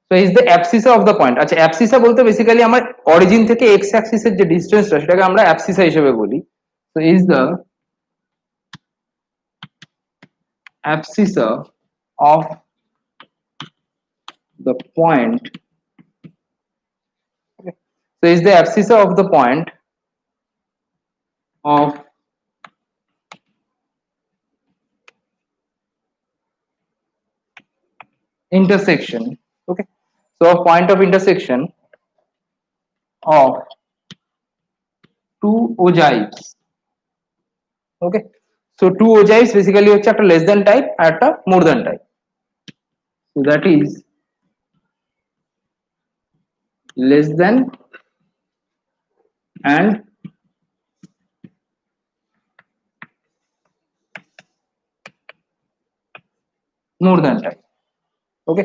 so is the abscissa of the point। আচ্ছা, abscissa বলতে basically আমার origin থেকে x Axis এর যে ডিসটেন্সটা সেটাকে আমরা abscissa হিসেবে বলি। so is the abscissa of the point, so is the abscissa of the point of intersection, okay, so a point of intersection of two ogives। ওকে, সো টু ওজাইভস বেসিক্যালি হচ্ছে একটা less than type আর একটা more than type, so that is less than and more than type. Okay,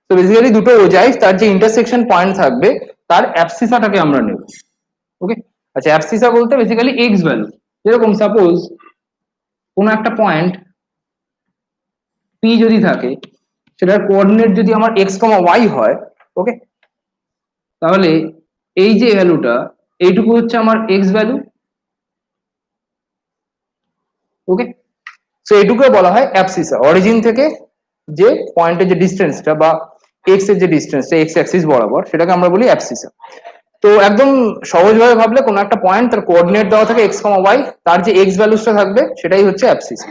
তো basically দুটো ওজাইভস তার যে intersection point থাকবে তার অ্যাবসিসাটাকে আমরা নেব। ওকে, আচ্ছা, অ্যাবসিসা বলতে বেসিক্যালি এক্স ভ্যালু, যেরকম সাপোজ কোনো একটা পয়েন্ট পি যদি থাকে, সেটার কোঅর্ডিনেট যদি আমার এক্স কমা ওয়াই হয়, ওকে, তাহলে এই যে ভ্যালুটা এইটুকু হচ্ছে আমার এক্স ভ্যালু। ওকে, সো এইটুকুকে বলা হয় অ্যাবসিসা, অরিজিন থেকে যে পয়েন্টের যে ডিস্টেন্সটা বা এক্স এর যে ডিস্টেন্সটা এক্স অ্যাক্সিস বরাবর সেটাকে আমরা বলি অ্যাবসিসা। তো একদম সহজভাবে ভাবলে কোনো একটা পয়েন্ট তার কোঅর্ডিনেট দেওয়া থাকে এক্স কমা ওয়াই, তার যে এক্স ভ্যালুসটা থাকবে সেটাই হচ্ছে অ্যাবসিসা।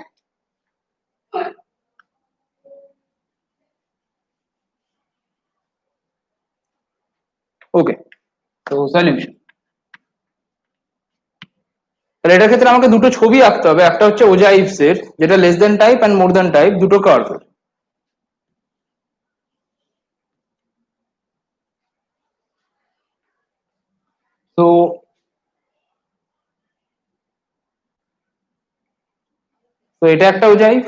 ওকে, তো সলিউশন, তাহলে এটার ক্ষেত্রে আমাকে দুটো ছবি আঁকতে হবে, একটা হচ্ছে ওজাইভস এর যেটা less than type and more than type, দুটো কার্ভের। তো তো এটা একটা ওজাইভ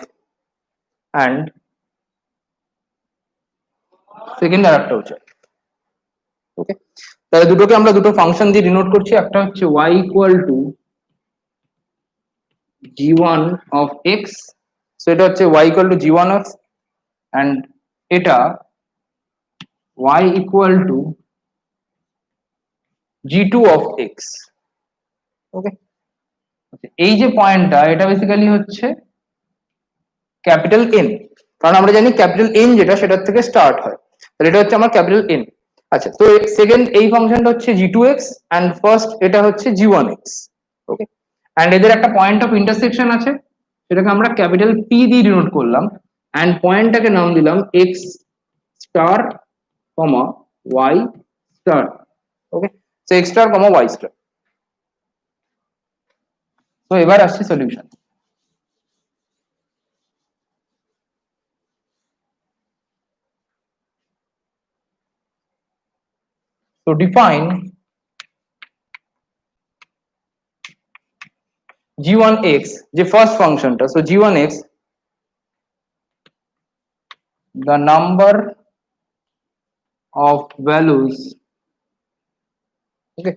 অ্যান্ড সেকেন্ড আর একটা ওজাইভ। ওকে, তাহলে দুটোকে আমরা দুটো ফাংশন দিয়ে ডিনোট করছি, একটা হচ্ছে y equal to g1 of x, so এটা হচ্ছে y equal to g1 of, and এটা y equal to g2 of x। ওকে, এই যে পয়েন্টটা এটা বেসিক্যালি হচ্ছে ক্যাপিটাল এন, কারণ আমরা জানি ক্যাপিটাল এন যেটা সেটার থেকে স্টার্ট হয়, তাহলে এটা হচ্ছে আমার ক্যাপিটাল এন। আচ্ছা, তো সেকেন্ড এই ফাংশনটা হচ্ছে g2x অ্যান্ড ফার্স্ট এটা হচ্ছে g1x। ওকে, অ্যান্ড এদের একটা পয়েন্ট অফ ইন্টারসেকশন আছে, সেটাকে আমরা ক্যাপিটাল পি দিয়ে ডিনোট করলাম, অ্যান্ড পয়েন্টটাকে নাম দিলাম এক্স স্টার কমা ওয়াই স্টার। ওকে, সো এক্স স্টার কমা ওয়াই স্টার। তো এবার আসছে সলিউশন। So define g1x, যে ফার্স্ট ফাংশনটা, so g1x, the number of values, okay,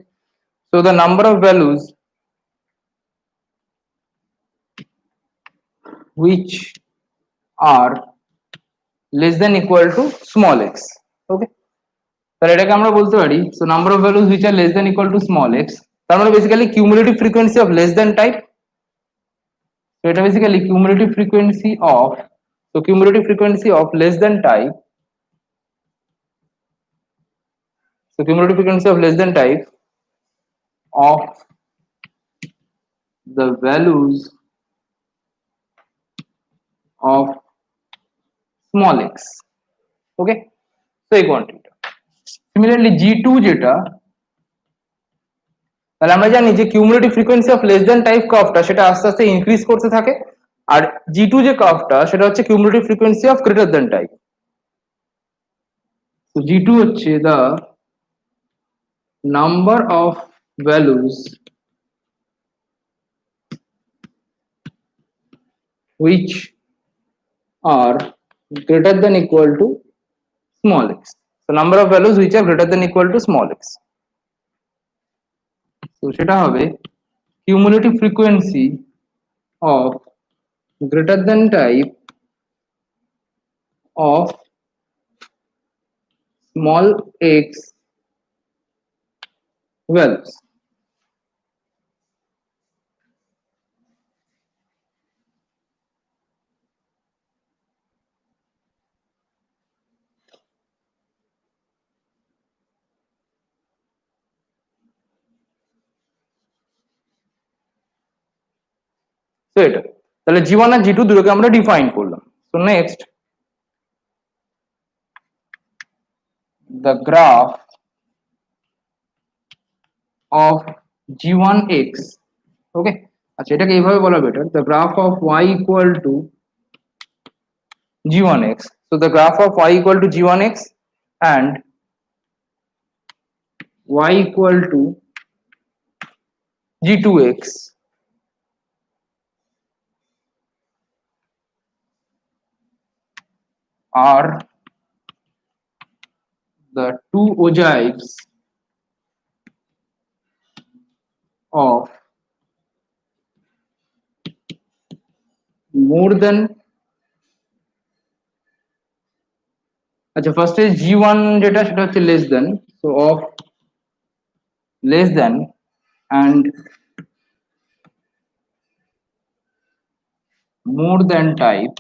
so the number of values which are less than equal to small x. Okay, তাহলে এটাকে আমরা বলতে পারি so number of values which are less than equal to small x, তার মানে basically cumulative frequency of less than type. তো এটা basically cumulative frequency of, so cumulative frequency of less than type, so cumulative frequency of less than type of the values of small x. ওকে, তো এই কোয়ান্টিটিটা। Similarly g2 যেটা, তাহলে আমরা জানি যে cumulative frequency of less than type কার্ভটা সেটা আস্তে আস্তে ইনক্রিজ করতে থাকে, আর g2 যে কার্ভটা সেটা হচ্ছে cumulative frequency of greater than type. তো g2 হচ্ছে the number of values which are greater than equal to small x, so number of values which are greater than equal to small x, তো সেটা হবে cumulative frequency of greater than type of small x values। তো এটা তাহলে g1 আর g2 দুটোকে আমরা define করলাম। So next, the graph of g1x, ওকে, আচ্ছা এটাকে এইভাবে বলা better, the graph of y equal to g1x, so the graph of y equal to g1x and y equal to g2x are the two ogives of more than, আচ্ছা ফার্স্টে g1 যেটা সেটা হচ্ছে less than, so of less than and more than type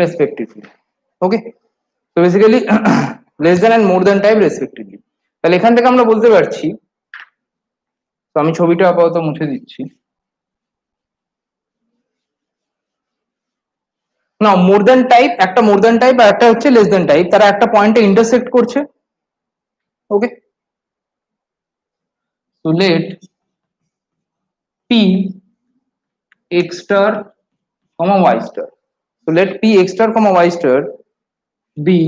respectively। Okay, তো basically less than and more than type respectively. তাহলে এখান থেকে আমরা বলতে পারছি, তো আমি ছবিটা আপাতত মুছে দিচ্ছি। না, মোর দ্যান টাইপ, একটা মোর দ্যান টাইপ আর একটা হচ্ছে লেস দ্যান টাইপ, তারা একটা পয়েন্টে ইন্টারসেক্ট করছে। ওকে, so let p x star comma y star, so let p x star comma y star be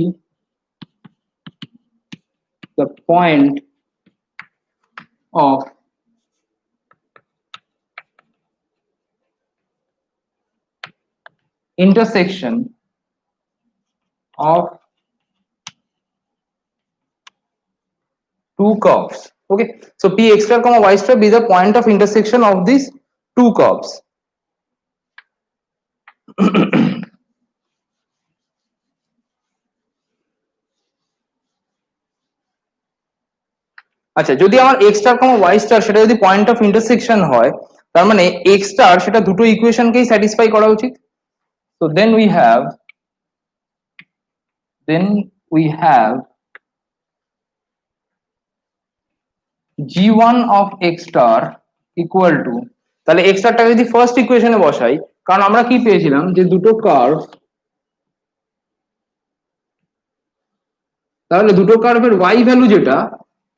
the point of intersection of two curves. Okay, so p x star comma y star be the point of intersection of these two curves. আচ্ছা, যদি আমার x star কমা y star সেটা যদি point of intersection হয়, তার মানে x star সেটা দুটো ইকুয়েশনকেই স্যাটিসফাই করা উচিত। So then we have g1 of x star equal to, তাহলে x স্টারটাকে যদি ফার্স্ট ইকুয়েশনে বসাই, কারণ আমরা কি পেয়েছিলাম যে দুটো কার্ভ, তাহলে দুটো কার্ভের y ভ্যালু যেটা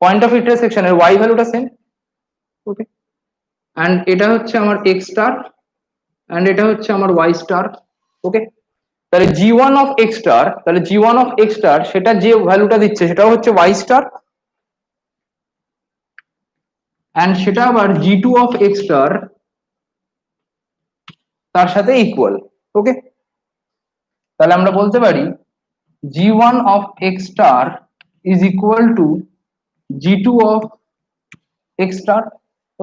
পয়েন্ট অফ ইন্টারসেকশনের y ভ্যালুটা সেম। ওকে, এন্ড এটা হচ্ছে আমার x স্টার এন্ড এটা হচ্ছে আমার y স্টার। ওকে, তাহলে g1 অফ x স্টার, তাহলে g1 অফ x স্টার সেটা যে ভ্যালুটা দিচ্ছে সেটা হচ্ছে y স্টার, এন্ড সেটা আবার g2 অফ x স্টার তার সাথে ইকুয়াল। ওকে, তাহলে আমরা বলতে পারি g1 of x star is equal to g2 of x star।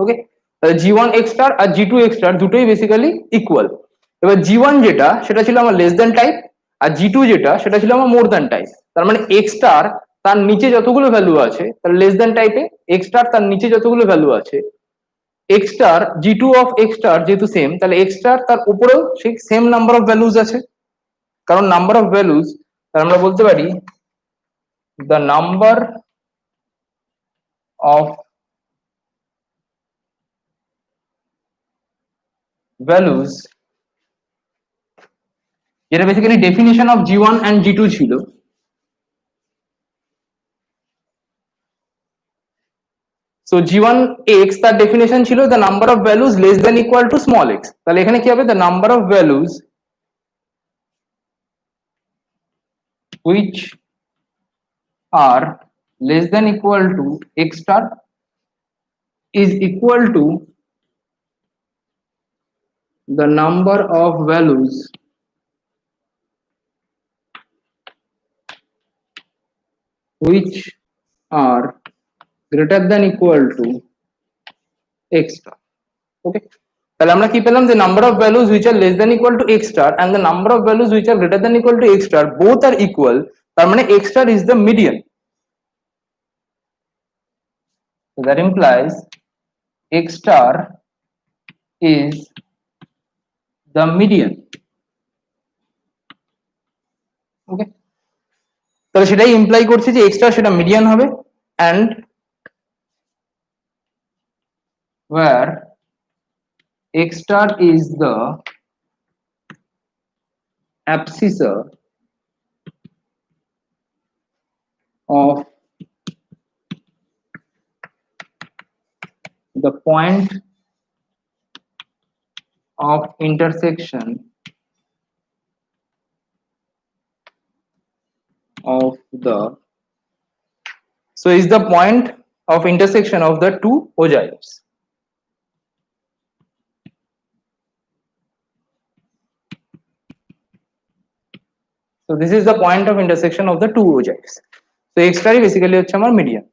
ওকে, তাহলে g1 x star আর g2 x star দুটোই বেসিক্যালি ইকুয়াল। এবার g1 যেটা সেটা ছিল আমার লেস দ্যান টাইপ, আর g2 যেটা সেটা ছিল আমার মোর দ্যান টাইপ। তার মানে x star তার নিচে যতগুলো ভ্যালু আছে, তাহলে লেস দ্যান টাইপে x star তার নিচে যতগুলো ভ্যালু আছে, x star g2 of x star যেহেতু সেম, তাহলে x star তার উপরেও সেই সেম নাম্বার অফ ভ্যালুজ আছে। কারণ নাম্বার অফ ভ্যালুজ, তাহলে আমরা বলতে পারি the number of values, যেটা basically definition of g1 and g2 ছিল। সো g1 x তার ডেফিনিশন ছিল the number of values less than equal to small x, তাহলে এখানে কি হবে the number of values which are less than equal to x star is equal to the number of values which are greater than equal to x star। ওকে, তাহলে আমরা কি পেলাম, the number of values which are less than equal to x star and the number of values which are greater than equal to x star both are equal, তার মানে x star is the median। So that implies x star is the median। ওকে, তাহলে সেটাই imply করছে যে x star সেটা median হবে, and where x star is the abscissor of the point of intersection of the, so is the point of intersection of the two ogives। So this is the point of intersection of the two ogives, so x star basically হচ্ছে আমার median.